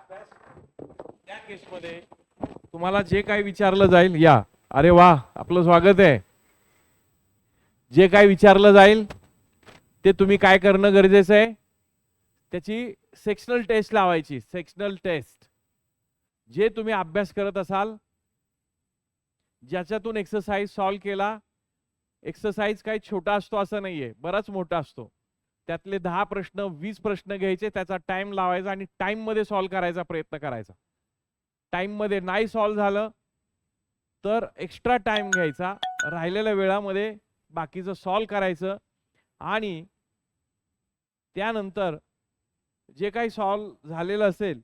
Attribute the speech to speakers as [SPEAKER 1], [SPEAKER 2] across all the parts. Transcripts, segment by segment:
[SPEAKER 1] त्या केसमध्ये तुम्हाला जे काही विचारलं जाईल, या अरे वा आपलं स्वागत आहे, जे काही विचारलं जाईल ते तुम्ही काय करणं गरजेचं आहे, त्याची सेक्शनल टेस्ट लावायची. सेक्शनल टेस्ट जे तुम्ही अभ्यास करत असाल, ज्याच्यातून एक्सरसाइज सॉल्व केला. एक्सरसाइज काही छोटा असतो असं नाहीये, बराच मोठा असतो. त्यातले 10 प्रश्न 20 प्रश्न घ्यायचे, त्याचा टाइम लावायचा आणि टाइम मध्ये सॉल्व करायचा प्रयत्न करायचा. टाइम मध्ये नाही सॉल्व झालं तर एक्स्ट्रा टाइम घ्यायचा, राहिलेल्या वेळामध्ये बाकीचं सॉल्व करायचं. आणि त्यानंतर जे काही सॉल्व झालेलं असेल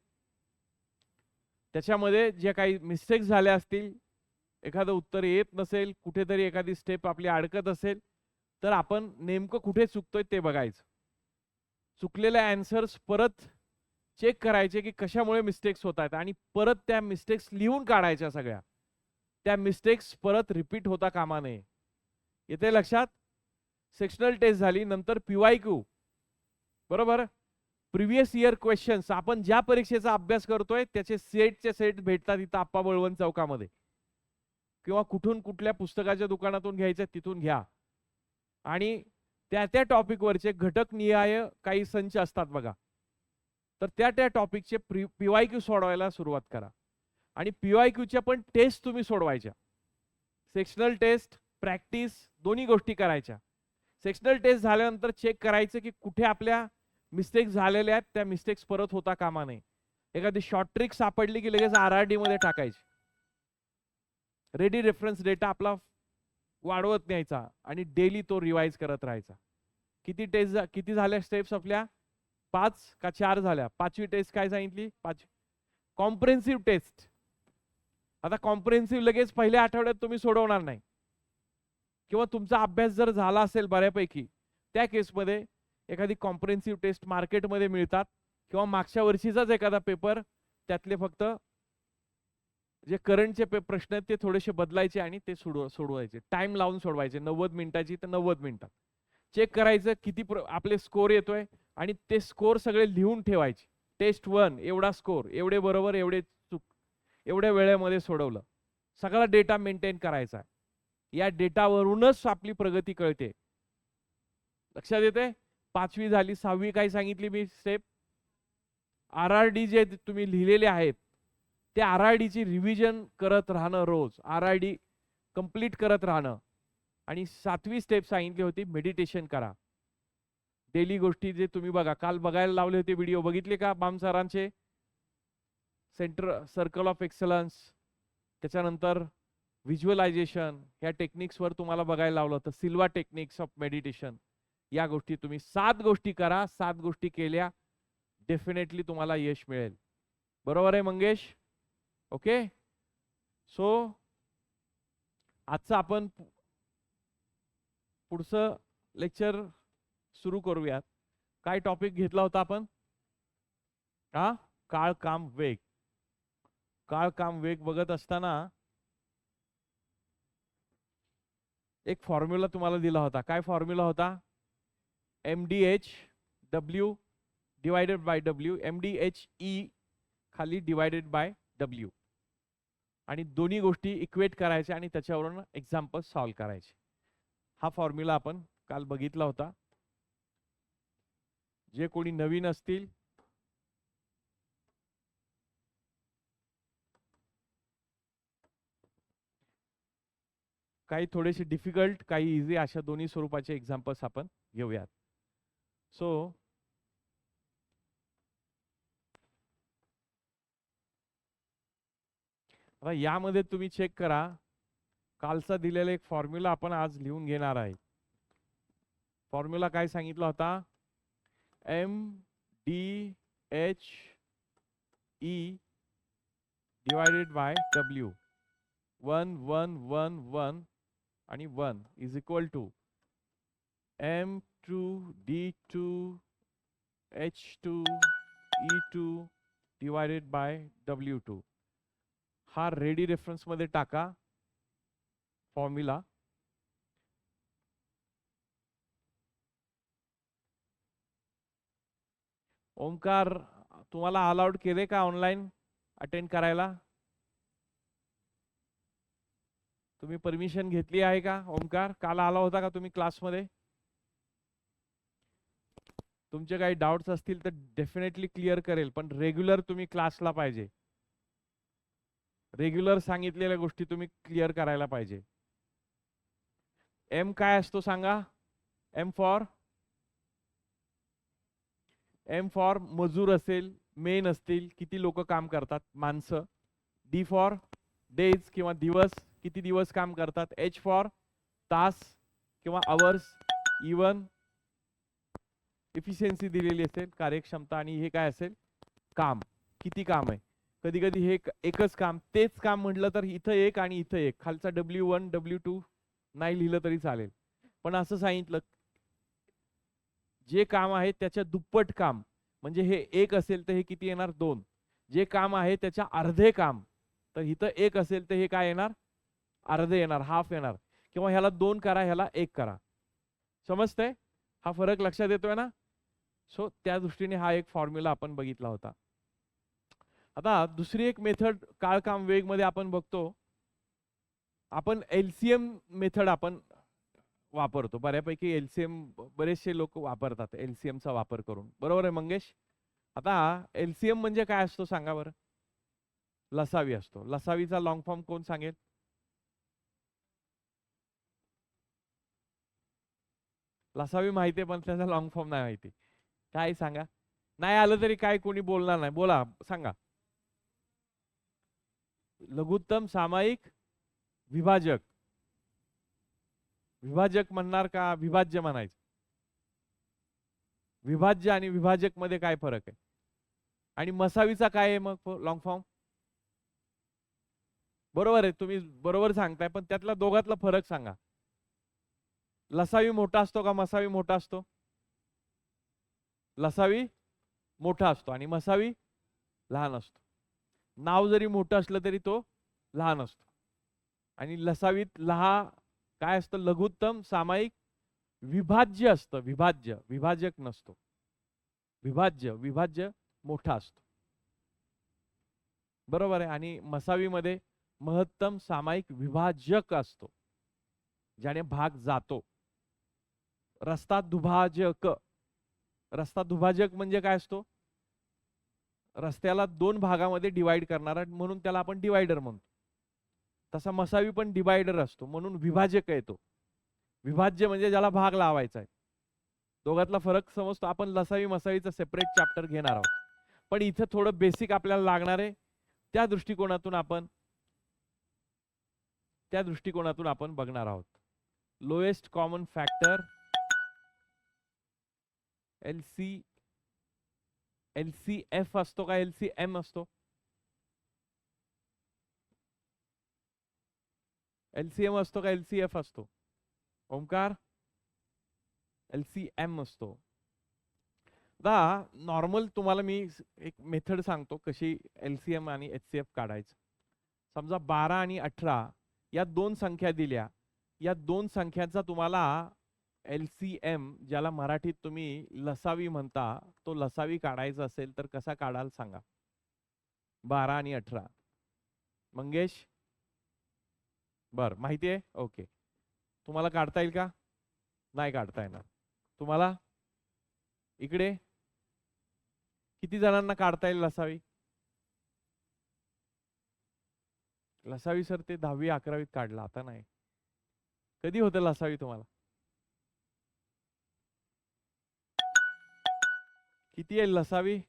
[SPEAKER 1] त्याच्यामध्ये जे काही मिस्टेक्स झाल्या असतील, एखादं उत्तर येत नसेल, कुठेतरी एखादी स्टेप आपली अडकत असेल, तर आपण नेमकं कुठे चुकतोय ते बघायचं. चुकलेले आन्सर्स परत चेक करायचे की कशामुळे मिस्टेक्स होत आहेत आणि परत त्या मिस्टेक्स लिहून काढायच्या सगळ्या. त्या मिस्टेक्स परत रिपीट होता कामा नये. येते लक्षात? सेक्शनल टेस्ट झाली, नंतर पीवायक्यू. बरोबर? Previous year questions. आपण ज्या परीक्षेचा अभ्यास करतोय त्याचे सेटचे सेट भेटतात इथं आप्पा बळवंत चौकामध्ये, किंवा कुठून कुठल्या पुस्तकाच्या दुकानातून घ्यायचे तिथून घ्या. आणि त्या त्या टॉपिकवरचे घटक निहाय काही संच असतात बघा, तर त्या त्या टॉपिकचे पीवायक्यू सोडवायला सुरुवात करा. आणि पीवायक्यूच्या पण टेस्ट तुम्ही सोडवायच्या. सेक्शनल टेस्ट प्रॅक्टिस दोन्ही गोष्टी करायच्या. सेक्शनल टेस्ट झाल्यानंतर चेक करायचं की कुठे आपल्या मिस्टेक्स झालेल्या आहेत, त्या मिस्टेक्स परत होता कामा नये. एखादी शॉर्ट ट्रिक सापडली की लगेच आरआरडी मध्ये टाकायची. रेडी रेफरन्स डेटा आपला वाढवत न्यायचा आणि डेली तो रिवाइज करत राहायचा. किती झाल्या स्टेप्स आपल्या? 5 का 4 झाल्या? 5वी टेस्ट काय सांगितली? 5 कॉम्प्रिहेन्सिव्ह टेस्ट. आता कॉम्प्रिहेन्सिव्ह लगेच पहिल्या आठवड्यात तुम्ही सोडवणार नाही, किंवा तुमचा अभ्यास जर झाला असेल बऱ्यापैकी, त्या केसमध्ये एखादी कॉम्प्रिहेन्सिव्ह टेस्ट मार्केटमध्ये मिळतात, किंवा मागच्या वर्षीचाच एखादा पेपर, त्यातले फक्त जे करंटचे प्रश्न आहेत ते थोडेसे बदलायचे आणि ते सोडवायचे. टाइम लावून सोडवायचे, 90 मिनिटाची तर 90 मिनिटात. चेक करायचं किती आपले स्कोर येतोय आणि ते स्कोर सगळे लिहून ठेवायचे. टेस्ट 1 एवढा स्कोर, एवढे बरोबर, एवढे चूक, एवढ्या वेळेमध्ये सोडवलं, सगळा डेटा मेंटेन करायचा. या डेटावरूनच आपली प्रगती कळते. लक्षात येते? 5वी झाली. 6वी काय सांगितली मी स्टेप? आरआरडी जे तुम्ही लिहिलेले आहेत ते आरआरडीची रिव्हिजन करत राहणं, रोज आरआरडी कंप्लीट करत राहणं. आणि 7वी स्टेप सांगितली होती मेडिटेशन करा. डेली गोष्टी जे तुम्ही बघा, काल बघायला लावले होते व्हिडिओ, बघितले का बाम सरांचे? सेंटर सर्कल ऑफ एक्सलन्स, त्याच्यानंतर व्हिज्युअलायझेशन, या टेक्निक्सवर तुम्हाला बघायला लावलं होतं. Silva techniques of meditation. या गोष्टी तुम्ही 7 गोष्टी करा. 7 गोष्टी केल्या डेफिनेटली तुम्हाला यश मिळेल. बरोबर आहे मंगेश? ओके. सो आजचं आपण पुढचं लेक्चर सुरू करूयात. काय टॉपिक घेतला होता आपण? काळ काम वेग. काळ काम वेग बघत असताना एक फॉर्म्युला तुम्हाला दिला होता. काय फॉर्म्युला होता? MDH W divided by W, MDHE खाली डिवायडेड बाय W. आणि दोन्ही गोष्टी इक्वेट करायच्या आणि त्याच्यावरून एक्झाम्पल सॉल्व करायचे. हा फॉर्म्युला आपण काल बघितला होता. जे कोणी नवीन असतील काही थोडेसे डिफिकल्ट, काही इझी, अशा दोन्ही स्वरूपाचे एक्झाम्पल्स आपण घेऊयात. सो आता यामध्ये तुम्ही चेक करा, कालचा दिलेला एक फॉर्म्युला आपण आज लिहून घेणार आहे. फॉर्म्युला काय सांगितला होता? MDHE divided by W. 1 1 1 1 आणि 1 is equal to M2D2H2E2 divided by W2. हा रेडी रेफरन्स मध्ये टाका फॉर्म्युला. ओंकार तुम्हाला अलाउड केले का ऑनलाईन अटेंड करायला? तुम्ही परमिशन घेतली आहे का? ओमकार, काल आला होता का तुम्ही क्लासमध्ये? तुमचे काही डाऊट्स असतील तर डेफिनेटली क्लिअर करेल, पण रेग्युलर तुम्ही क्लासला पाहिजे. रेग्युलर सांगितलेल्या गोष्टी तुम्ही क्लिअर करायला पाहिजे. एम काय असतो सांगा? एम फॉर मजूर असेल, मेन असतील, किती लोक काम करतात, माणसं. डी फॉर डेज किंवा दिवस, किती दिवस काम करतात. एच फॉर तास किंवा आवर्स. इवन इफिशियन्सी दिलेली असेल, कार्यक्षमता. आणि हे काय असेल? काम, किती काम आहे. कधी कधी हे एकच काम, तेच काम म्हटलं तर इथं एक आणि इथं एक, खालचा W1 W2 नाही लिहिलं तरी चालेल. पण असं सांगितलं जे काम आहे त्याच्या दुप्पट काम, म्हणजे हे एक असेल तर हे किती येणार? 2. जे काम आहे त्याच्या अर्धे काम, तर इथं एक असेल तर हे काय येणार? अर्धे येणार, हाफ येणार. किंवा ह्याला 2 करा, ह्याला 1 करा. समजतंय? हा फरक लक्षात येतोय ना? सो त्या दृष्टीने हा एक फॉर्म्युला आपण बघितला होता. आता दुसरी एक मेथड काळ काम वेग मध्ये आपण बघतो. आपण LCM मेथड आपण वापरतो बऱ्यापैकी. LCM बरेचसे लोक वापरतात, LCM चा वापर करून. बरोबर आहे मंगेश? आता LCM म्हणजे काय असतो सांगा बरं? लसावी असतो. लसावीचा लॉंग फॉर्म कोण सांगेल? लसावी माहिती आहे पण त्याचा लॉंग फॉर्म नाही माहिती. काय सांगा? नाही आलं तरी काय, कोणी बोलणार नाही. बोला, सांगा. लघुत्तम सामायिक विभाजक. विभाजक म्हणणार का विभाज्य म्हणायचं? विभाज्य आणि विभाजक मध्ये काय फरक आहे? आणि मसावीचा काय आहे मग लॉंग फॉर्म? बरोबर आहे, तुम्ही बरोबर सांगताय, पण त्यातला दोघातला फरक सांगा. लसावी मोठा असतो का मसावी मोठा असतो? लसावी मोठा असतो आणि मसावी लहान असतो. नाव जरी मोठं असलं तरी तो लहान असतो. आणि लसावीत काय असतं? लघुत्तम सामायिक विभाज्य असतं. विभाज्य, विभाजक नसतो. विभाज्य मोठा असतो. बरोबर आहे. आणि मसावीमध्ये महत्तम सामायिक विभाजक असतो, ज्याने भाग जातो. रस्ता दुभाजक. रस्ता दुभाजक म्हणजे काय असतो? रस्त्याला 2 भागामध्ये डिवाइड करणारा, म्हणून त्याला आपण डिवायडर म्हणतो. तसा मसावी पण डिवायडर असतो, म्हणून विभाजक आहे तो. विभाज्य म्हणजे ज्याला भाग लावायचा आहे. दोघातला फरक समजतो. आपण लसावी मसावीचा सेपरेट चॅप्टर घेणार आहोत, पण इथे थोडं बेसिक आपल्याला लागणार आहे. त्या दृष्टिकोनातून आपण बघणार आहोत. लोएस्ट कॉमन फॅक्टर LCF असतो का LCM असतो? LCM असतो का LCF असतो? ओमकार, LCM असतो. नॉर्मल तुम्हाला मी एक मेथड सांगतो कशी LCM आणि HCF काढायचं. समजा 12 आणि 18 या 2 संख्या दिल्या. या 2 संख्यांचा तुम्हाला LCM, ज्याला मराठीत तुम्ही लसावी म्हणता, तो लसावी काढायचा असेल तर कसा काढाल सांगा? 12 आणि 18. मंगेश, बर माहिती आहे? ओके. तुम्हाला काढता येईल का? नाही काढता येणार. तुम्हाला इकडे किती जणांना काढता येईल लसावी? लसावी सर ते 10वी 11वीत काढला, आता नाही. कधी होतं लसावी तुम्हाला? किती येईल लसावी?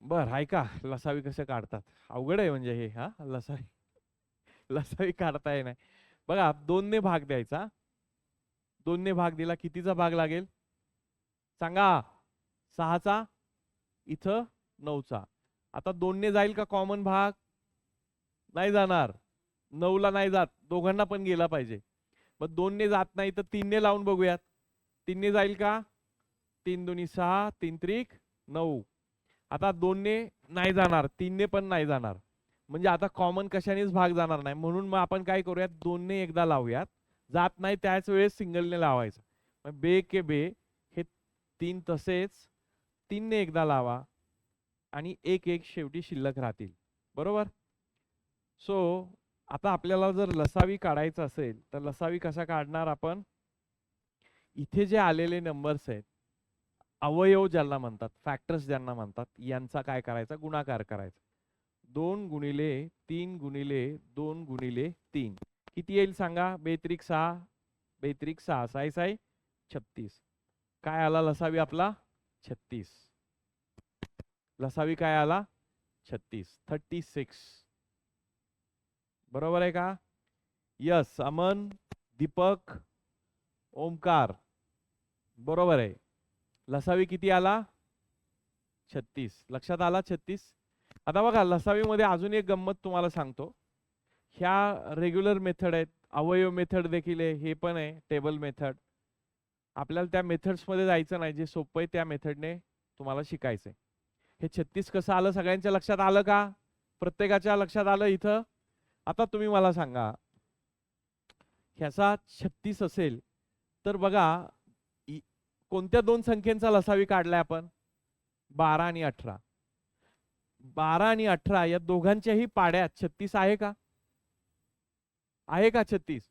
[SPEAKER 1] बर, ऐका लसावी कसे काढतात. अवघड आहे म्हणजे हे. लसावी काढताय नाही. बघा, 2 ने भाग द्यायचा. 2 ने भाग दिला, कितीचा भाग लागेल सांगा? 6चा, इथं 9चा. आता 2 ने जाईल का कॉमन भाग? नाही जाणार. 9 ला नाही जात, दोघांना पण गेला पाहिजे. मग 2 ने जात नाही तर 3 ने लावून बघूयात. 3 ने जाईल का? 3 दुनी 6, 3 त्रिक 9. आता 2 ने नाही जाणार, 3 ने पण नाही जाणार. म्हणजे आता कॉमन कशानेच भाग जाणार नाही. म्हणून मग आपण काय करूयात, 2 ने एकदा लावूयात जात नाही त्याच वेळेस सिंगलने लावायचं. मग बे के बे हे 3 तसेच 3 ने एकदा लावा आणि एक एक शेवटी शिल्लक राहतील. बरोबर. सो आता आपल्याला जर लसावी काढायचं असेल तर लसावी कसा काढणार आपण? इथे जे आलेले नंबर्स आहेत, अवयव ज्यांना म्हणतात, फॅक्टर्स ज्यांना म्हणतात, यांचा काय करायचा? गुणाकार करायचा. 2 गुणिले 3 गुणिले 2 गुणिले 3 किती येईल सांगा? बेत्रिक 6, बेत्रिक 6, 6 6 36. काय आला लसावी आपला? 36. लसावी काय आला? 36, 36. बरोबर आहे का? यस. अमन, दीपक, ओमकार, बरोबर आहे. लसावी किती आला? 36. लक्षात आला 36? आता बघा लसावीमध्ये अजून एक गंमत तुम्हाला सांगतो. ह्या रेग्युलर मेथड आहेत, अवयव मेथड देखील आहे, हे पण आहे टेबल मेथड. आपल्याला त्या मेथड्स मध्ये जायचं नाही, जे सोपं आहे त्या मेथडने तुम्हाला शिकायचंय. हे 36 कसं आलं? सगळ्यांच्या लक्षात आलं का? प्रत्येकाच्या लक्षात आलं इथं? आता तुम्ही मला सांगा, ह्याचा 36 असेल तर बघा कोणत्या दोन संख्येचा लसावी काढलाय आपण? 12 आणि 18. 12 आणि 18 या दोघांच्याही पाड्यात 36 आहे का? आहे का 36?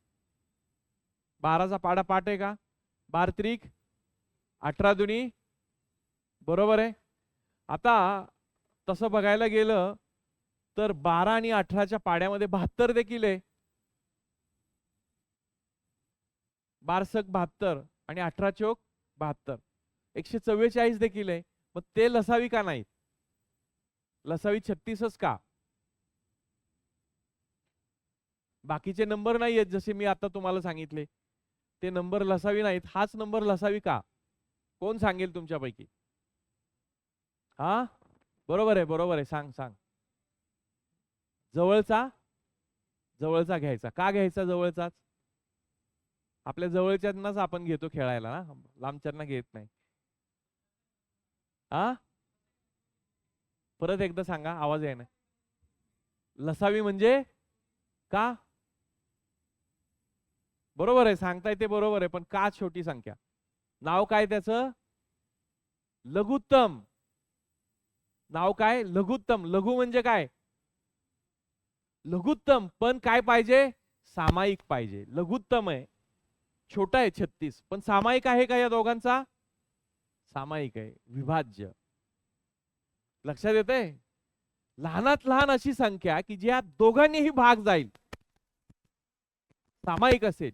[SPEAKER 1] 12चा पाडा पाठ आहे का? 12 त्रिक 18 दुनी, बरोबर आहे. आता तसं बघायला गेलं तर 12 आणि 18च्या पाड्यामध्ये 72 देखील आहे. 12 72 आणि 18 चोक 72, 144 देखील आहे. मग ते लसावी का नाहीत? लसावी 36च का? बाकीचे नंबर नाही आहेत जसे मी आता तुम्हाला सांगितले, ते नंबर लसावी नाहीत. हाच नंबर लसावी का? कोण सांगेल तुमच्यापैकी? हा, बरोबर आहे, बरोबर आहे. सांग सांग. जवळचा, जवळचा घ्यायचा. का घ्यायचा जवळचाच? आपल्या जवळच्यांनाच आपण घेतो खेळायला ना, लांबच्यांना घेत नाही. हा, परत एकदा सांगा, आवाज आहे ना. लसावी म्हणजे का? बरोबर आहे, सांगताय ते बरोबर आहे, पण का छोटी संख्या? नाव काय त्याचं? लघुत्तम. नाव काय? लघुत्तम. लघु म्हणजे काय? लघुत्तम. पण काय पाहिजे? सामायिक पाहिजे. लघुत्तम आहे, छोटा आहे 36, पण सामायिक आहे का या दोघांचा? सामायिक आहे, विभाज्य. लक्षात येते? लहानात लहान अशी संख्या की ज्या दोघांनीही भाग जाईल, सामायिक असेल,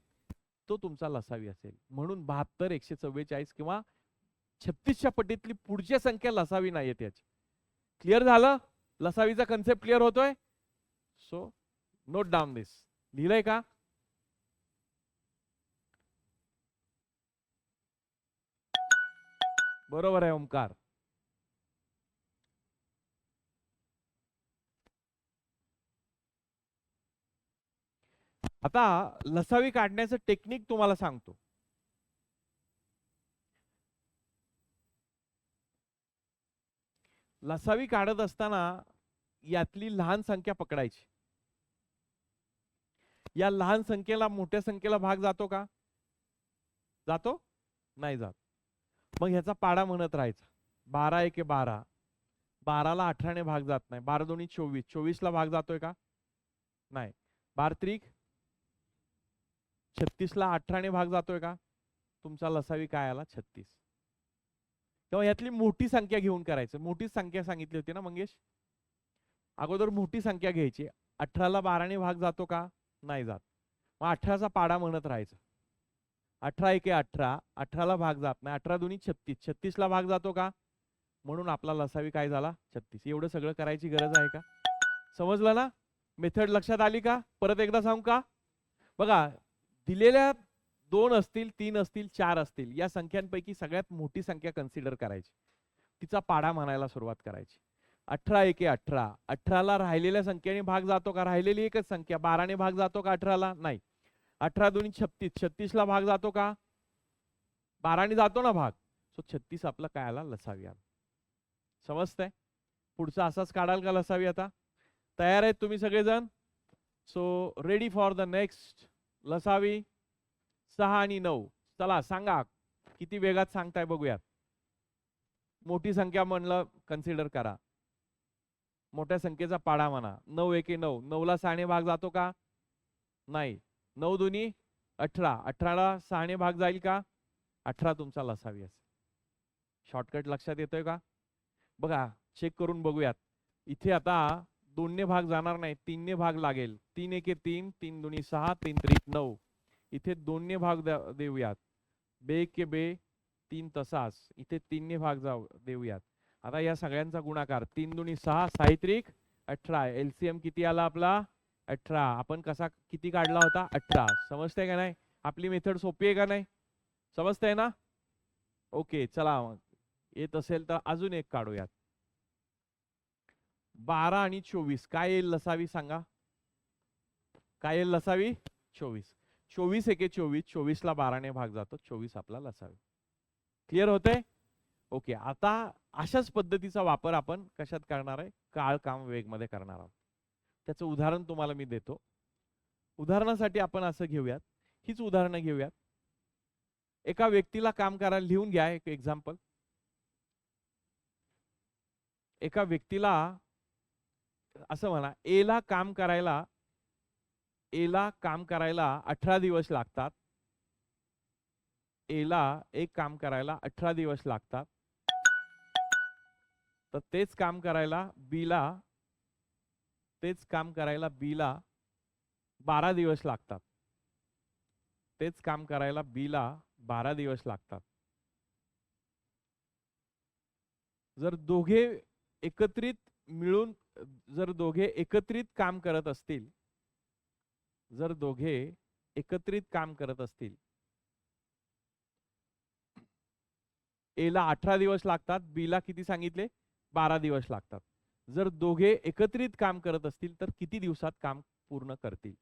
[SPEAKER 1] तो तुमचा लसावी असेल. म्हणून 72, 144 किंवा 36च्या पटीतली पुढची संख्या लसावी नाहीये त्याची. क्लिअर झालं? लसावीचा कन्सेप्ट क्लिअर होतोय? सो नोट डाऊन दिस. लिहिलंय का? बरोबर आहे ओमकार. आता लसावी काढण्याचं टेक्निक तुम्हाला सांगतो. लसावी काढत असताना यातली लहान संख्या पकडायची. या लहान संख्येला मोठ्या संख्येला भाग जातो का? जातो? नाही जात. मग ह्याचा पाडा म्हणत राहायचा. 12 एके 12, 12ला 18ने भाग जात नाही. 12 दोन्ही 24, 24ला भाग जातोय का? नाही. 12 त्रिक 36ला 18ने भाग जातोय का? तुमचा लसावी काय आला? 36. तेव्हा यातली मोठी संख्या घेऊन करायचं. मोठी संख्या सांगितली होती ना मंगेश? अगोदर मोठी संख्या घ्यायची. 18ला 12ने भाग जातो का? नाही जात. मग 18चा पाडा म्हणत राहायचा. 18 एके 18, 18ला भाग जात नाही. 18 दोन्ही 36, 36ला भाग जातो का? म्हणून आपला लसावी काय झाला? 36. एवढं सगळं करायची गरज आहे का? समजलं ना? मेथड लक्षात आली का? परत एकदा सांगू का? बघा, दिलेल्या 2 असतील, 3 असतील, 4 असतील, या संख्यांपैकी सगळ्यात मोठी संख्या कन्सिडर करायची. तिचा पाडा म्हणायला सुरुवात करायची. 18 एके 18, 18ला राहिलेल्या संख्येने भाग जातो का? राहिलेली एकच संख्या. 12ने भाग जातो का 18ला? नाही. 18 दोन्ही 36, 36ला भाग जातो का? 12ने जातो ना भाग. सो 36 आपला काय आला? लसावी आला. समजतंय? पुढचा असाच काढाल का लसावी? आता तयार आहेत तुम्ही सगळेजण? So ready for the next लसावी. 6 आणि 9. चला सांगा किती वेगात सांगताय बघूयात. मोठी संख्या म्हणलं कन्सिडर करा. मोठ्या संख्येचा पाडा म्हणा. 9 एके 9. 9 ला 6 ने भाग जातो का? नाही. 9 दुनी 18. 18 ला 6 ने भाग जाईल का? 18 तुमचा लसावी असेल. शॉर्टकट लक्षात येतोय का? बघा चेक करून बघूयात. इथे आता 2 ने भाग जाणार नाही, 3 ने भाग लागेल. 3 एके 3, 3 दुनी 6, 3 त्रिक 9. इथे 2 ने भाग देऊयात. 2 एके 2, 3 तसाच. इथे 3 ने भाग देऊयात. आता या सगळ्यांचा गुणाकार 3 दुनी 6, 6 त्रिक 18. एलसीएम किती आला आपला? 18. आपण कसा किती काढला होता? 18. समजतंय का नाही? आपली मेथड सोपी आहे का नाही? समजतंय ना? ओके चला येत असेल तर अजून एक काढूयात. 12 आणि 24 काय येईल लसावी सांगा? काय येईल लसावी? 24. 24 एके 24. 24 ला 12 ने भाग जातो. 24 आपला लसावी. क्लिअर होतंय? ओके आता अशाच पद्धतीचा वापर आपण कशात करणार आहे? काळ काम वेग मध्ये करणार आहोत. त्याचं उदाहरण तुम्हाला मी देतो. उदाहरणासाठी आपण असं घेऊयात. हीच उदाहरणं घेऊयात. एका व्यक्तीला काम करायला लिहून घ्या एक एक्झाम्पल. एका व्यक्तीला असं म्हणा ए ला काम करायला 18 दिवस लागतात. ए ला एक काम करायला 18 दिवस लागतात. तर तेच काम करायला बी ला 12 दिवस लागतात. तेच काम करायला बी ला 12 दिवस लागतात. जर दोघे एकत्रित काम करत असतील, ए ला 18 दिवस लागतात, बी ला किती सांगितले? 12 दिवस लागतात. जर दोघे एकत्रित काम करत असतील तर किती दिवसात काम पूर्ण करतील?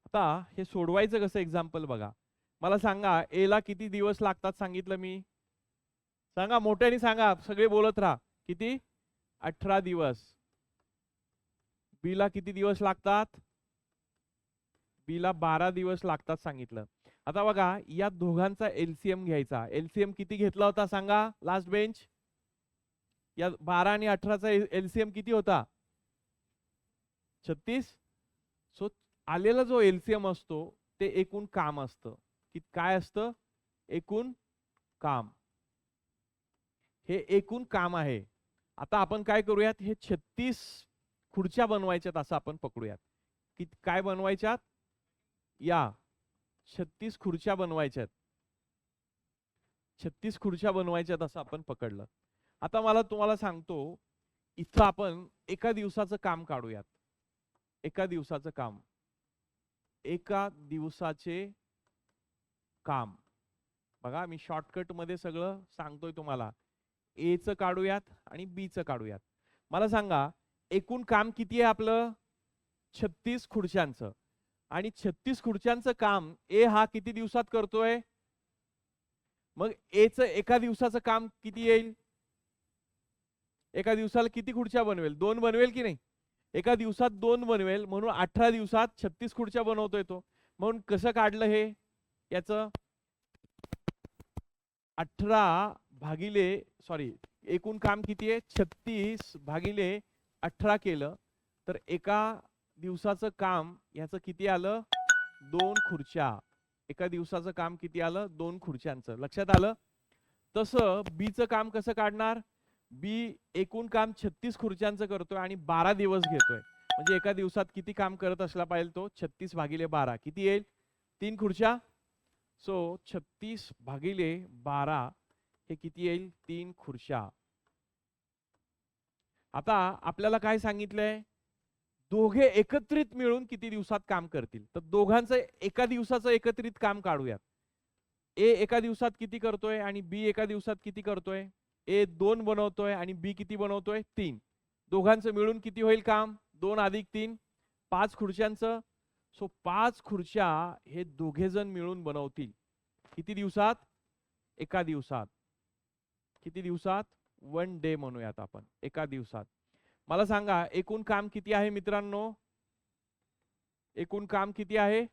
[SPEAKER 1] आता हे सोडवायचं कसं एक्झाम्पल बघा. मला सांगा ए ला किती दिवस लागतात सांगितलं मी? सांगा मोठ्याने सांगा, सगळे बोलत राहा. किती? 18 दिवस. बी ला किती दिवस लागतात? बी ला 12 दिवस लागतात सांगितलं. आता बघा या दोघांचा एलसीएम घ्यायचा. एलसीएम किती घेतला होता सांगा लास्ट बेंच? या 12 आणि 18चा एलसीएम किती होता? 36. सो आलेला जो एलसीएम असतो ते एकूण काम असतं. की काय असतं? एकूण काम. हे एकूण काम आहे. आता आपण काय करूयात? हे 36 खुर्च्या बनवायच्यात असं आपण पकडूयात. की काय बनवायच्यात? या 36 खुर्च्या बनवायच्यात. 36 खुर्च्या बनवायच्यात असं आपण पकडलं. आता मला तुम्हाला सांगतो इथं आपण एका दिवसाचं काम काढूयात. एका दिवसाचे काम बघा मी शॉर्टकट मध्ये सगळं सांगतोय तुम्हाला. ए चं काढूयात आणि बी चं काढूयात. मला सांगा एकूण काम किती आहे आपलं? 36 खुर्च्यांचं. आणि 36 खुर्च्यांचं काम ए हा किती दिवसात करतोय? मग ए चं एका दिवसाचं काम किती येईल? एका दिवसाला किती खुर्च्या बनवेल? 2 बनवेल की नाही? एका दिवसात 2 बनवेल म्हणून 18 दिवसात 36 खुर्च्या बनवतोय तो. म्हणून कसं काढलं हे? याचं 18 भागिले एकूण काम किती आहे? 36 भागिले 18 केलं तर एका दिवसाचं काम याचं किती आलं? 2 खुर्च्या. एका दिवसाचं काम किती आलं? 2 खुर्च्यांचं. लक्षात आलं? तसं बी चं काम कसं काढणार? बी एकूण काम 36 खुर्च्यांचं करतोय आणि 12 दिवस घेतोय. म्हणजे एका दिवसात किती काम करत असला पाहिजे तो? 36 भागिले 12 किती येईल? 3 खुर्च्या. सो 36 भागिले 12 हे किती येईल? 3 खुर्च्या. आता आपल्याला काय सांगितलंय? दोघे एकत्रित मिळून किती दिवसात काम करतील? तर दोघांचं एका दिवसाचं एकत्रित काम काढूयात. ए एका दिवसात किती करतोय आणि बी एका दिवसात किती करतोय? ए 2 बनवतोय आणि बी किती बनवतोय? 3. दोघांचं मिळून किती होईल काम? 2 अधिक 3 5 खुर्च्यांचं. सो 5 खुर्च्या हे दोघे जण मिळून बनवतील. किती दिवसात? एका दिवसात. किती दिवसात? 1 डे म्हणूयात आपण, एका दिवसात. मला सांगा एकूण काम किती आहे मित्रांनो? एकूण काम किती आहे?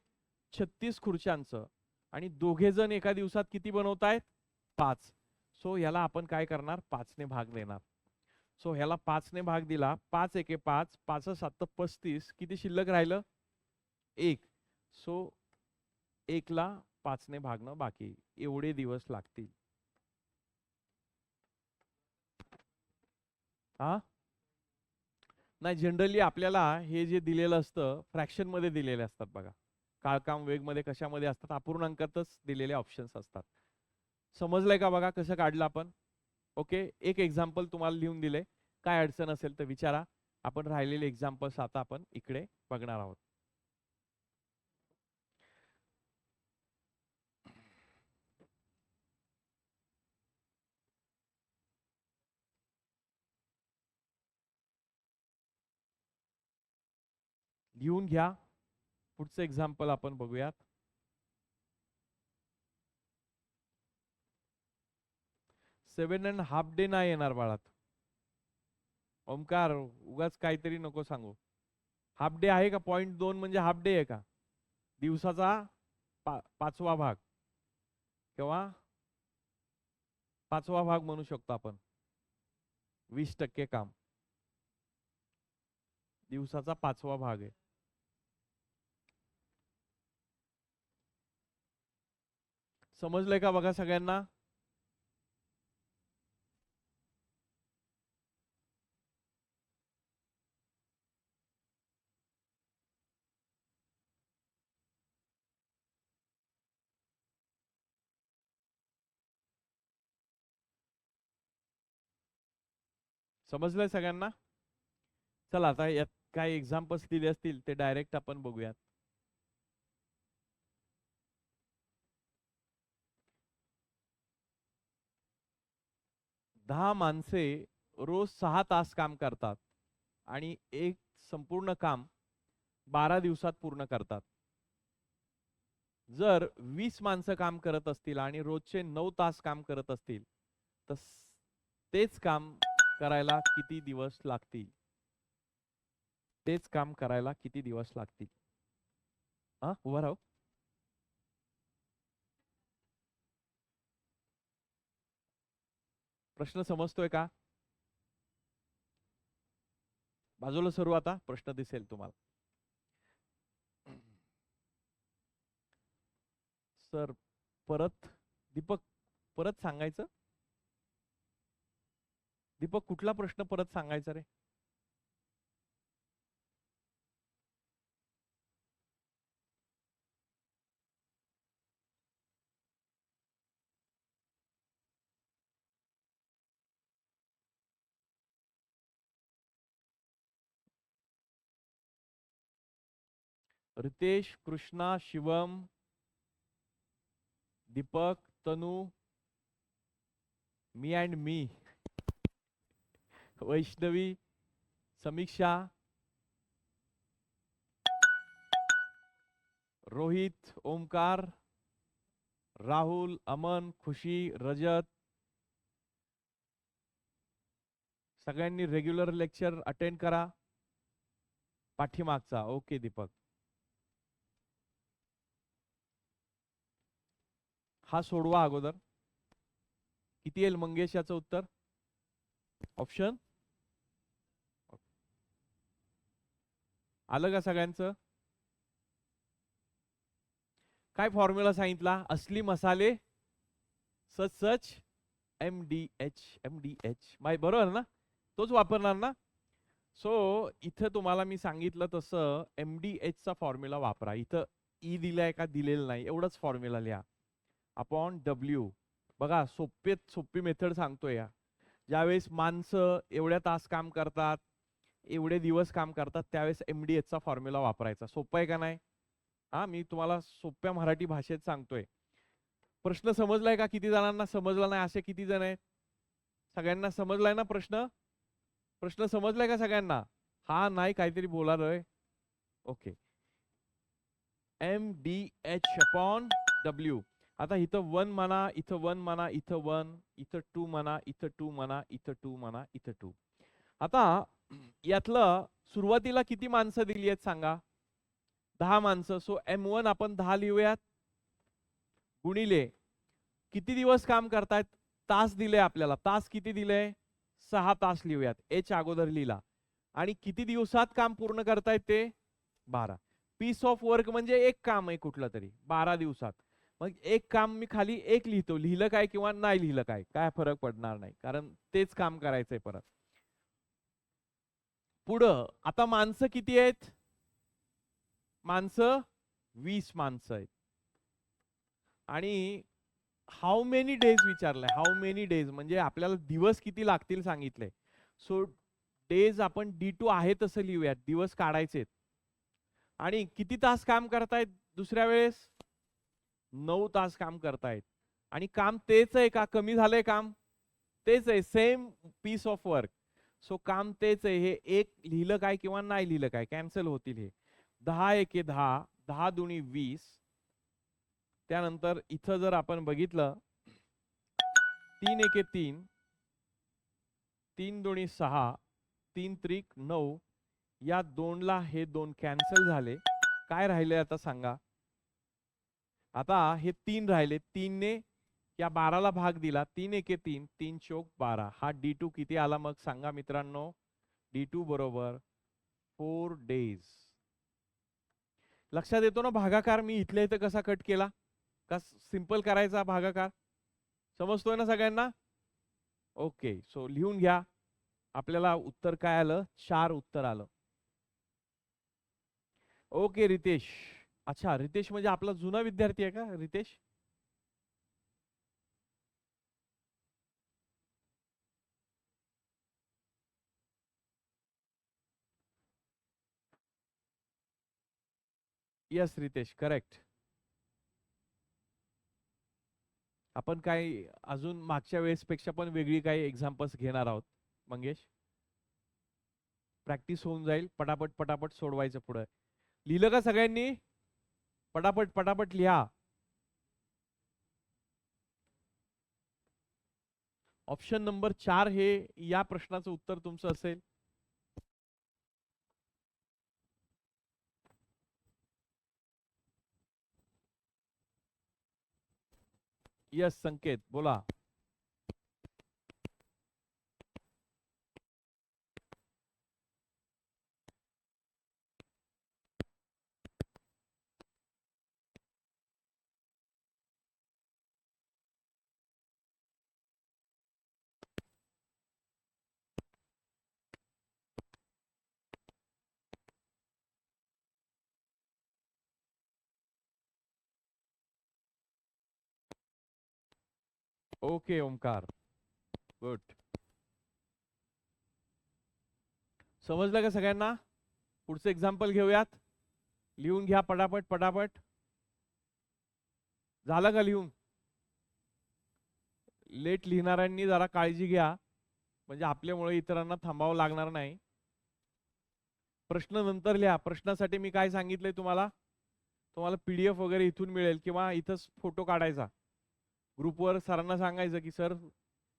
[SPEAKER 1] 36 खुर्च्यांचं. आणि दोघे जण एका दिवसात किती बनवतायत? 5. सो याला आपण काय करणार? 5 ने भाग देणार. सो ह्याला 5 ने भाग दिला. 5 एके 5, 5 7 35. किती शिल्लक राहिलं? 1. सो 1 ला 5 ने भागणं बाकी. एवढे दिवस लागतील. हा, नाही, जनरली आपल्याला हे जे दिलेलं असतं फ्रॅक्शन मध्ये दिलेले असतात बघा. काळकाम वेग मध्ये कशामध्ये असतात? अपूर्णांकातच दिलेले ऑप्शन्स असतात. समजलंय का बघा कसं काढलं आपण? ओके, एक एक्झाम्पल तुम्हाला लिहून दिले. काय अडचण असेल तर विचारा. आपण राहिलेले एक्झाम्पल्स आता आपण इकडे बघणार आहोत. लिहून घ्या. पुढचं एक्झाम्पल आपण बघूयात. 7.5 डे नाही येणार बाळात. ओमकार, उगाच काहीतरी नको सांगू. हाफ डे आहे का? 0.2 म्हणजे हाफ डे आहे का? दिवसाचा 5वा भाग किंवा 5वा भाग म्हणू शकतो आपण. 20% काम दिवसाचा 5वा भाग आहे. समजलंय का बघा सगळ्यांना? समजलंय सगळ्यांना? चला आता यात काही एक्झाम्पल्स दिले असतील ते डायरेक्ट आपण बघूयात. दहा माणसे रोज 6 तास काम करतात आणि एक संपूर्ण काम 12 दिवसात पूर्ण करतात. जर 20 माणसं काम करत असतील आणि रोजचे 9 तास काम करत असतील तर तेच काम करायला किती दिवस लागतील? तेच काम करायला किती दिवस लागतील? हा, उभा राहू. प्रश्न समजतोय का? बाजूला सरू, आता प्रश्न दिसेल तुम्हाला. सर परत, दीपक परत सांगायचं. दीपक कुठला प्रश्न परत सांगायचा रे? रितेश, कृष्णा, शिवम, दीपक, तनु, मी अँड मी, वैष्णवी, समीक्षा, रोहित, ओमकार, राहुल, अमन, खुशी, रजत. सगळ्यांनी रेग्युलर लेक्चर अटेंड करा. पाठीमागचा. ओके दीपक. हा सोडवा अगोदर. किती येईल मंगेश याचं उत्तर? ऑप्शन आलं का सगळ्यांचं? काय फॉर्म्युला सांगितला? असली मसाले सच सच MDH माय, बरोबर ना? तोच वापरणार ना? सो इथं तुम्हाला मी सांगितलं तसं MDH चा फॉर्म्युला वापरा. इथं ई दिलाय का दिलेलं नाही एवढंच फॉर्म्युला लिहा. Upon W. बघा सोपी मेथड सांगतोय या. ज्यावेळेस माणसं एवढ्या तास काम करतात, एवढे दिवस काम करतात, त्यावेळेस MDH चा फॉर्म्युला वापरायचा. सोपं आहे का नाही? हा, मी तुम्हाला सोप्या मराठी भाषेत सांगतोय. प्रश्न समजलाय का? किती जणांना समजला नाही असे किती जण आहेत? सगळ्यांना समजलाय ना प्रश्न? प्रश्न समजलाय का सगळ्यांना? हा नाही काहीतरी बोलालोय. ओके. MDH upon W. आता इथं 1 म्हणा, इथं 1 म्हणा, इथं 1, इथं 2 म्हणा, इथं 2 म्हणा, इथं 2 म्हणा, इथं 2. आता यातलं सुरुवातीला किती माणसं दिली आहेत सांगा? 10 माणसं. सो M1 आपण 10 लिहूयात. गुणिले किती दिवस काम करतायत? तास दिले आपल्याला. तास किती दिले? 6 तास लिहूयात. H अगोदर लिहिला. आणि किती दिवसात काम पूर्ण करतायत ते? 12. पीस ऑफ वर्क म्हणजे एक काम आहे कुठलं तरी 12 दिवसात. मग एक काम मी खाली एक लिहितो. लिहिलं काय किंवा नाही लिहिलं काय फरक पडणार नाही. कारण तेच काम करायचंय परत. पुढं आता माणसं किती आहेत? माणसं 20 माणसं आहेत. आणि हाऊ मेनी डेज विचारलंय. हाऊ मेनी डेज म्हणजे आपल्याला दिवस किती लागतील सांगितलंय. सो डेज आपण D2 आहे तसं लिहूयात. दिवस काढायचेत. आणि किती तास काम करतायत दुसऱ्या वेळेस? 9 तास काम करतायत. आणि काम तेच आहे का कमी झालंय काम? तेच आहे. Same piece of work. So काम तेच आहे. हे एक लिहिलं काय किंवा नाही लिहिलं काय कॅन्सल होतील हे. 10 एके 10, 10 दुनी 20. त्यानंतर इथं जर आपण बघितलं 3 एके 3, 3 दुनी 6, 3 त्रिक 9. या 2ला हे 2 कॅन्सल झाले. काय राहिले आता सांगा? आता हे 3 राहिले. 3 ने या 12ला भाग दिला. 3 एके 3, 3 चोक 12. हा D2 किती आला मग सांगा मित्रांनो? D2 बरोबर 4 डेज. लक्षात येतो ना भागाकार मी इथल्या इथं कसा कट केला? का सिंपल करायचा भागाकार? समजतोय ना सगळ्यांना? ओके. सो लिहून घ्या. आपल्याला उत्तर काय आलं? 4 उत्तर आलं. ओके रितेश. अच्छा रितेश म्हणजे आपला जुना विद्यार्थी आहे का रितेश? Yes Riteish correct. आपण काय अजून मागच्या वेळेसपेक्षा पण वेगळी काही एक्झाम्पल्स घेणार आहोत मंगेश. प्रॅक्टिस होऊन जाईल. पटापट पटापट सोडवायचं पुढे. लिहिलं का सगळ्यांनी? पटापट पटापट लिहा. ऑप्शन नंबर 4 हे या प्रश्नाचं उत्तर तुमचं असेल. यस संकेत बोला. Okay Omkar good. समजलं का सगळ्यांना? पुढचं एक्झाम्पल घेऊयात. लिहून घ्या पटापट पटापट. झालं का लिहून? लेट लिहिणाऱ्यांनी जरा काळजी घ्या. म्हणजे आपल्यामुळे इतरांना थांबावं लागणार नाही. प्रश्न नंतर लिहा. प्रश्नासाठी मी काय सांगितलंय तुम्हाला? तुम्हाला PDF वगैरे इथून मिळेल किंवा इथंच फोटो काढायचा. ग्रुपवर सरांना सांगायचं की सर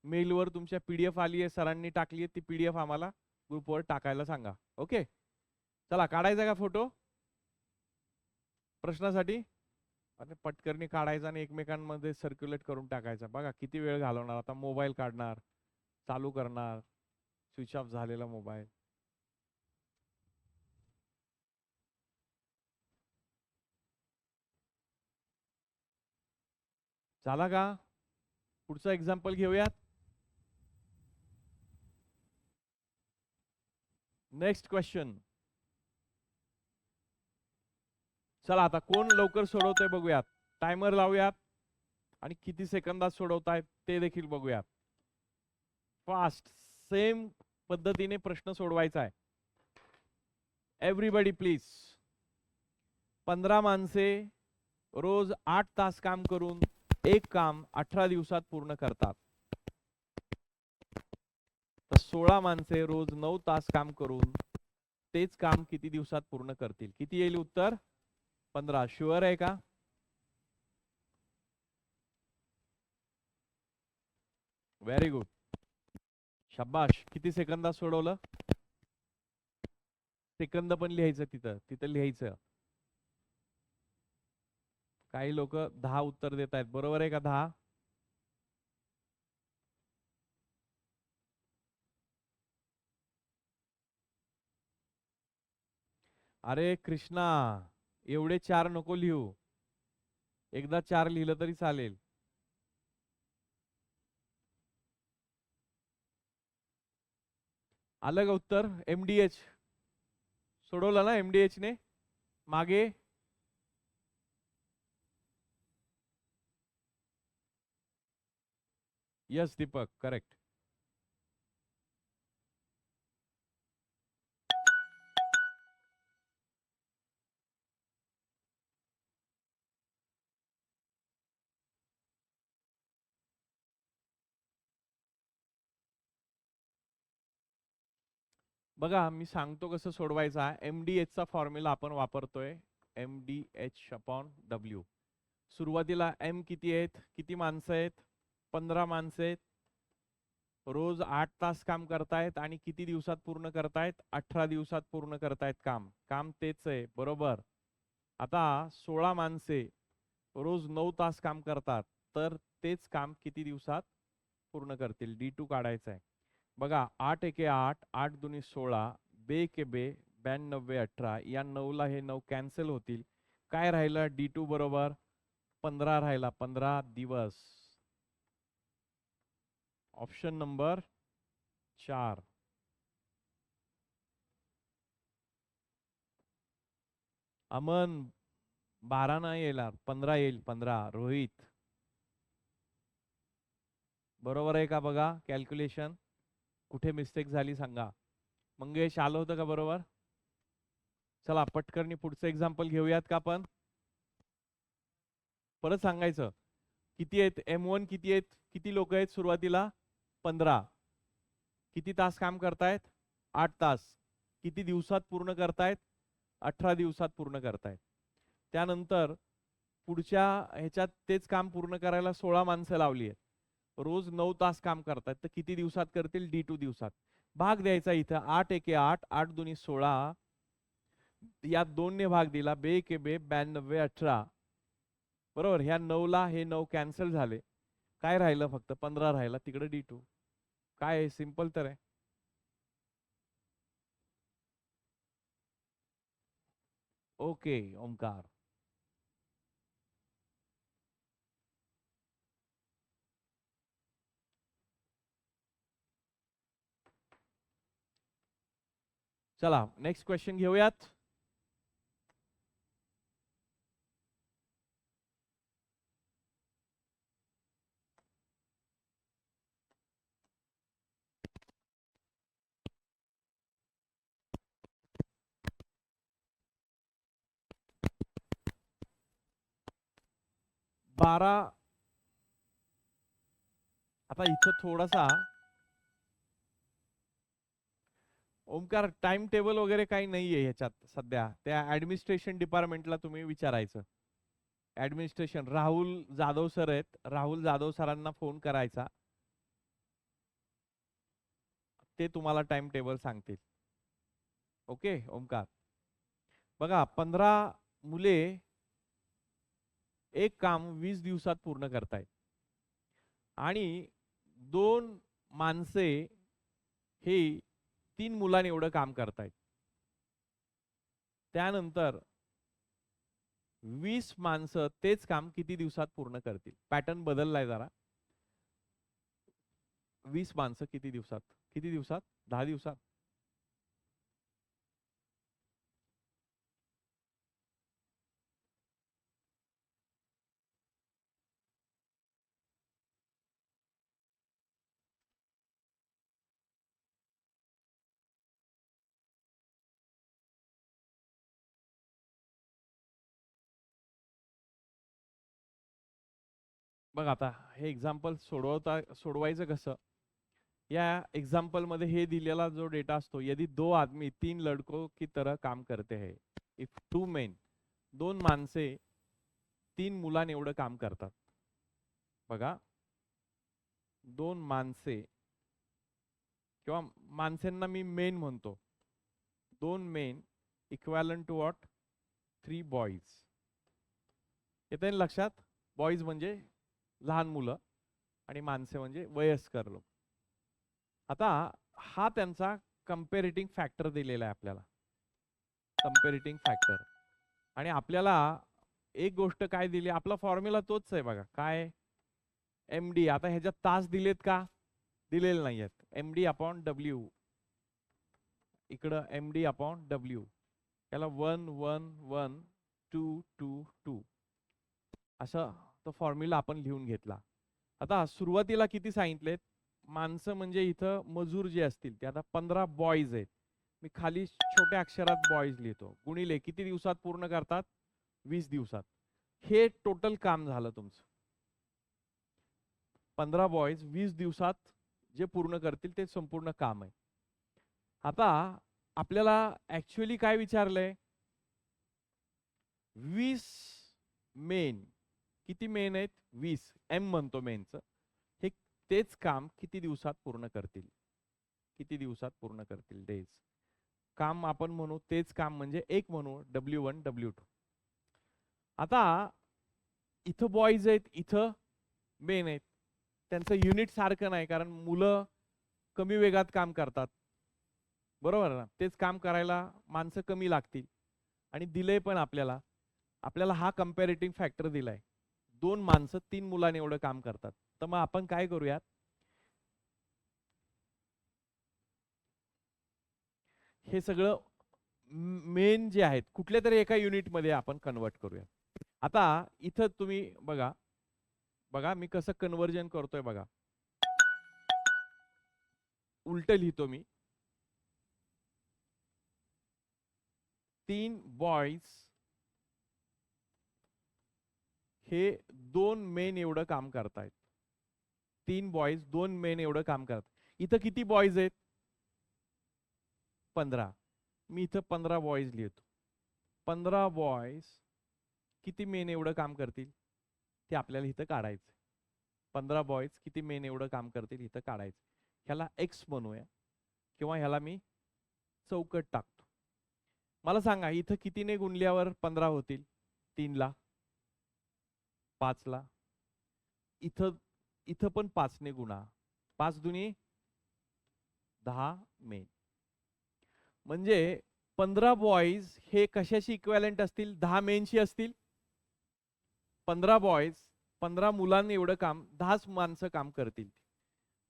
[SPEAKER 1] मेलवर तुमच्या PDF आली आहे सरांनी टाकली आहे ती PDF आम्हाला ग्रुपवर टाकायला सांगा. ओके चला काढायचा का फोटो प्रश्नासाठी? आणि पटकरणी काढायचा आणि एकमेकांमध्ये सर्क्युलेट करून टाकायचा. बघा किती वेळ घालवणार. आता मोबाईल काढणार, चालू करणार, स्विच ऑफ झालेला मोबाईल. झाला का? पुढचा एक्झाम्पल घेऊयात. Next question. चला आता कोण लवकर सोडवतंय बघूयात. टायमर लावूयात आणि किती सेकंदात सोडवतायत ते देखील बघूयात. फास्ट सेम पद्धतीने प्रश्न सोडवायचा आहे. Everybody please. 15 माणसे रोज 8 तास काम करून एक काम 18 दिवसात पूर्ण करतात. तर 16 माणसे रोज 9 तास काम करून तेच काम किती दिवसात पूर्ण करतील? किती येईल उत्तर? 15. शुअर आहे का? Very good. शाबाश. किती सेकंदात सोडवलं? सेकंद पण लिहायचं तिथं तिथं लिहायचं. काही लोक 10 उत्तर देत आहेत. बरोबर आहे का 10? अरे कृष्णा, एवढे 4 नको लिहू. एकदा 4 लिहिलं तरी चालेल. आलं का उत्तर? MDH सोडवलं ना MDH ने मागे? Yes Deepak, correct. बघा मी सांगतो कसं सोडवायचा. MDH चा फॉर्म्युला आपण वापरतोय. MDH upon W. सुरुवातीला M किती आहेत? किती माणसं आहेत? 15 माणसं आहेत. रोज 8 तास काम करतायत आणि किती दिवसात पूर्ण करतायत? 18 दिवसात पूर्ण करतायत काम. काम तेच आहे, बरोबर. आता 16 माणसे रोज 9 तास काम करतात, तर तेच काम किती दिवसात पूर्ण करतील? D2 काढायचं आहे. बघा 8 एके 8, 8 दुनी 16, बे एके बे, 92 18. या 9 ला हे 9 कॅन्सल होतील. काय राहिलं? D2 बरोबर 15 राहिला. 15 दिवस. Option number 4. अमन 12 नाही येणार, 15 येईल. 15. रोहित बरोबर आहे का? बघा कॅल्क्युलेशन कुठे मिस्टेक झाली सांगा. मंगेश आलं होतं का बरोबर? चला पटकरनी पुढचं एक्झाम्पल घेऊयात का आपण? परत सांगायचं किती आहेत? M1 किती आहेत? किती लोक आहेत सुरुवातीला? 15. किती तास काम करतायत? 8 तास. किती दिवसात पूर्ण करतायत? 18 दिवसात पूर्ण करतायत. त्यानंतर पुढच्या ह्याच्यात तेच काम पूर्ण करायला 16 माणसं लावली आहेत. रोज 9 तास काम करतात, तर किती दिवसात करतील? D2 दिवसात. भाग द्यायचा इथं 8 एके 8, 8 दुनी 16. यात 2 ने भाग दिला. बे एके बे, 92 18. बरोबर. ह्या 9 ला हे 9 कॅन्सल झाले. काय राहिलं? फक्त 15 राहिला. तिकडे D2. काय आहे? सिंपल तर आहे. ओके ओमकार. चला नेक्स्ट क्वेश्चन घेऊयात. बारा. आता इथं थोडासा ओमकार टाइम टेबल वगैरे काही नाहीये ह्याच्यात सध्या. त्या ऍडमिनिस्ट्रेशन डिपार्टमेंटला तुम्ही विचारायचं. ऍडमिनिस्ट्रेशन राहुल जाधव सर आहेत. राहुल जाधव सरांना फोन करायचा. ते तुम्हाला टाइम टेबल सांगतील. ओके ओमकार. बघा 15 मुले एक काम 20 दिवसात पूर्ण करतायत आणि 2 माणसे हे 3 मुलांनी एवढं काम करतायत. त्यानंतर 20 माणसं तेच काम किती दिवसात पूर्ण करतील? पॅटर्न बदललाय जरा. 20 माणसं किती दिवसात? किती दिवसात? 10 दिवसात. बघ आता हे एक्झाम्पल सोडवायचं कसं? या एग्जाम्पल मध्ये हे दिलेला जो डेटा असतो, यदि 2 आदमी 3 लड़कों की तरह काम करते हैं, इफ 2 मेन, 2 माणसे 3 मुलांनी एवढं काम करतात. बघा दोन माणसे किंवा माणसांना मी मेन म्हणतो, दोन men equivalent to what 3 boys. येते ना लक्षात? बॉईज म्हणजे लहान मुलं आणि माणसे म्हणजे वयस्कर लोक. आता हा त्यांचा कंपेरेटिंग फॅक्टर दिलेला आहे आपल्याला, कंपेरेटिंग फॅक्टर. आणि आपल्याला एक गोष्ट काय दिली, आपला फॉर्म्युला तोच आहे बघा, काय MD. आता ह्याच्यात तास दिलेत का? दिलेले नाही आहेत. MD अपॉन W, इकडं MD अपॉन W. याला 1 1 1 2 2 2 असा तो फॉर्म्युला आपण लिहून घेतला. आता सुरुवातीला किती सांगितलेत? माणसं म्हणजे इथं मजूर जे असतील ते आता 15 बॉईज आहेत. मी खाली छोट्या अक्षरात बॉईज लिहितो. गुणिले किती दिवसात पूर्ण करतात? 20 दिवसात. हे टोटल काम झालं तुमचं. 15 बॉईज 20 दिवसात जे पूर्ण करतील ते संपूर्ण काम आहे. आता आपल्याला ऍक्च्युअली काय विचारलंय? 20 मेन. किती मेन आहेत? 20. M म्हणतो मेनचं. हे तेच काम किती दिवसात पूर्ण करतील? किती दिवसात पूर्ण करतील? डेज. काम आपण म्हणू तेच काम म्हणजे एक म्हणू W1 W2. आता इथं बॉईज आहेत, इथं मेन आहेत. त्यांचं युनिट सारखं नाही, कारण मुलं कमी वेगात काम करतात, बरोबर ना? तेच काम करायला माणसं कमी लागतील. आणि दिलंय पण आपल्याला हा कंपॅरेटिव्ह फॅक्टर दिलाय. 2 माणसं 3 मुलांनी एवढं काम करतात. तर मग आपण काय करूयात, हे सगळं मेन जे आहेत कुठल्या तरी एका युनिट मध्ये आपण कन्वर्ट करूया. आता इथं तुम्ही बघा बघा मी कसं कन्वर्जन करतोय बघा. उलट लिहितो मी. 3 बॉईज हे 2 मेन एवढं काम करतायत. 3 बॉईज 2 मेन एवढं काम करतात. इथं किती बॉईज आहेत? 15. मी इथं 15 बॉईज लिहितो. 15 बॉईज किती मेन एवढं काम करतील ते आपल्याला इथं काढायचं. 15 बॉईज किती मेन एवढं काम करतील इथं काढायचं. ह्याला X म्हणूया किंवा ह्याला मी चौकट टाकतो. मला सांगा इथं कितीने गुणल्यावर 15 होतील? 3 ला, 5 ला. इथं पण 5 ने गुणा. 5 दुनी 10 मेन. म्हणजे 15 बॉईज हे कशाशी इक्वॅलंट असतील? 10 मेनशी असतील. 15 बॉईज 15 मुलांनी एवढं काम 10 माणसं काम करतील.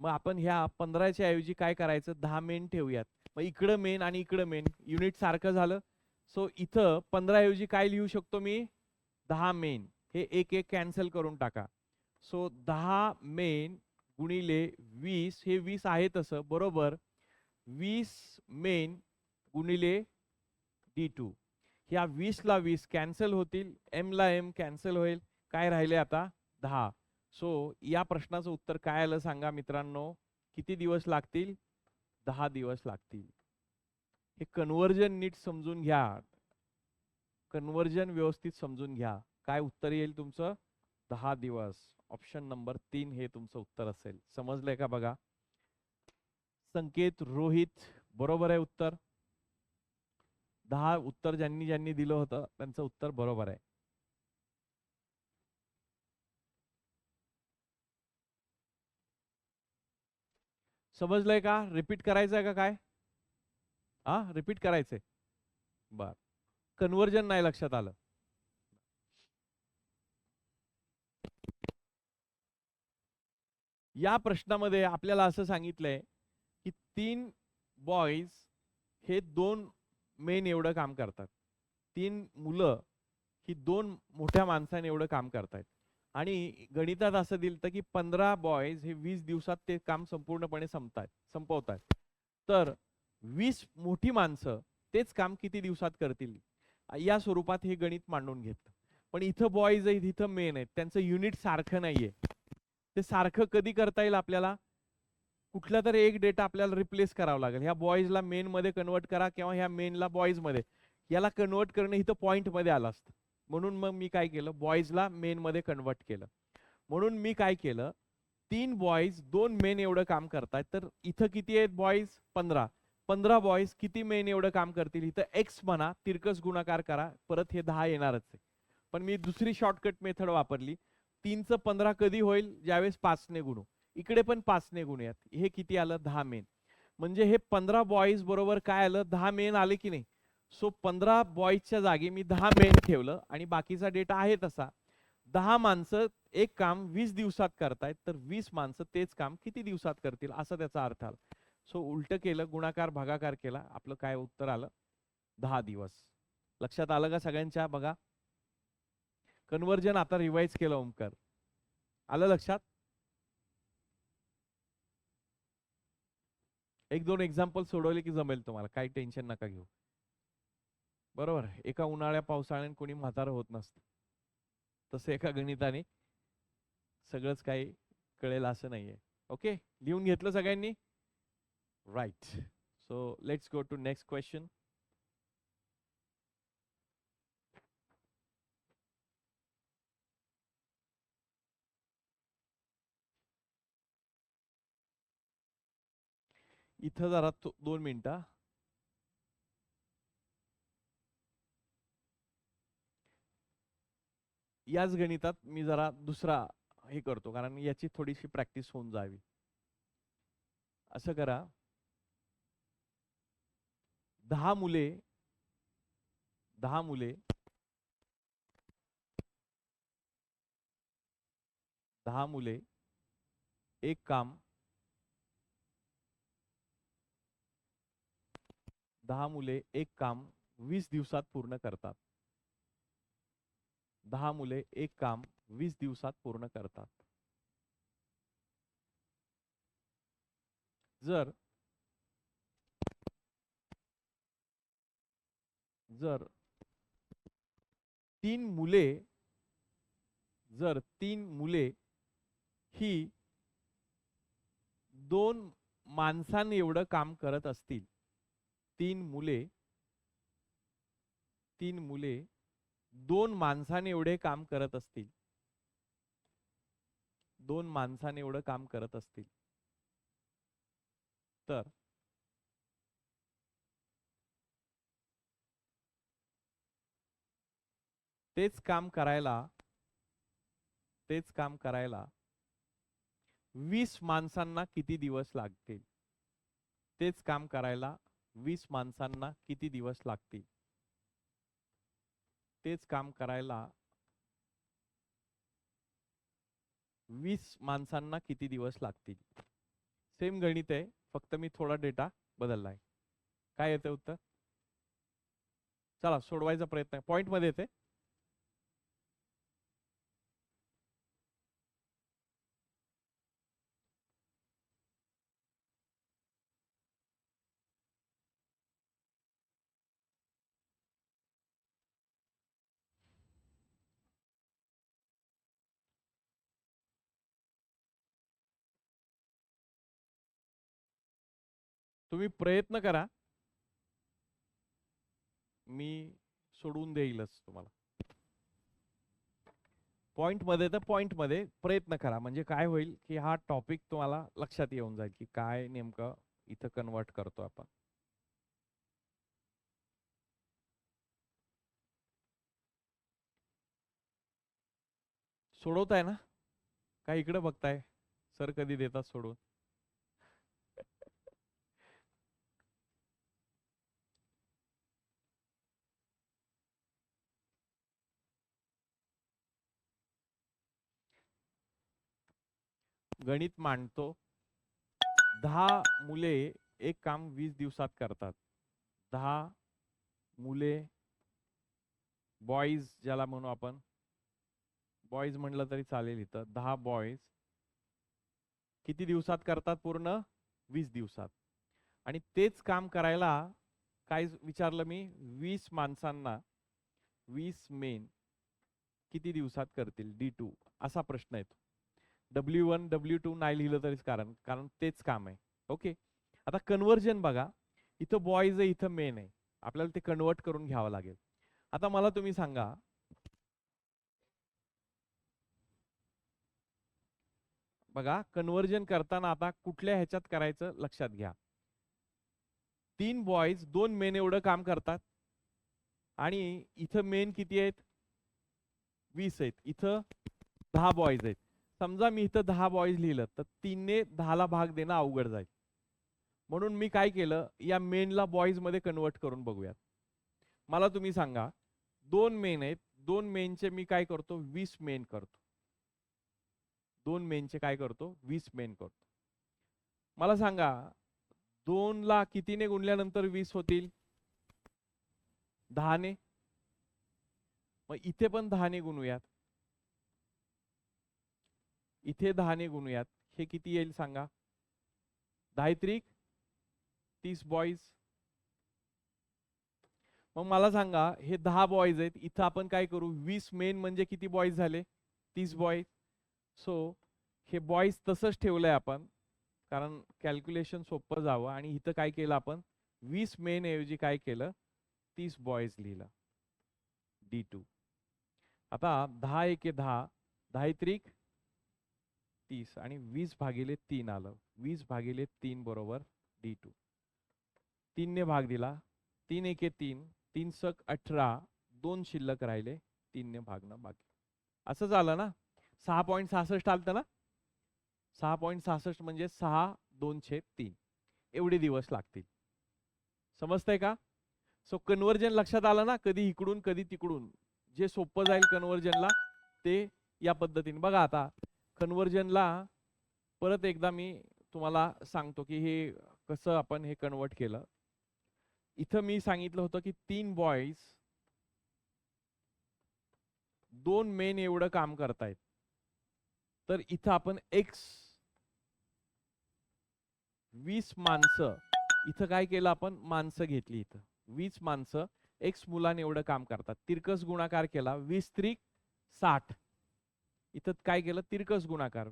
[SPEAKER 1] मग आपण ह्या 15च्या ऐवजी काय करायचं? 10 मेन ठेवूयात. मग इकडं मेन आणि इकडं मेन, युनिट सारखं झालं. सो इथं 15 ऐवजी काय लिहू शकतो मी? 10 मेन. हे एक एक कॅन्सल करून टाका. सो 10 मेन गुणिले 20, हे 20 आहे तसं बरोबर. 20 मेन गुणिले D2. ह्या 20 ला 20 कॅन्सल होतील, M ला M कॅन्सल होईल. काय राहिले आता? 10. सो या प्रश्नाचं उत्तर काय आलं सांगा मित्रांनो? किती दिवस लागतील? 10 दिवस लागतील. हे कन्वर्जन नीट समजून घ्या. कन्वर्जन व्यवस्थित समजून घ्या. काय उत्तर येईल तुमचं? 10 दिवस. ऑप्शन नंबर 3 हे तुमचं उत्तर असेल. समजलंय का बघा? संकेत, रोहित बरोबर आहे उत्तर. 10 उत्तर ज्यांनी ज्यांनी दिलं होतं त्यांचं उत्तर बरोबर आहे. समजलंय का? रिपीट करायचंय का काय? रिपीट करायचंय. बर. कन्वर्जन नाही लक्षात आलं. या प्रश्नामध्ये आपल्याला असं सांगितलंय की 3 बॉईज हे 2 मेन एवढं काम करतात. 3 मुलं ही 2 मोठ्या माणसाने एवढं काम करतायत. आणि गणितात असं दिलं की 15 बॉईज हे 20 दिवसात ते काम संपूर्णपणे संपवतात. तर 20 मोठी माणसं तेच काम किती दिवसात करतील? या स्वरूपात हे गणित मांडून घेतलं. पण इथं बॉईज आहेत, इथं मेन आहेत, त्यांचं युनिट सारखं नाहीये. ते सारखं कधी करता येईल आपल्याला? कुठला तरी एक डेटा आपल्याला रिप्लेस करावा लागेल. ह्या बॉईजला मेन मध्ये कन्वर्ट करा किंवा ह्या मेनला बॉईज मध्ये. याला कन्वर्ट करणं इथं पॉइंट मध्ये आलं असतं. म्हणून मग मी काय केलं? बॉईजला मेन मध्ये कन्वर्ट केलं. म्हणून मी काय केलं? 3 बॉयज 2 मेन एवढं काम करतायत, तर इथं किती आहेत बॉयज? 15. 15 बॉयज किती मेन एवढं काम करतील? इथं एक्स म्हणा, तिरकस गुणाकार करा, परत हे 10 येणारच आहे. पण मी दुसरी शॉर्टकट मेथड वापरली. 3चं 15 कधी होईल? ज्यावेळेस 5 ने गुणू. इकडे पण 5 ने गुणूयात. हे किती आलं? 10 मेन. म्हणजे हे 15 बॉयज बरोबर काय आलं? 10 मेन आले की नाही? सो 15 बॉयजच्या जागी मी 10 मेन ठेवलं आणि बाकीचा डेटा आहे तसा. 10 माणसं एक काम 20 दिवसात करतायत, तर 20 माणसं तेच काम किती दिवसात करतील असा त्याचा अर्थ आला. सो उलट केलं, गुणाकार भागाकार केला, आपलं काय उत्तर आलं? 10 दिवस. लक्षात आलं का सगळ्यांच्या? बघा, कन्वर्जन आता रिवाइज केलं ओमकार. आलं लक्षात? एक दोन एक्झाम्पल सोडवले की जमेल तुम्हाला, काही टेन्शन नका घेऊ. बरोबर, एका उन्हाळ्या पावसाळ्याने कोणी म्हातारं होत नसतं, तसं एका गणिताने सगळंच काही कळेल असं नाहीये. ओके, लिहून घेतलं सगळ्यांनी? Right. So let's go to next question. इथं जरा 2 मिनिटं. याच गणितात मी जरा दुसरा हे करतो, कारण याची थोडीशी प्रॅक्टिस होऊन जावी. असं करा, 10 मुले 10 मुले 10 मुले एक काम 10 मुले एक काम 20 दिवसात पूर्ण करतात. 10 मुले एक काम 20 दिवसात पूर्ण करतात. जर जर 3 मुले जर 3 मुले ही 2 माणसांनी एवढं काम करत असतील, 3 मुले 2 माणसाने एवढे काम करत असतील, 2 माणसाने एवढं काम करत असतील, तर तेच काम करायला 20 माणसांना किती दिवस लागतील? तेच काम करायला 20 माणसांना किती दिवस लागतील? तेच काम करायला 20 माणसांना किती दिवस लागतील? सेम गणित आहे, फक्त मी थोडा डेटा बदललाय. काय येते उत्तर? चला सोडवायचा प्रयत्न, पॉइंट मध्ये येते. तुम्ही प्रयत्न करा, मी सोडून देईलच तुम्हाला. पॉइंट मध्ये तर पॉइंट मध्ये प्रयत्न करा, म्हणजे काय होईल की हा टॉपिक तुम्हाला लक्षात येऊन जाईल की काय नेमकं इथं कन्वर्ट करतो आपण. सोडवताय ना? काय इकडे बघताय? सर कधी देतात सोडून? गणित मांडतो. 10 मुले एक काम 20 दिवसात करतात. 10 मुले, बॉईज ज्याला म्हणू आपण, बॉईज म्हणलं तरी चालेल इथं. 10 बॉईज किती दिवसात करतात पूर्ण? 20 दिवसात. आणि तेच काम करायला काय विचारलं मी? 20 माणसांना, 20 मेन किती दिवसात करतील? D2 असा प्रश्न येतो. W1 W2 नाही लिहिलं तरीच कारण तेच काम आहे. ओके, आता कन्वर्जन बघा, इथं बॉईज आहे, इथं मेन आहे, आपल्याला ते कन्वर्ट करून घ्यावं लागेल. आता मला तुम्ही सांगा, बघा कन्व्हर्जन करताना आता कुठल्या ह्याच्यात करायचं लक्षात घ्या. 3 बॉयज 2 मेन एवढं काम करतात आणि इथं मेन किती आहेत 20 आहेत, इथं 10 बॉयज आहेत. समजा मी इथं 10 बॉयज लिहिलं तर 3 ने 10 ला भाग देणं अवघड जाईल. म्हणून मी काय केलं या मेनला बॉयज मध्ये कन्वर्ट करून बघूयात. मला तुम्ही सांगा 2 मेन आहेत, 2 मेनचे मी काय करतो 20 मेन करतो. 2 मेनचे काय करतो 20 मेन करतो. मला सांगा 2 ला कितीने गुणल्यानंतर 20 होतील 10 ने. मग इथे पण 10 ने गुणूयात, इथे 10 ने गुणूयात. हे किती येईल सांगा 10 त्रिक 30 बॉयज. मग मला सांगा हे 10 बॉयज आहेत, इथं आपण काय करू 20 मेन म्हणजे किती बॉयज झाले 30 बॉयज. सो हे बॉयज तसंच ठेवलंय आपण कारण कॅल्क्युलेशन सोपं जावं. आणि इथं काय केलं आपण 20 मेन ऐवजी काय केलं 30 बॉयज लिहिलं D2. आता 10 एके 10, 10 त्रिक 30 आणि 20 भागिले 3 आलं. 20 भागिले 3 बरोबर D2. 3 ने भाग दिला 3 एके 3, 3 सक 18, 2 शिल्लक राहिले 3 ने भागणं बाकी. असं झालं ना 6.66 आलतं ना. 6.66 म्हणजे 6/2/3 एवढे दिवस लागतील. समजतंय का. सो कन्व्हर्जन लक्षात आलं ना, कधी इकडून कधी तिकडून जे सोपं जाईल कन्व्हर्जनला ते या पद्धतीने. बघा आता कन्व्हर्जनला परत एकदा मी तुम्हाला सांगतो की हे कसं आपण हे कन्वर्ट केलं. इथं मी सांगितलं होतं की 3 बॉयज 2 मेन एवढं काम करतायत. तर इथं आपण x 20 माणसं इथं काय केलं आपण माणसं घेतली. इथं 20 माणसं x मुलाने एवढं काम करतात. तिरकस गुणाकार केला 20 त्रिक 60. इथं काय केलं तिरकस गुणाकार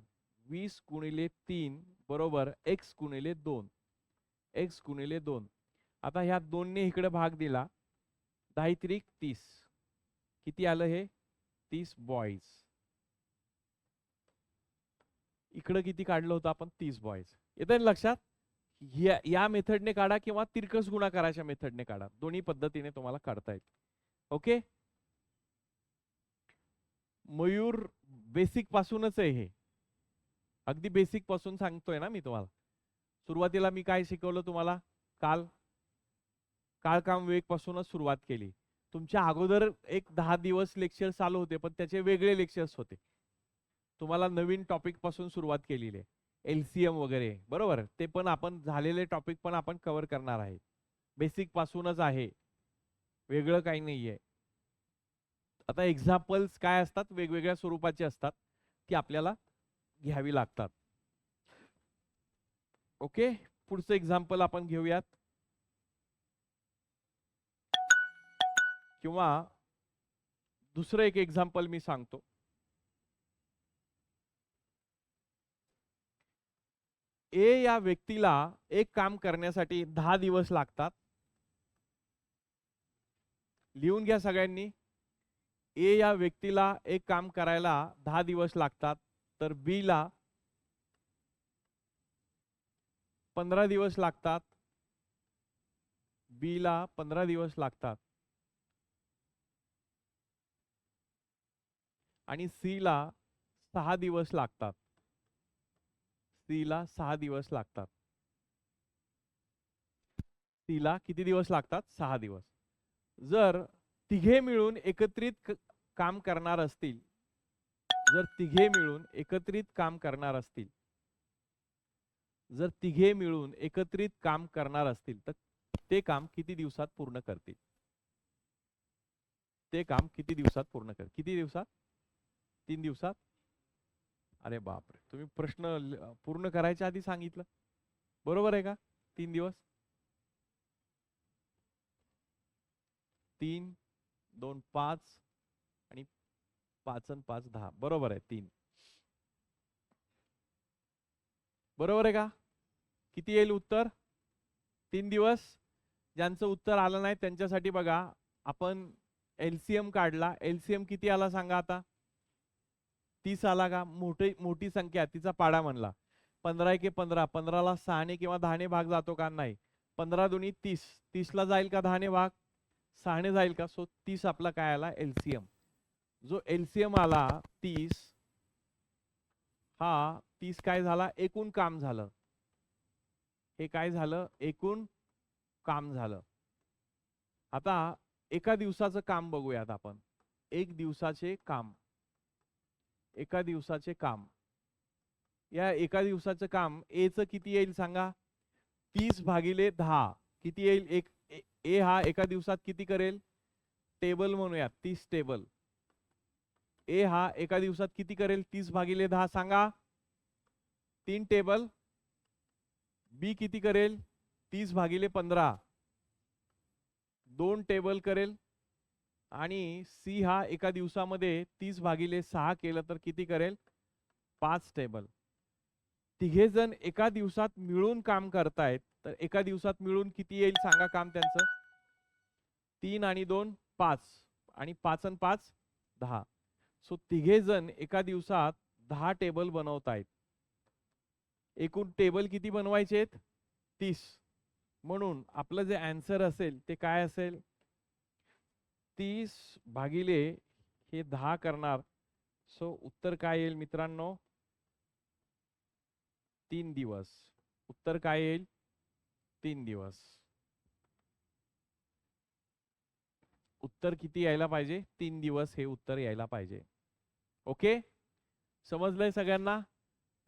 [SPEAKER 1] 20 गुणिले 3 बरोबर x गुणिले 2, x गुणिले 2. आता ह्या 2 ने इकडे भाग दिला 10 त्रिक 30. किती आलं हे 30 बॉयज. इकडं किती काढलं होतं आपण 30 बॉयज. येतं ना लक्षात. या मेथडने काढा किंवा तिरकस गुणाकाराच्या मेथडने काढा, दोन्ही पद्धतीने तुम्हाला काढता येईल. ओके. मयूर बेसिक पासूनच आहे हे, अगदी बेसिक पासून सांगतोय ना मी तुम्हाला. सुरुवातीला मी काय शिकवलं तुम्हाला काल काम वेग पासूनच सुरुवात केली. तुमच्या अगोदर एक 10 दिवस लेक्चर चालू होते पण त्याचे वेगळे लेक्चर्स होते. तुम्हाला नवीन टॉपिक पासून सुरुवात केलेली आहे LCM वगैरे बरोबर. ते पण आपण झालेले टॉपिक पण आपण कव्हर करणार आहे. बेसिक पासूनच आहे, वेगळं काही नाहीये. आता एक्झाम्पल्स काय असतात वेगवेगळ्या स्वरूपाचे असतात ती आपल्याला घ्यावी लागतात. ओके. पुढचं एक्झाम्पल आपण घेऊयात किंवा दुसरं एक एक्झाम्पल मी सांगतो. ए या व्यक्तीला एक काम करण्यासाठी 10 दिवस लागतात. लिहून घ्या सगळ्यांनी. ए या व्यक्तीला एक काम करायला 10 दिवस लागतात. तर बी ला 15 दिवस लागतात. बी ला 15 दिवस लागतात आणि सी ला 6 दिवस लागतात. सी ला 6 दिवस लागतात. सी ला किती दिवस लागतात 6 दिवस. जर तिघे मिळून एकत्रित काम करणार असतील, जर तिघे मिळून एकत्रित काम करणार असतील, जर तिघे मिळून एकत्रित काम करणार असतील तर ते काम किती दिवसात पूर्ण करतील. ते काम किती दिवसात पूर्ण करतील. किती दिवसात 3 दिवसात. अरे बापरे, तुम्ही प्रश्न पूर्ण करायच्या आधी सांगितलं बरोबर आहे का. 3 दिवस. 3 2 5 आणि 5 आणि 5 10 बरोबर आहे 3. बरोबर आहे का. किती येईल उत्तर 3 दिवस. ज्यांचं उत्तर आलं नाही त्यांच्यासाठी बघा आपण LCM काढला. LCM किती आला सांगा आता 30 आला का? मोठी संख्या तिचा पाडा म्हणला. 15 एके 15, 15ला 6ने किंवा 10ने भाग जातो का? नाही. 15 दुनी 30, 30ला जाईल का 10ने भाग? 6ने जाईल का? सो 30 आपला काय आला? एलसीएम. जो एलसीएम आला 30, हा 30 काय झाला? एकूण काम झालं. हे काय झालं? एकूण काम झालं. आता एका दिवसाचं काम बघूयात आपण. एक दिवसाचे काम. एका दिवसाचे काम. या एका दिवसाचं काम ए चं किती येईल सांगा? 30/10 किती येईल? ए हा एका दिवसात किती करेल? टेबल म्हणूयात, 30 टेबल. ए हा एका दिवसात किती करेल? 30/10 सांगा. 3 टेबल. बी किती करेल? 30/15 2 टेबल करेल. आणि सी हा एका दिवसामध्ये 30/6 केलं तर किती करेल? 5 टेबल. तिघे जण एका दिवसात मिळून काम करतायत, तर एका दिवसात मिळून किती येईल सांगा काम त्यांचं? 3 आणि 2 5 आणि 5 आणि 5 10. सो तिघे जण एका दिवसात 10 टेबल बनवतायत. एकूण टेबल किती बनवायचे? 30. म्हणून आपलं जे आन्सर असेल ते काय असेल? 30 भागिले हे 10 करणार. सो उत्तर काय येईल मित्रांनो? 3 दिवस. उत्तर काय येईल? 3 दिवस. उत्तर किती यायला पाहिजे? 3 दिवस हे उत्तर यायला पाहिजे. ओके, समजलंय सगळ्यांना?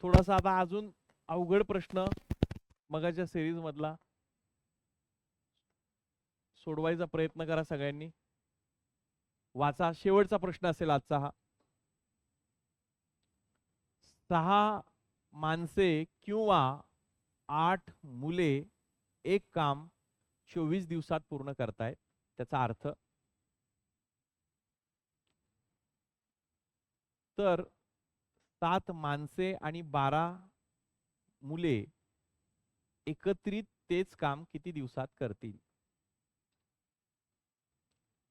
[SPEAKER 1] थोडासा आता अजून अवघड प्रश्न मगाच्या सिरीज मधला सोडवायचा प्रयत्न करा सगळ्यांनी. वाचा, शेवटचा प्रश्न असेल आजचा हा. 6 माणसे किंवा 8 मुले एक काम 24 दिवसात पूर्ण करतायत. त्याचा अर्थ तर 7 माणसे आणि 12 मुले एकत्रित तेच काम किती दिवसात करतील?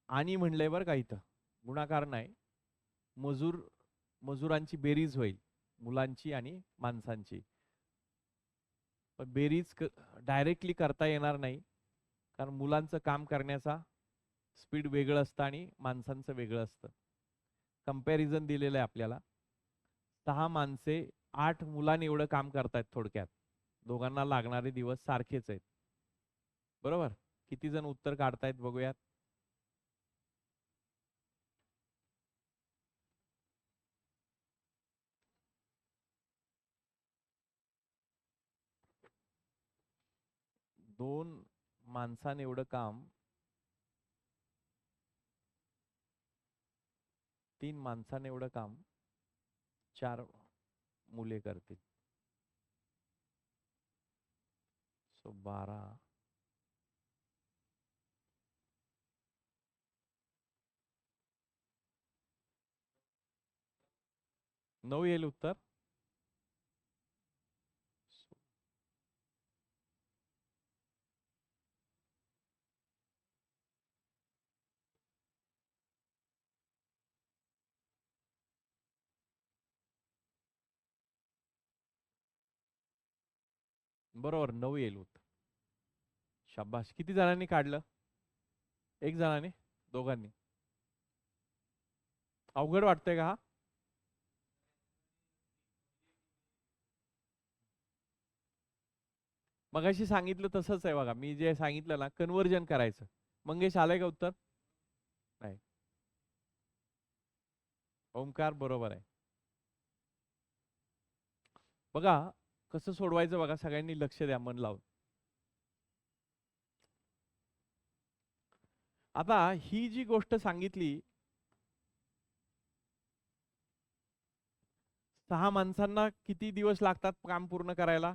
[SPEAKER 1] आणि म्हणलंय बरं का, इथं गुणाकार नाही, मजुरांची बेरीज होईल, मुलांची आणि माणसांची. पण बेरीज डायरेक्टली करता येणार नाही, कारण मुलांचं काम करण्याचा स्पीड वेगळं असतं आणि माणसांचं वेगळं असतं. कंपॅरिझन दिलेलं आहे आपल्याला. 6 माणसे 8 मुलांनी एवढं काम करतायत. थोडक्यात दोघांना लागणारे दिवस सारखेच आहेत. बरोबर? किती जण उत्तर काढतायत बघूयात. दोन माणसाने एवढं काम 3 माणसाने एवढं काम 4 मुले करतील. सो 12 9 येईल उत्तर. बरोबर, 9 येईल उत्तर. शाबाश. किती जणांनी काढलं? एक जणाने? दोघांनी? अवघड वाटतंय का हा? मगाशी सांगितलं तसंच आहे बघा. मी जे सांगितलं ना, कन्वर्जन करायचं. मंगेश, आलंय का उत्तर? नाही. ओमकार बरोबर आहे. बघा कसं सोडवायचं बघा, सगळ्यांनी लक्ष द्या मन लावून. आता ही जी गोष्ट सांगितली, 6 माणसांना किती दिवस लागतात काम पूर्ण करायला?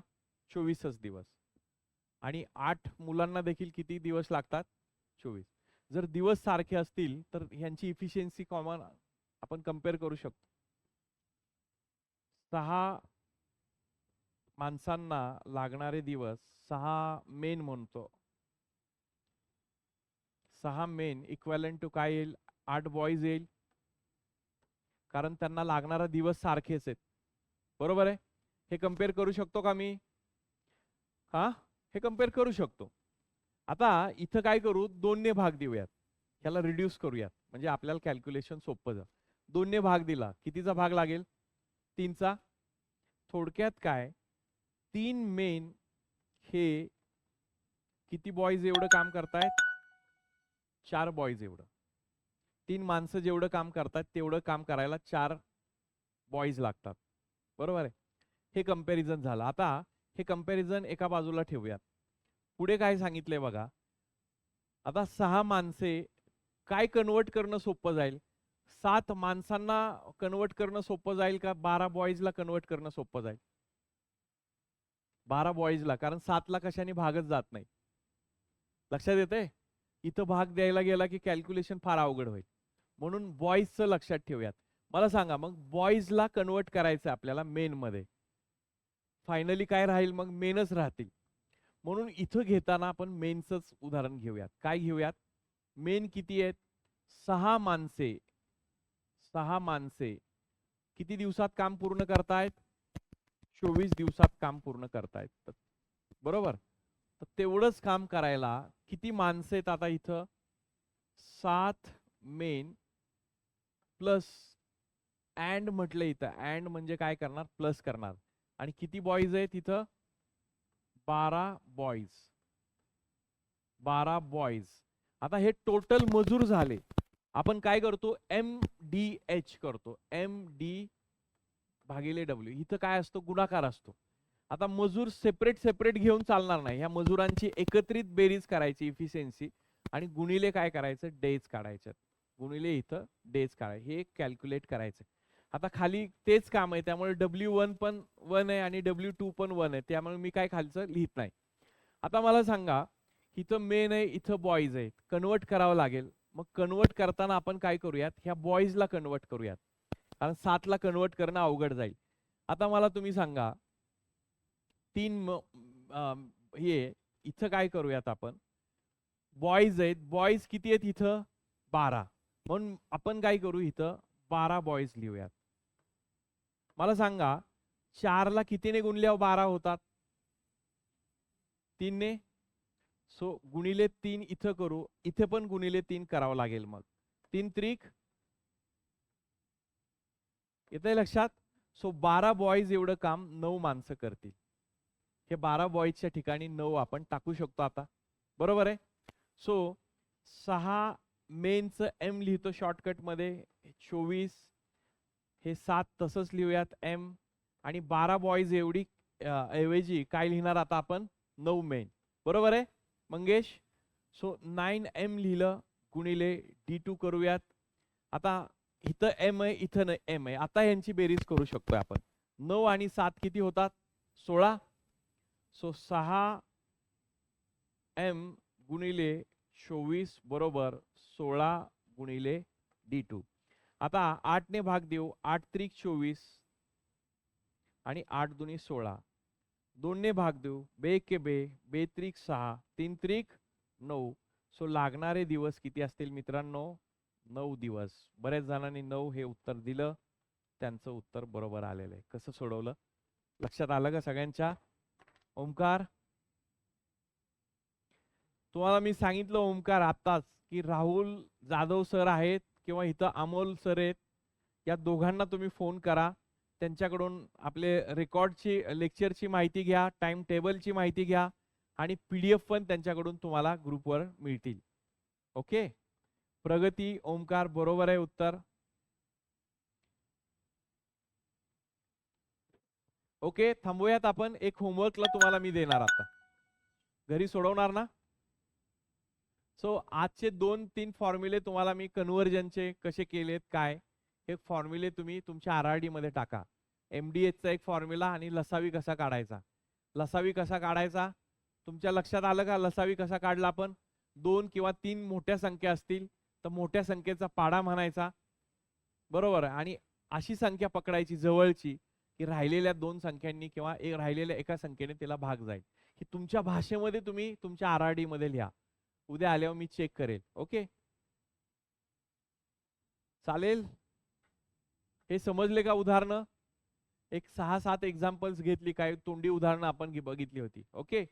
[SPEAKER 1] 24च दिवस. आणि 8 मुलांना देखील किती दिवस लागतात? 24. जर दिवस सारखे असतील तर ह्यांची इफिशियन्सी कॉमन आपण कम्पेअर करू शकतो. 6 माणसांना लागणारे दिवस 6 मेन म्हणतो. 6 मेन इक्वॅलंट टू काय येईल? 8 बॉईज येईल. कारण त्यांना लागणारा दिवस सारखेच आहेत. बरोबर आहे. हे कम्पेअर करू शकतो का मी? हा, हे कम्पेअर करू शकतो. आता इथं काय करू, 2 ने भाग देऊयात, ह्याला रिड्यूस करूयात, म्हणजे आपल्याला कॅल्क्युलेशन सोपं जाईल. 2 ने भाग दिला, कितीचा भाग लागेल? 3चा. थोडक्यात काय, 3 मेन हे किती बॉयज एवढं काम करतायत? 4 बॉयज एवढं. 3 माणसं जेवढं काम करतात तेवढं काम करायला 4 बॉयज लागतात. बरोबर आहे. हे कंपॅरिझन झालं. आता हे कंपॅरिझन एका बाजूला ठेवूयात. पुढे काय सांगितलंय बघा. आता 6 माणसे काय कन्वर्ट करणं सोपं जाईल? 7 माणसांना कन्वर्ट करणं सोपं जाईल का 12 बॉयजला कन्वर्ट करणं सोपं जाईल? 12 बॉयजला, कारण 7 ला कशाने भागच जात नाही. लक्षात येतंय? इथं भाग द्यायला गेला की कॅल्क्युलेशन फार अवघड होईल. म्हणून बॉयजचं लक्षात ठेवूयात. मला सांगा मग बॉयजला कन्वर्ट करायचं आपल्याला मेन मध्ये. फायनली काय राहील मग? मेनच राहतील. म्हणून इथं घेताना आपण मेनचंच उदाहरण घेऊयात. काय घेऊयात? मेन किती आहेत? 6 माणसे. 6 माणसे किती दिवसात काम पूर्ण करतायत? 24 दिवसात काम पूर्ण करतायत. बरोबर. तर तेवढंच काम करायला किती माणसं आहेत आता इथं? 7 मेन प्लस अँड म्हटलं इथं. अँड म्हणजे काय करणार? प्लस करणार. आणि किती बॉयज आहेत इथं? 12 बॉयज. 12 बॉयज. आता हे टोटल मजूर झाले. आपण काय करतो? MDH करतो. MD भागिले W. इथं काय असतो? गुणाकार असतो. आता मजूर सेपरेट घेऊन चालणार नाही. ह्या मजुरांची एकत्रित बेरीज करायची इफिशियन्सी आणि गुणिले काय करायचं? डेज काढायचे. गुणिले इथं डेज काढायचे. हे कॅल्क्युलेट करायचं. आता खाली तेच काम आहे, त्यामुळे W1 पण 1 आहे आणि W2 पण 1 आहे. त्यामुळे मी काय खालचं लिहित नाही. आता मला सांगा, इथं मेन आहे, इथं बॉयज आहेत. कन्वर्ट करावं लागेल. मग कन्वर्ट करताना आपण काय करूयात? ह्या बॉयजला कन्वर्ट करूयात, कारण 7 ला कन्वर्ट करणं अवघड जाईल. आता मला तुम्ही सांगा, 3 हे इथं काय करूयात आपण? बॉयज आहेत. बॉयज किती आहेत इथं? 12. म्हणून आपण काय करू? इथं 12 बॉयज लिहूयात. मला सांगा, 4 ला कितीने गुणल्यावर 12 होतात? 3 ने. सो गुणिले 3 इथं करू. इथे पण गुणिले 3 करावं लागेल. मग 3 त्रिक येतंय लक्षात? सो 12 बॉयज एवढं काम 9 माणसं करतील. हे 12 बॉयजच्या ठिकाणी 9 आपण टाकू शकतो आता. बरोबर आहे. सो 6 मेनचं M लिहितो शॉर्टकट मध्ये. 24 हे 7 तसंच लिहूयात M. आणि 12 बॉयज एवढी ऐवजी काय लिहिणार आता आपण? 9 मेन. बरोबर आहे मंगेश? सो 9M लिहिलं गुणिले D2 करूयात. आता इथं M आहे, इथं M आहे. आता यांची बेरीज करू शकतोय आपण. 9 आणि 7 किती होतात? 16. सो 6M गुणिले 24 बरोबर 16 गुणिले D2. आता 8 ने भाग देऊ. 8 त्रिक 24 आणि 8 दुनी 16. 2 ने भाग देऊ. 2 के 2, 2 त्रिक 6, 3 त्रिक 9. सो लागणारे दिवस किती असतील मित्रांनो? 9 दिवस. बऱ्याच जणांनी 9 हे उत्तर दिलं. त्यांचं उत्तर बरोबर आलेलं आहे. कसं सोडवलं? लक्षात आलं का सगळ्यांच्या? ओमकार, तुम्हाला मी सांगितलं ओमकार आत्ताच की राहुल जाधव सर आहेत किंवा इथं अमोल सर आहेत. या दोघांना तुम्ही फोन करा. त्यांच्याकडून आपले रेकॉर्डची लेक्चरची माहिती घ्या, टाइम टेबलची माहिती घ्या आणि PDF पण त्यांच्याकडून तुम्हाला ग्रुपवर मिळतील. ओके. प्रगती, ओमकार बरोबर आहे उत्तर. ओके, थांबूयात आपण. एक होमवर्कला तुम्हाला मी देणार आता. घरी सोडवणार ना? सो आजचे 2-3 फॉर्म्युले तुम्हाला मी कन्व्हर्जनचे कसे केलेत काय, हे फॉर्म्युले तुम्ही तुमच्या RRD मध्ये टाका. MDH चा एक फॉर्म्युला आणि लसावी कसा काढायचा. लसावी कसा काढायचा तुमच्या लक्षात आलं का? लसावी कसा काढला आपण? 2 किंवा 3 मोठ्या संख्या असतील तर मोठ्या संख्येचा पाडा म्हणायचा. बरोबर. आणि अशी संख्या पकडायची जवळची की राहिलेल्या 2 संख्यांनी किंवा राहिलेल्या एका संख्येने त्याला भाग जाईल. ही तुमच्या भाषेमध्ये तुम्ही तुमच्या RRD मध्ये लिहा. उद्या आल्यावर मी चेक करेल. ओके, चालेल. हे समजले का उदाहरणं? एक 6-7 एक्झाम्पल्स घेतली, काय तोंडी उदाहरणं आपण बघितली होती. ओके,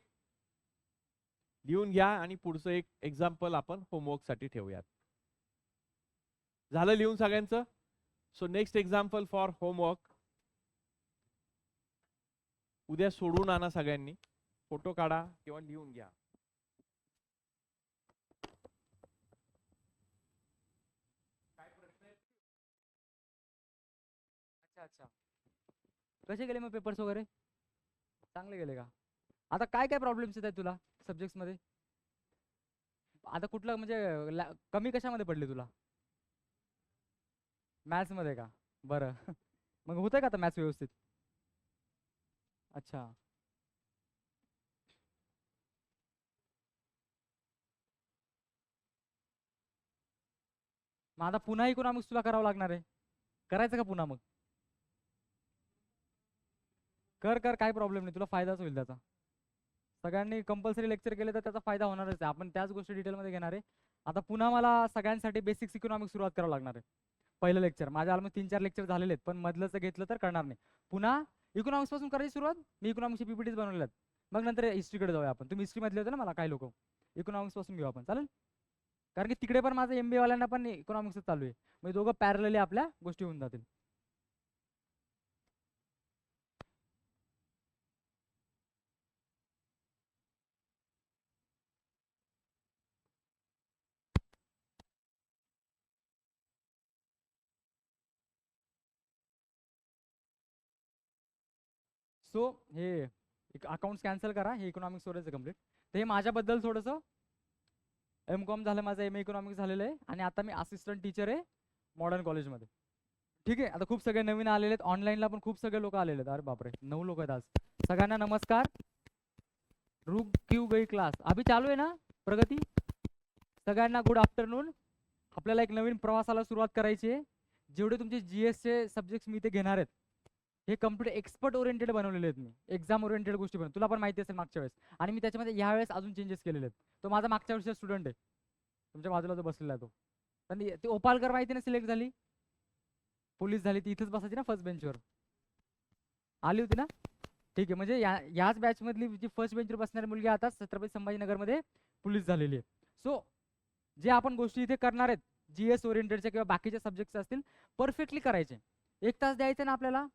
[SPEAKER 1] लिहून घ्या आणि पुढचं एक एक्झाम्पल आपण होमवर्क साठी ठेवूयात. झालं लिहून सगळ्यांचं? So next example for homework. उद्या सोडून आणा सगळ्यांनी, फोटो काढा किंवा लिहून घ्या. काय प्रश्न आहेत?
[SPEAKER 2] अच्छा अच्छा, कसे गेले मग पेपर्स वगैरे? चांगले गेले का? आता काय काय प्रॉब्लेम्स येत आहेत तुला सब्जेक्ट्स मध्ये? आता कुठलं म्हणजे कमी कशामध्ये पडले तुला? मॅथ्स मध्ये का? बरं. मग होतंय का आता मॅथ्स व्यवस्थित? अच्छा. मग आता पुन्हा इकॉनॉमिक्स तुला करावं लागणार आहे. करायचं का पुन्हा मग? कर कर, काय प्रॉब्लेम नाही, तुला फायदाच होईल त्याचा. सगळ्यांनी कंपल्सरी लेक्चर केले तर त्याचा फायदा होणारच आहे. आपण त्याच गोष्टी डिटेलमध्ये घेणार आहे. आता पुन्हा मला सगळ्यांसाठी बेसिक्स इकॉनॉमिक्स सुरुवात करावं लागणार आहे. पहिलं लेक्चर माझ्या ऑलमोस्ट 3-4 लेक्चर झालेले आहेत, पण मधलंच घेतलं तर करणार नाही. पुन्हा इकॉनॉमिक्स पासून करायची सुरुवात. मी इकॉनॉमिक्सची पीपीटीज बनवलेल्या आहेत. मग नंतर हिस्ट्रीकडे जाऊया आपण. तुम्ही हिस्ट्री मधले होते ना, मला काही लोक. इकॉनॉमिक्स पासून घेऊ आपण, चालेल? कारण की तिकडे पण माझं MBA वाल्यांना पण इकॉनॉमिक्स चालू आहे. म्हणजे दोघं पॅरलली आपल्या गोष्टी होऊन जातील. सो हे अकाउंट्स कॅन्सल करा, हे इकॉनॉमिक्स वरच कम्प्लीट. तर हे माझ्याबद्दल थोडंसं. MCOM झालं माझं, MA इकॉनॉमिक्स झालेलं आहे आणि आता मी असिस्टंट टीचर आहे मॉडर्न कॉलेजमध्ये. ठीक आहे. आता खूप सगळे नवीन आलेले आहेत, ऑनलाईनला पण खूप सगळे लोक आलेले आहेत. अरे बापरे, 9 लोक आहेत आज. सगळ्यांना नमस्कार. रुक क्यू गई क्लास अभी चालू आहे ना? प्रगती. सगळ्यांना गुड आफ्टरनून. आपल्याला एक नवीन प्रवासाला सुरुवात करायची आहे. जेवढे तुमचे GS चे सब्जेक्ट्स मी इथे घेणार आहेत, हे कम्प्लीट एक्सपर्ट ओरिएंटेड बनवलेले आहेत मी. एक्झाम ओरिएंटेड गोष्टी बनव, तुला पण माहिती असेल मागच्या वेळेस. आणि मी त्याच्यामध्ये ह्या वेळेस अजून चेंजेस केलेले आहेत. तो माझा मागच्या वर्षीचा स्टुडंट आहे, तुमच्या बाजूला जो बसलेला आहे तो. आणि ती ओपालकर माहिती ना, सिलेक्ट झाली, पोलीस झाली, ती इथंच बसायची ना फर्स्ट बेंचवर. आली होती ना? ठीक आहे. म्हणजे याच बॅच मधली जी फर्स्ट बेंचवर बसणारी मुलगी आता छत्रपती संभाजीनगरमध्ये पोलीस झालेली आहे. सो जे आपण गोष्टी इथे करणार आहेत, GS ओरिएंटेडच्या किंवा बाकीचे सब्जेक्ट्स असतील, परफेक्टली करायचे. 1 तास द्यायचा ना आपल्याला,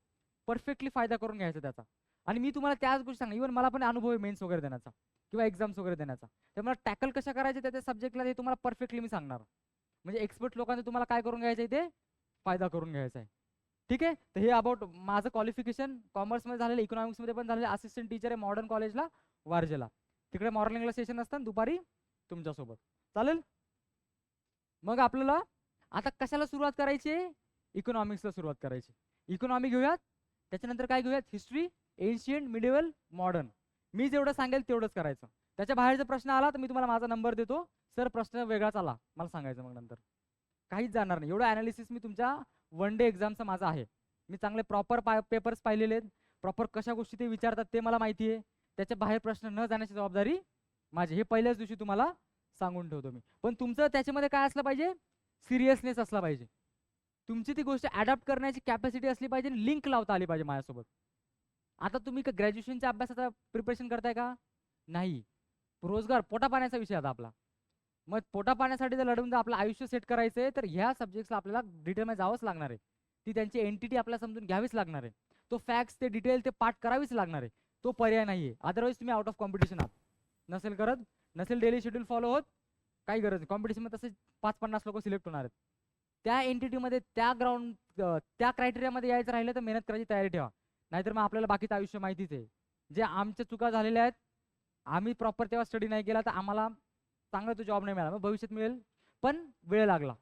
[SPEAKER 2] परफेक्टली फायदा करून घ्यायचा त्याचा. आणि मी तुम्हाला त्याच गोष्टी सांगणार. इव्हन मला पण अनुभव आहे मेन्स वगैरे देण्याचा किंवा एक्झाम्स वगैरे देण्याचा. त्यामुळे टॅकल कशा करायचे त्या सब्जेक्टला हे तुम्हाला परफेक्टली मी सांगणार. म्हणजे एक्सपर्ट लोकांचा तुम्हाला काय करून घ्यायचं आहे, ते फायदा करून घ्यायचा आहे. ठीक आहे. तर हे अबाउट माझं क्वालिफिकेशन कॉमर्समध्ये झालेलं, इकॉनॉमिक्समध्ये पण झालेलं. असिस्टंट टीचर आहे मॉडर्न कॉलेजला वारजेला. तिकडे मॉर्निंगला सेशन असतं, दुपारी तुमच्यासोबत, चालेल? मग आपल्याला आता कशाला सुरुवात करायची आहे? इकॉनॉमिक्सला सुरुवात करायची. इकॉनॉमी घेऊयात, त्याच्यानंतर काय घेऊयात? History, ancient, medieval, modern. मी जेवढं सांगेल तेवढंच करायचं. त्याच्या बाहेर जर प्रश्न आला तर मी तुम्हाला माझा नंबर देतो, सर प्रश्न वेगळाच आला मला सांगायचं. मग नंतर काहीच जाणार नाही. एवढं अनालिसिस मी तुमच्या 1 डे एक्झामचं माझं आहे. मी चांगले प्रॉपर पेपर्स पाहिलेले आहेत, प्रॉपर कशा गोष्टी ते विचारतात ते मला माहिती आहे. त्याच्या बाहेर प्रश्न न जाण्याची जबाबदारी माझी. हे पहिल्याच दिवशी तुम्हाला सांगून ठेवतो मी. पण तुमचं त्याच्यामध्ये काय असलं पाहिजे? सिरियसनेस असला पाहिजे. तुमची ती गोष्ट अडॅप्ट करण्याची कॅपॅसिटी असली पाहिजे, लिंक लावता आली पाहिजे माझ्यासोबत. आता तुम्ही ग्रॅज्युएशनच्या अभ्यासाचा प्रिपरेशन करताय का? नाही. रोजगार पोटापाण्याचा विषय आता आपला. मग पोटापाण्यासाठी जर लढून जर आपलं आयुष्य सेट करायचंय, तर ह्या सब्जेक्ट्सला आपल्याला डिटेलमध्ये जावंच लागणार आहे. ती त्यांची एंटिटी आपल्याला समजून घ्यावीच लागणार आहे. तो फॅक्ट्स, ते डिटेल, ते पाठ करावीच लागणार आहे. तो पर्याय नाहीये. अदरवाईज तुम्ही आउट ऑफ कॉम्पिटिशन आहात. नसेल करत, नसेल डेली शेड्यूल फॉलो होत, काही गरज नाही. कॉम्पिटिशनमध्ये तसे 5-50 लोक सिलेक्ट होणार आहेत. त्या एंटिटीमध्ये, त्या ग्राउंड, त्या क्रायटेरियामध्ये यायचं राहिलं तर मेहनत करायची तयारी ठेवा. नाहीतर मग आपल्याला बाकीचं आयुष्य माहितीच आहे. जे आमच्या चुका झालेल्या आहेत, आम्ही प्रॉपर तेव्हा स्टडी नाही केला तर आम्हाला चांगला तो जॉब नाही मिळाला. मग भविष्यात मिळेल, पण वेळ लागला.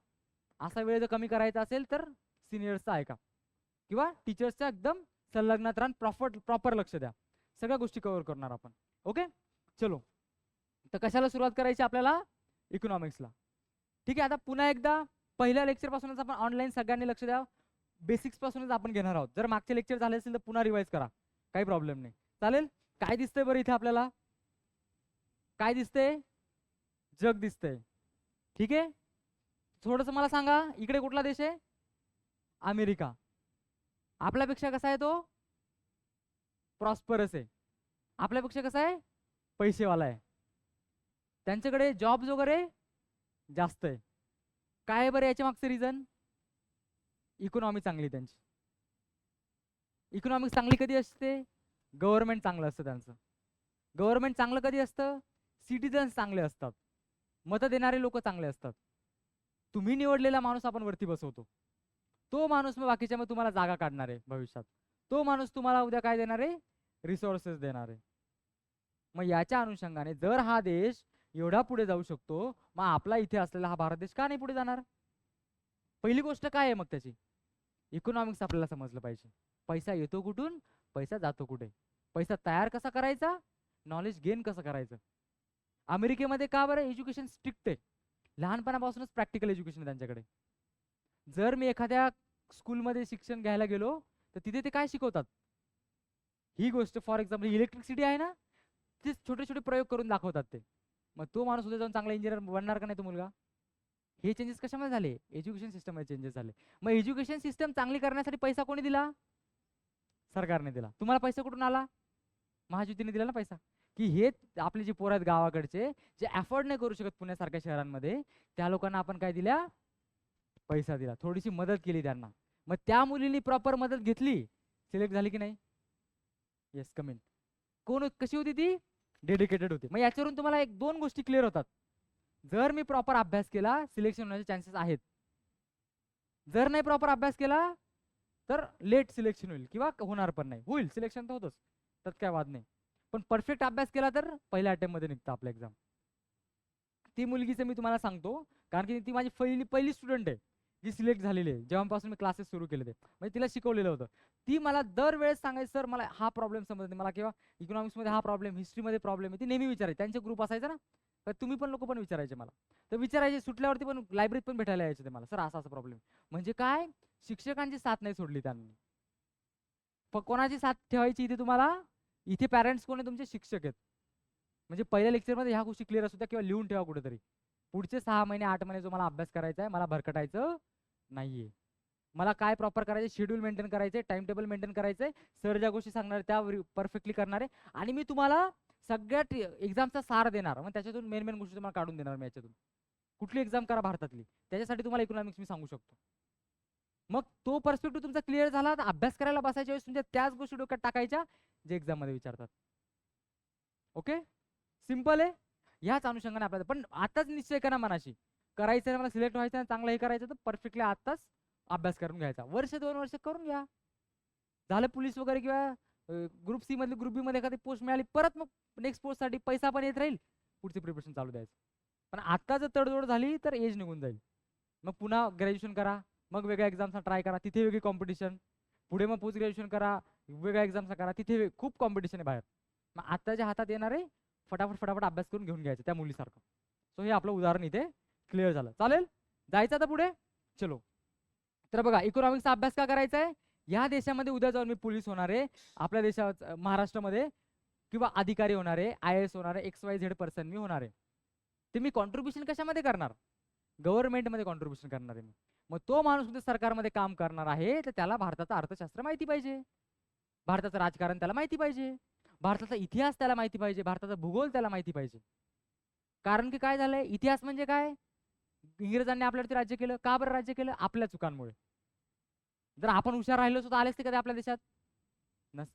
[SPEAKER 2] असा वेळ जर कमी करायचा असेल तर सिनियर्सचा ऐका किंवा टीचर्सच्या एकदम संलग्नात राहून प्रॉपर लक्ष द्या. सगळ्या गोष्टी कव्हर करणार आपण. ओके, चलो. तर कशाला सुरुवात करायची आपल्याला? इकॉनॉमिक्सला. ठीक आहे. आता पुन्हा एकदा पहिल्या लेक्चर पासूनच आपण ऑनलाईन सगळ्यांनी लक्ष द्या. बेसिक्स पासूनच आपण घेणार आहोत. जर मागचे लेक्चर झाले असेल तर पुन्हा रिवाइज करा, काही प्रॉब्लेम नाही, चालेल? काय दिसतंय बरं इथे आपल्याला? काय दिसतंय? जग दिसतंय. ठीक आहे. थोडंसं मला सांगा, इकडे कुठला देश आहे? अमेरिका. आपल्यापेक्षा कसा आहे तो प्रॉस्परस आहे, आपल्यापेक्षा कसा आहे पैसेवाला आहे, त्यांच्याकडे जॉब्स वगैरे जास्त आहे. काय आहे बरं याच्या मागचं रिझन? इकॉनॉमी चांगली आहे त्यांची. इकॉनॉमिक्स चांगली कधी असते? गव्हर्नमेंट चांगलं असतं त्यांचं. गव्हर्नमेंट चांगलं कधी असतं? सिटीजन्स चांगले असतात, मतं देणारे लोक चांगले असतात. तुम्ही निवडलेला माणूस आपण वरती बसवतो, तो माणूस मग बाकीच्या मग तुम्हाला जागा काढणार आहे भविष्यात, तो माणूस तुम्हाला उद्या काय देणार आहे? रिसोर्सेस देणार आहे. मग याच्या अनुषंगाने जर हा देश एवढा पुढे जाऊ शकतो, मग आपला इथे असलेला हा भारत देश का नाही पुढे जाणार? पहिली गोष्ट काय आहे मग त्याची? इकॉनॉमिक्स आपल्याला समजलं पाहिजे. पैसा येतो कुठून, पैसा जातो कुठे, पैसा तयार कसा करायचा, नॉलेज गेन कसं करायचं. अमेरिकेमध्ये का बरं एज्युकेशन स्ट्रिक्ट आहे? लहानपणापासूनच प्रॅक्टिकल एज्युकेशन आहे त्यांच्याकडे. जर मी एखाद्या स्कूलमध्ये शिक्षण घ्यायला गेलो तर तिथे ते काय शिकवतात? ही गोष्ट फॉर एक्झाम्पल इलेक्ट्रिसिटी आहे ना, ते छोटे छोटे प्रयोग करून दाखवतात ते. मग तो माणूस उद्या जाऊन चांगला इंजिनियर बनणार का नाही तो मुलगा? हे चेंजेस कशामध्ये झाले? एज्युकेशन सिस्टममध्ये चेंजेस झाले. मग एज्युकेशन सिस्टम चांगली करण्यासाठी पैसा कोणी दिला? सरकारने दिला. तुम्हाला पैसा कुठून आला? महायुतीने दिला ना पैसा. की हे आपले जे पोरं आहेत गावाकडचे, जे अफोर्ड नाही करू शकत पुण्यासारख्या शहरांमध्ये, त्या लोकांना आपण काय दिल्या? पैसा दिला, थोडीशी मदत केली त्यांना. मग त्या मुलींनी प्रॉपर मदत घेतली, सिलेक्ट झाली की नाही? Yes, comment. कोण कशी होती ती? डेडिकेटेड होती. मग याच्यावरून तुम्हाला एक दोन गोष्टी क्लिअर होतात. जर मी प्रॉपर अभ्यास केला, सिलेक्शन होण्याचे चान्सेस आहेत. जर नाही प्रॉपर अभ्यास केला तर लेट सिलेक्शन होईल किंवा होणार पण नाही. होईल सिलेक्शन तर होतच, त्यात काय वाद नाही. पण परफेक्ट अभ्यास केला तर पहिल्या अटेम्प्ट मध्ये निघतं आपलं एक्झाम. ती मुलगीचं मी तुम्हाला सांगतो, कारण की ती माझी पहिली स्टुडंट आहे जी सिलेक्ट झालेली आहे, जेव्हापासून मी क्लासेस सुरू केले ते. म्हणजे तिला शिकवलेलं होतं. ती मला दरवेळेस सांगायची, सर मला हा प्रॉब्लेम समजत नाही, मला किंवा इकॉनॉमिक्समध्ये हा प्रॉब्लेम, हिस्ट्रीमध्ये प्रॉब्लेम आहे. ती नेहमी विचारायची. त्यांचा ग्रुप असायचा ना, तर तुम्ही पण लोक पण विचारायचे मला. तर विचारायचे, सुटल्यावरती पण लायब्ररीत पण भेटायला यायचे ते मला, सर असा असा प्रॉब्लेम. म्हणजे काय? शिक्षकांची साथ नाही सोडली त्यांनी. कोणाची साथ ठेवायची इथे तुम्हाला? इथे पॅरेंट्स कोण आहे? तुमचे शिक्षक आहेत. म्हणजे पहिल्या लेक्चरमध्ये ह्या गोष्टी क्लिअर असू द्या किंवा लिहून ठेवा कुठेतरी. पुढचे 6 महिने 8 महिने जो मला अभ्यास करायचा आहे, मला भरकटायचं नाहीये. मला काय प्रॉपर करायचं? शेड्यूल मेंटेन करायचंय, टाइम टेबल मेंटेन करायचंय, सर ज्या गोष्टी सांगणार त्या परफेक्टली करणार आहे. आणि मी तुम्हाला सगळ्यात एक्झामचा सार देणार, मग त्याच्यातून मेन गोष्टी तुम्हाला काढून देणार मी याच्यातून. कुठली एक्झाम करा भारतातली, त्याच्यासाठी तुम्हाला इकॉनॉमिक्स मी सांगू शकतो. मग तो पर्स्पेक्टिव्ह तुमचा क्लिअर झाला तर अभ्यास करायला बसायच्या वेळेस तुमच्या त्याच गोष्टी डोक्यात टाकायच्या जे एक्झाम मध्ये विचारतात. ओके, सिंपल आहे. ह्याच अनुषंगाने आपल्याला पण आताच निश्चय करा मनाशी, करायचं मला सिलेक्ट व्हायचं, चांगलं हे करायचं तर परफेक्टली आताच अभ्यास करून घ्यायचा. वर्ष 2 वर्ष करून घ्या. झालं पोलीस वगैरे किंवा ग्रुप सी मध्ये ग्रुप बी मध्ये एखादी पोस्ट मिळाली, परत मग नेक्स्ट पोस्ट साठी पैसा पण येत राहील, पुढची प्रिपरेशन चालू द्यायचं. पण आता जर तडजोड झाली तर एज निघून जाईल. मग पुन्हा ग्रॅज्युएशन करा, मग वेगळ्या एक्झामचा ट्राय करा, तिथे वेगळी कॉम्पिटिशन. पुढे मग पोस्ट ग्रॅज्युएशन करा, वेगळ्या एक्झामचा करा, तिथे खूप कॉम्पिटिशन आहे बाहेर. मग आताच्या हातात येणार आहे, फटाफट अभ्यास करून घेऊन घ्यायचं त्या मुलीसारखं. सो हे आपलं उदाहरण इथे क्लिअर झालं. चालेल, जायचं आता पुढे. चलो, तर बघा इकॉनॉमिक्सचा अभ्यास का करायचा आहे? या देशामध्ये उद्या जाऊन मी पोलीस होणार आहे, आपल्या देशात महाराष्ट्रामध्ये, किंवा अधिकारी होणार आहे, IAS होणार आहे, XYZ पर्सन मी होणार आहे. ते मी कॉन्ट्रीब्युशन कशामध्ये करणार? गव्हर्नमेंटमध्ये कॉन्ट्रीब्युशन करणार आहे मी. मग तो माणूस उद्या सरकारमध्ये काम करणार आहे तर त्याला भारताचं अर्थशास्त्र माहिती पाहिजे, भारताचं राजकारण त्याला माहिती पाहिजे, भारताचा इतिहास त्याला माहिती पाहिजे, भारताचा भूगोल त्याला माहिती पाहिजे. कारण की काय झालंय, इतिहास म्हणजे काय? इंग्रजांनी आपल्यावरती राज्य केलं. का बरं राज्य केलं? आपल्या चुकांमुळे. जर आपण हुशार राहिलो तर आलेच ते कधी आपल्या देशात?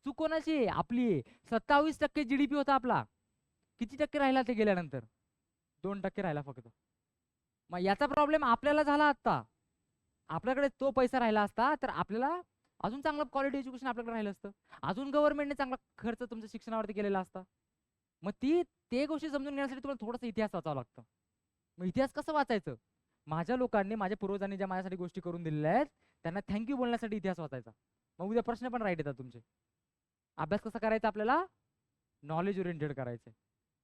[SPEAKER 2] चूक कोणाची आहे? आपली आहे. 27% GDP होता आपला. किती टक्के राहिला ते गेल्यानंतर? 2% राहिला फक्त. मग याचा प्रॉब्लेम आपल्याला झाला आता. आपल्याकडे तो पैसा राहिला असता तर आपल्याला अजून चांगलं क्वालिटी एज्युकेशन आपल्याकडे राहिलं असतं, अजून गव्हर्नमेंटने चांगला खर्च तुमच्या शिक्षणावरती केलेला असता. मग ते गोष्टी समजून घेण्यासाठी तुम्हाला थोडासा इतिहास वाचावा लागतं. मग इतिहास कसं वाचायचं? माझ्या लोकांनी, माझ्या पूर्वजांनी ज्या माझ्यासाठी गोष्टी करून दिलेल्या आहेत त्यांना थँक्यू बोलण्यासाठी इतिहास वाचायचा. मग उद्या प्रश्न पण राईट येतात तुमचे. अभ्यास कसा करायचा आपल्याला? नॉलेज ओरिएंटेड करायचंय.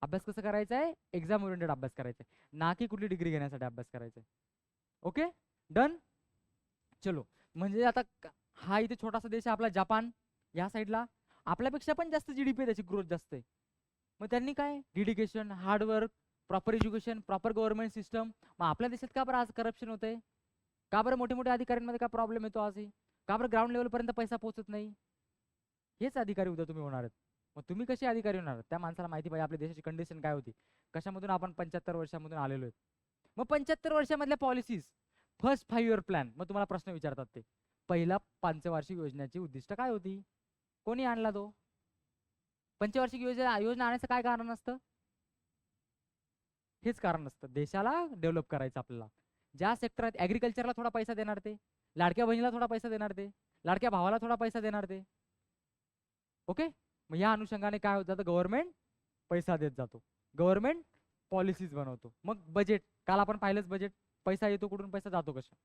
[SPEAKER 2] अभ्यास कसं करायचा आहे? एक्झाम ओरिएंटेड अभ्यास करायचा आहे, ना की कुठली डिग्री घेण्यासाठी अभ्यास करायचा आहे. Okay, done. चलो, म्हणजे आता हा इथे छोटासा देश आहे आपला जपान, या साईडला आपल्यापेक्षा पण जास्त GDP त्याची ग्रोथ जास्त आहे. मग त्यांनी काय? Dedication, hard work, proper education, proper government system. मग आपल्या देशात का बरं आज करप्शन होतंय? का बरं मोठे मोठे अधिकाऱ्यांमध्ये काय प्रॉब्लेम येतो आजही? का बरं ग्राउंड लेवलपर्यंत पैसा पोहोचत नाही? हेच अधिकारी उद्या तुम्ही होणार आहेत. मग तुम्ही कसे अधिकारी होणार? त्या माणसाला माहिती पाहिजे आपल्या देशाची कंडिशन काय होती, कशामधून आपण 75 वर्षामधून आलेलो आहेत. मग 75 वर्षामधल्या पॉलिसीज, फर्स्ट 5 इयर प्लॅन, मग तुम्हाला प्रश्न विचारतात ते पहिला पंचवार्षिक योजनेची उद्दिष्ट काय होती, कोणी आणला तो? पंचवार्षिक योजना योजना आणण्याचं काय कारण असतं? हेच कारण असतं, देशाला डेव्हलप करायचं आपल्याला. ज्या सेक्टरात ऍग्रिकल्चरला थोडा पैसा देणार ते, लाडक्या बहिणीला थोडा पैसा देणार ते, लाडक्या भावाला थोडा पैसा देणार ते. ओके, मग या अनुषंगाने काय होत जातं, गव्हर्नमेंट पैसा देत जातो, गव्हर्नमेंट पॉलिसीज बनवतो. मग बजेट, काल आपण पाहिलंच बजेट, पैसा येतो कुठून, पैसा जातो कशा.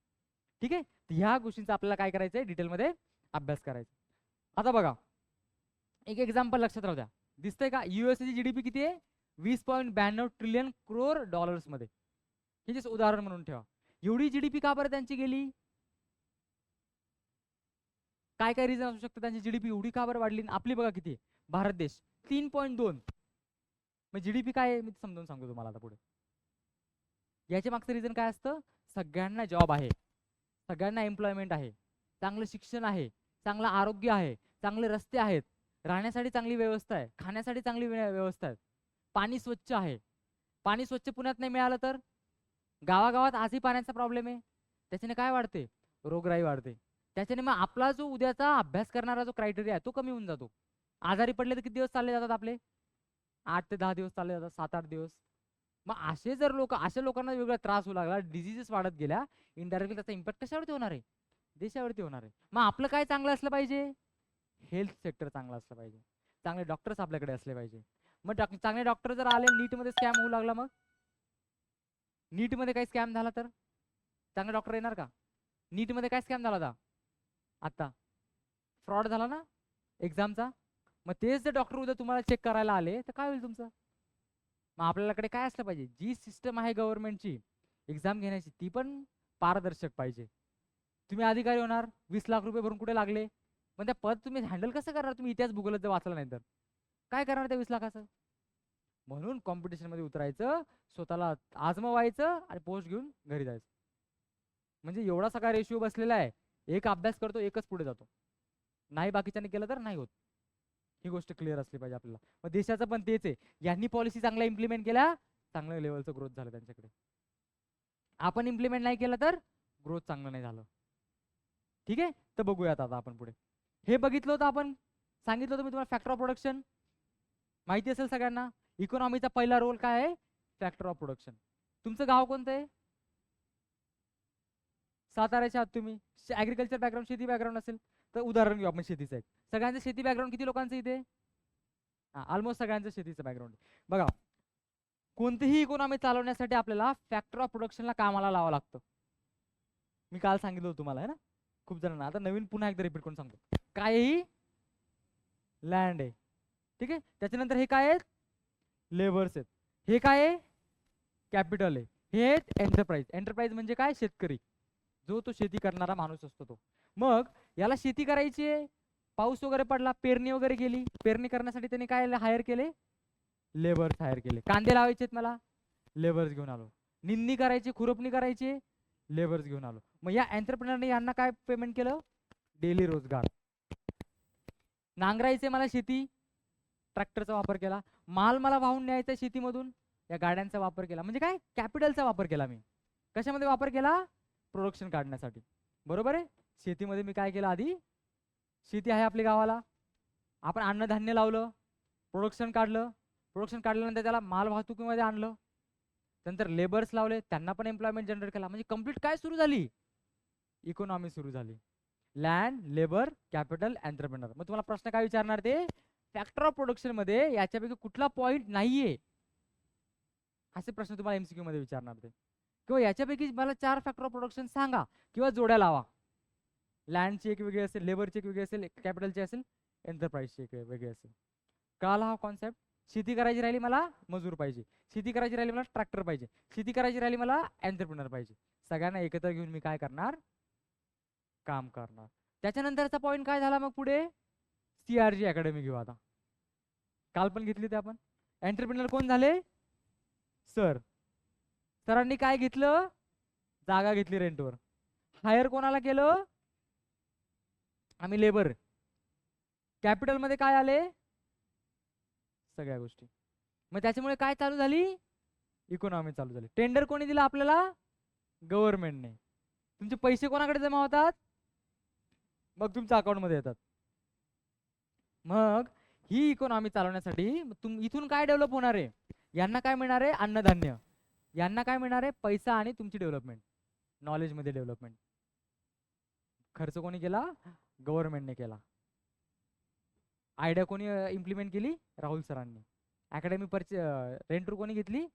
[SPEAKER 2] ठीक आहे, ह्या गोष्टींचा आपल्याला काय करायचंय, डिटेलमध्ये अभ्यास करायचा. आता बघा एक एक्झाम्पल लक्षात राहू द्या, दिसतंय का, ची जीडीपी किती आहे, 20.92 ट्रिलियन करोड डॉलर्स मध्ये. हे जे उदाहरण म्हणून ठेवा. एवढी जीडीपी का बरं त्यांची गेली? काय काय रिझन असू शकतं त्यांची जीडीपी एवढी का बरं वाढली? आपली बघा किती आहे, भारत देश 3.2. मग जीडीपी काय आहे मी समजावून सांगतो तुम्हाला आता पुढे. याच्या मागचं रिझन काय असतं, सगळ्यांना जॉब आहे, सगळ्यांना एम्प्लॉयमेंट आहे, चांगलं शिक्षण आहे, चांगलं आरोग्य आहे, चांगले रस्ते आहेत, राहण्यासाठी चांगली व्यवस्था आहे, खाण्यासाठी चांगली व्यवस्था आहे, पाणी स्वच्छ आहे. पाणी स्वच्छ पुण्यात नाही मिळालं तर गावागावात आजही पाण्याचा प्रॉब्लेम आहे. त्याच्याने काय वाढते, रोगराई वाढते. त्याच्याने मग आपला जो उद्याचा अभ्यास करणारा जो क्रायटेरिया आहे तो कमी होऊन जातो. आजारी पडले तर किती दिवस चालले जातात आपले, 8 ते 10 दिवस चालले जातात, 7-8 दिवस. मग असे जर लोक, अशा लोकांना वेगळा त्रास होऊ लागला, डिझिजेस वाढत गेल्या, इनडायरेक्टली त्याचा इम्पॅक्ट कशावरती होणार आहे, देशावरती होणार आहे. मग आपलं काय चांगलं असलं पाहिजे, हेल्थ सेक्टर चांगलं असलं पाहिजे, चांगले डॉक्टर्स आपल्याकडे असले पाहिजे. मग चांगले डॉक्टर जर आले, नीटमध्ये स्कॅम होऊ लागला, मग नीटमध्ये काही स्कॅम झाला तर चांगले डॉक्टर येणार का? नीटमध्ये काय स्कॅम झाला होता आता, फ्रॉड झाला ना एक्झामचा. मग तेच जर डॉक्टर उद्या तुम्हाला चेक करायला आले तर काय होईल तुमचं? मग आपल्याकडे काय असलं पाहिजे, जी सिस्टम आहे गव्हर्नमेंटची एक्झाम घेण्याची ती पण पारदर्शक पाहिजे. तुम्ही अधिकारी होणार, 20 लाख रुपये भरून कुठे लागले, पण त्या पद तुम्ही हँडल कसं करणार? तुम्ही इतिहास भूगोलात जर वाचला नाही तर काय करणार त्या 20 लाखाचं? म्हणून कॉम्पिटिशन मध्ये उतरायचं, स्वतःला आजमवायचं आणि पोस्ट घेऊन घरी जायचं. म्हणजे एवढा सगळा रेशिओ बसलेला आहे, एक अभ्यास करतो एकच पुढे जातो, नाही बाकीच्याने केलं तर नाही होत. ही गोष्ट क्लिअर असली पाहिजे आपल्याला. मग देशाचं पण तेच आहे, यांनी पॉलिसी चांगल्या इम्प्लिमेंट केल्या, चांगल्या लेवलचं ग्रोथ झालं त्यांच्याकडे. आपण इम्प्लिमेंट नाही केलं तर ग्रोथ चांगलं नाही झालं. ठीक आहे, तर बघूयात आता आपण पुढे. हे बघितलं होतं आपण, सांगितलं होतं मी तुम्हाला फॅक्टर ऑफ प्रोडक्शन माहिती असेल सगळ्यांना. इकॉनॉमीचा पहिला रोल काय आहे, फॅक्टर ऑफ प्रोडक्शन. तुमचं गाव कोणतं आहे? साताऱ्याच्या आहात तुम्ही, ऍग्रिकल्चर बॅकग्राऊंड, शेती बॅकग्राऊंड असेल तर उदाहरण घेऊ आपण शेतीचं एक. सगळ्यांचं शेती बॅकग्राऊंड किती लोकांचं इथे? ऑलमोस्ट सगळ्यांचं शेतीचं बॅकग्राऊंड. बघा, कोणतीही इकॉनॉमी चालवण्यासाठी आपल्याला फॅक्टर ऑफ प्रोडक्शनला कामाला लावावं लागतं. मी काल सांगितलं होतं तुम्हाला, आहे ना, खूप जणांना. आता नवीन पुन्हा एकदा रिपीट करून सांगतो. कायही लँड आहे, ठीक आहे, त्याच्यानंतर हे काय आहेत, लेबर्स आहेत, हे काय आहे, कॅपिटल आहे, हे आहेत एंटरप्राइज. एंटरप्राइज म्हणजे काय, शेतकरी, जो तो शेती करणारा माणूस असतो तो. मग याला शेती करायची आहे, पाऊस वगैरे पडला, पेरणी वगैरे केली, पेरणी करण्यासाठी त्यांनी काय हायर केले, लेबर्स हायर केले. कांदे लावायचे मला, लेबर्स घेऊन आलो. निंदणी करायची, खुरपणी करायची, लेबर्स घेऊन आलो. मग या एंटरप्रेनरने यांना काय पेमेंट केलं, डेली रोजगार. नांगरायचे मला शेती, ट्रॅक्टरचा वापर केला. माल मला वाहून न्यायचा शेतीमधून, या गाड्यांचा वापर केला. म्हणजे काय, कॅपिटलचा वापर केला मी. कशामध्ये वापर केला, प्रोडक्शन काढण्यासाठी. बरोबर आहे, शेतीमध्ये मी काय केलं, आधी शेती आहे आपल्या गावाला, आपण अन्नधान्य लावलं, प्रोडक्शन काढलं, प्रोडक्शन काढल्यानंतर त्याला माल वाहतुकीमध्ये आणलं, नंतर लेबर्स लावले, त्यांना पण एम्प्लॉयमेंट जनरेट केला. म्हणजे कंप्लीट काय सुरू झाली, इकॉनॉमी सुरू झाली. Land, labour, capital, entrepreneur. मग तुम्हाला प्रश्न काय विचारणार, ते फॅक्टर ऑफ प्रोडक्शन मध्ये याच्यापैकी कुठला पॉइंट नाहीये, असे प्रश्न तुम्हाला एमसीक्यू मध्ये विचारणार ते. किंवा याच्यापैकी मला 4 फॅक्टर ऑफ प्रोडक्शन सांगा किंवा जोड्या लावा. लँडची एक वेगळी असेल, लेबरची एक वेगळी असेल, कॅपिटलची असेल, एंटरप्राइजची एक वेगळी असेल. कळाला हा कॉन्सेप्ट? शेती करायची राहिली मला, मजूर पाहिजे. शेती करायची राहिली मला, ट्रॅक्टर पाहिजे. शेती करायची राहिली मला, एंटरप्रेनर पाहिजे. सगळ्यांना एकत्र घेऊन मी काय करणार, काम करणार. त्याच्यानंतरचा पॉइंट काय झाला, मग पुढे CRG अकॅडमी घेऊ आता. काल पण घेतली ते आपण. एंटरप्रेनर कोण झाले, सर. सरांनी काय घेतलं, जागा घेतली रेंटवर. हायर कोणाला केलं, आम्ही लेबर. कॅपिटल मध्ये काय आले? सगळ्या गोष्टी. मग त्याच्यामुळे काय चालू झाली? इकॉनॉमी चालू झाली. टेंडर कोणी दिला आपल्याला? गव्हर्नमेंटने. तुमचे पैसे कोणाकडे जमा होतात? मग तुमच्या अकाउंट मध्ये येतात. मग ही इकॉनॉमी चालवण्यासाठी इथून काय डेव्हलप होणार आहे? यांना काय मिळणार आहे? अन्नधान्य. यांना काय मिळणार आहे? पैसा आणि तुमची डेव्हलपमेंट, नॉलेज मध्ये डेव्हलपमेंट. खर्च कोणी केला? गव्हर्नमेंटने केला. आयडिया कोणी इम्प्लिमेंट केली? राहुल सरांनी. अकॅडमी रेंट कोणी घेतली?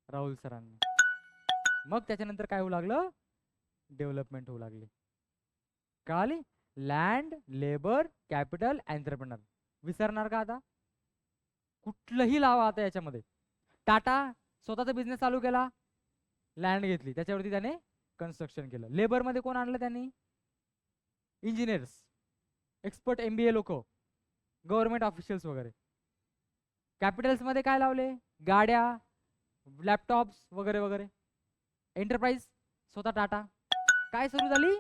[SPEAKER 2] राहुल सरांनी. मग त्याच्यानंतर काय होऊ लागलं? डेव्हलपमेंट होऊ लागली. कळाली? Land, labour, capital, entrepreneur. विसरणार का आता? कुठलंही लावा आता याच्यामध्ये. टाटा स्वतःचा बिझनेस चालू केला, लँड घेतली, त्याच्यावरती त्याने कन्स्ट्रक्शन केलं. लेबर मध्ये कोण आणलं त्यांनी? इंजिनियर्स, एक्सपर्ट MBA लोक, गव्हर्नमेंट ऑफिशियल्स वगैरे. कॅपिटल्स मध्ये काय लावले? गाड्या, लॅपटॉप्स वगैरे वगैरे. एंटरप्राइज स्वतः टाटा. काय सुरू झाली?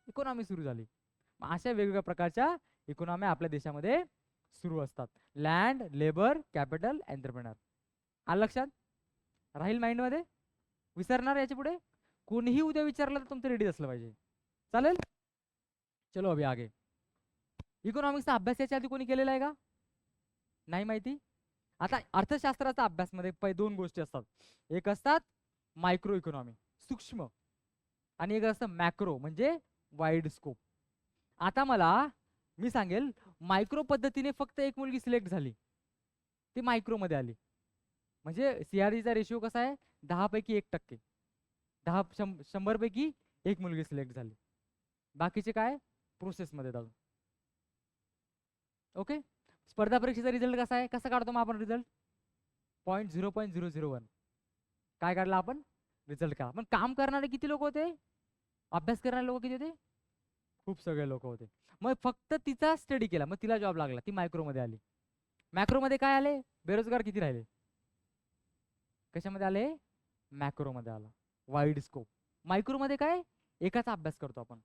[SPEAKER 2] इकॉनॉमी सुरू झाली. अशा वेगवेगळ्या प्रकारच्या इकॉनॉमी आपल्या देशामध्ये सुरू असतात. Land, labour, capital, entrepreneur. आलं लक्षात? राहील माइंड मध्ये? विसरणार याच्या पुढे? कोणीही उद्या विचारलं तर तुमचं रेडी असलं पाहिजे. चालेल? चलो अभि आगे. इकॉनॉमिक्सचा अभ्यास याच्या आधी कोणी केलेला आहे का? नाही माहिती? आता अर्थशास्त्राचा अभ्यासमध्ये दोन गोष्टी असतात. एक असतात मायक्रो इकॉनॉमी, सूक्ष्म, आणि एक असतं मॅक्रो म्हणजे वाईड स्कोप. आता मी सांगेल, मायक्रो पद्धतीने फक्त एक मुलगी सिलेक्ट झाली, ती मायक्रो मध्ये आली. म्हणजे CREचा रेशिओ कसा आहे? 10 पैकी 1%. 100 पैकी एक मुलगी सिलेक्ट झाली. बाकीचे काय? प्रोसेस मध्ये जाऊन. ओके. स्पर्धा परीक्षेचा रिझल्ट कसा आहे? कसा काढतो मग आपण रिझल्ट? 0.001. काय काढला आपण? रिझल्ट काढला. पण काम करणारे किती लोक होते? अभ्यास करणारे लोक किती होते? खूप सगळे लोक होते. मग फक्त तिचा स्टडी केला, मग तिला जॉब लागला, ती मायक्रो मध्ये आली. मॅक्रो मध्ये काय आले? बेरोजगार किती राहिले? कशामध्ये आले? मॅक्रो मध्ये आला, वाईड स्कोप. मायक्रो मध्ये काय? एकाचा अभ्यास करतो आपण.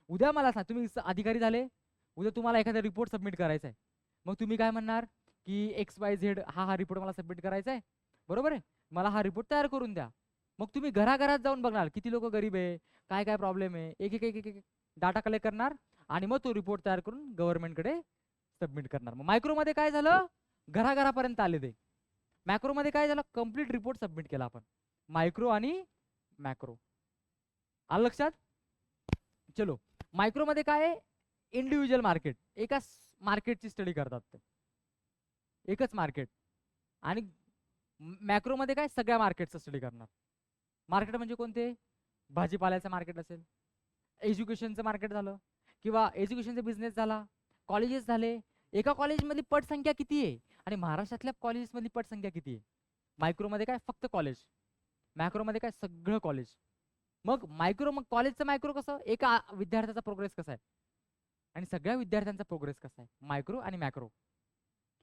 [SPEAKER 2] उद्या मला सांग, तुम्ही अधिकारी झाले, उद्या तुम्हाला एखादा रिपोर्ट सबमिट करायचा आहे, मग तुम्ही काय म्हणणार की XYZ हा रिपोर्ट मला सबमिट करायचा आहे, बरोबर आहे, मला हा रिपोर्ट तयार करून द्या. मग तुम्ही घराघरात जाऊन बघणार किती लोक गरीब आहे, काय काय प्रॉब्लेम आहे, एक एक एक एक डाटा कलेक्ट करणार आणि मग तो रिपोर्ट तयार करून गव्हर्नमेंटकडे सबमिट करणार. मग मायक्रो मध्ये काय झालं? घराघरापर्यंत आले ते. मॅक्रो मध्ये काय झालं? कम्प्लीट रिपोर्ट सबमिट केला आपण. मायक्रो आणि मॅक्रो. आलं लक्षात? चलो, मायक्रो मध्ये काय आहे? इंडिव्हिज्युअल मार्केट, एकाच मार्केटची स्टडी करतात ते, एकच मार्केट. आणि मॅक्रो मध्ये काय? सगळ्या मार्केटचा स्टडी करणार. मार्केट म्हणजे कोणते? भाजीपाल्याचं मार्केट असेल, एज्युकेशनचं मार्केट झालं, किंवा एज्युकेशनचा बिझनेस झाला, कॉलेजेस झाले. एका कॉलेजमधली पटसंख्या किती आहे आणि महाराष्ट्रातल्या कॉलेजेसमधली पटसंख्या किती आहे? मायक्रोमध्ये काय? फक्त कॉलेज. मॅक्रोमध्ये काय? सगळं कॉलेज. मग कॉलेजचं मायक्रो कसं? एका विद्यार्थ्याचा प्रोग्रेस कसा आहे आणि सगळ्या विद्यार्थ्यांचा प्रोग्रेस कसा आहे? मायक्रो आणि मॅक्रो.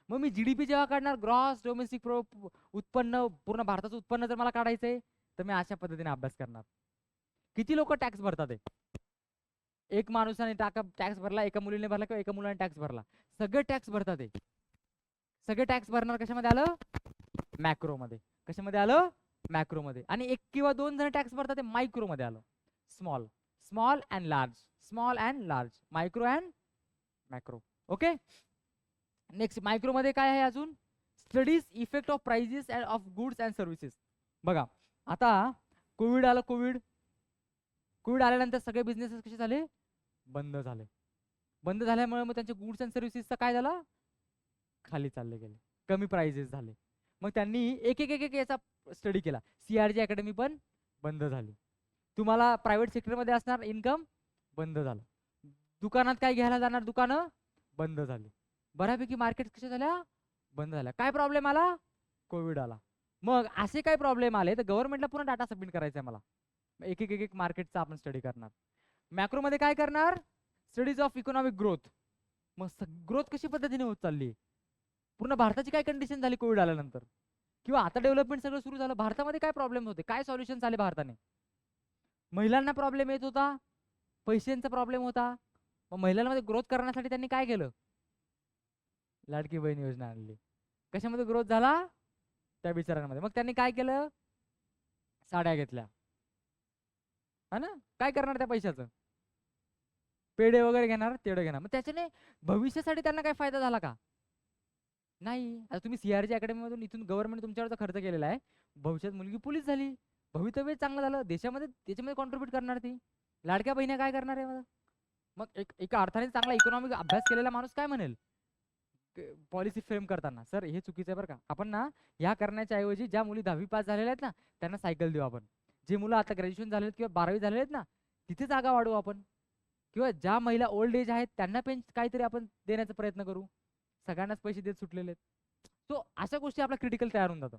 [SPEAKER 2] मग मी GDP जेव्हा काढणार, ग्रॉस डोमेस्टिक उत्पन्न, पूर्ण भारताचं उत्पन्न जर मला काढायचंय, तर मी अशा पद्धतीने अभ्यास करणार. किती लोक टॅक्स भरतात? एक माणसाने टॅक्स भरला, एका मुलीने भरला, किंवा एका मुलाने टॅक्स भरला, सगळे टॅक्स भरतात. सगळे टॅक्स भरणार कशामध्ये आलं? मॅक्रो मध्ये. कशामध्ये आलं? मॅक्रो मध्ये. आणि एक किंवा दोन जण टॅक्स भरतात, मायक्रो मध्ये आलं. Small, small and large, small and large, micro and macro. Okay. Next, micro मध्ये काय आहे अजून? Studies effect of prices of goods and services. बघा, आता कोविड आलं. कोविड आल्यानंतर सगळे बिझनेसेस कसे झाले? बंद झाले. बंद झाल्यामुळे मग त्यांचे गुड्स अँड सर्व्हिसेसचा काय झाला? खाली चालले गेले, कमी प्राइजेस झाले. मग त्यांनी एक एक एक याचा स्टडी केला. CRG अकॅडमी पण बंद झाली. तुम्हाला प्रायव्हेट सेक्टरमध्ये असणार इन्कम बंद झालं. दुकानात काय घ्यायला जाणार, दुकानं बंद झाली. बऱ्यापैकी मार्केट कशा झाल्या? बंद झाल्या. काय प्रॉब्लेम आला? कोविड आला. मग असे काय प्रॉब्लेम आले तर गव्हर्नमेंटला पुन्हा डाटा सबमिट करायचा आहे मला. एक एक एक मार्केटचा आपण स्टडी करणार. मॅक्रो मध्ये काय करणार? Studies of economic growth. मग ग्रोथ कशी पद्धतीने होत चालली, पूर्ण भारताची काय कंडिशन झाली कोविड आल्यानंतर, किंवा आता डेव्हलपमेंट सगळं सुरू झालं, भारतामध्ये काय प्रॉब्लेम होते, काय सॉल्युशन आले भारताने. महिलांना प्रॉब्लेम येत होता, पैशांचा प्रॉब्लेम होता, मग महिलांमध्ये ग्रोथ करण्यासाठी त्यांनी काय केलं? लाडकी बहीण योजना आणली. कशामध्ये ग्रोथ झाला? त्या बिचारांमध्ये. मग त्यांनी काय केलं? साड्या घेतल्या, हा ना? काय करणार त्या पैशाचं? पेढे वगैरे घेणार, तेवढे घेणार. मग त्याच्याने भविष्यासाठी त्यांना काय फायदा झाला का? नाही. आता तुम्ही सीआरजी अकॅडमीमधून इथून गव्हर्नमेंट तुमच्यावरचा खर्च केलेला आहे. भविष्यात मुलगी पोलीस झाली, भवितव्य चांगलं झालं, देशामध्ये त्याच्यामध्ये कॉन्ट्रीब्युट करणार ती. लाडक्या बहिण्या काय करणार आहे मग? मग एका अर्थाने चांगला इकॉनॉमिक अभ्यास केलेला माणूस काय म्हणेल पॉलिसी फ्रेम करताना? सर हे चुकीचं आहे बरं का. आपण ना ह्या करण्याच्या ऐवजी ज्या मुली 10वी पास झालेल्या आहेत ना त्यांना सायकल देऊ आपण. जे मुलं आता ग्रॅज्युएशन झालेत किंवा 12वी झालेले आहेत ना तिथे जागा वाढवू आपण. किंवा ज्या महिला ओल्ड एज आहेत त्यांना काहीतरी आपण देण्याचा प्रयत्न करू. सगळ्यांनाच पैसे देत सुटलेले आहेत. सो अशा गोष्टी आपला क्रिटिकल तयार होऊन जातं.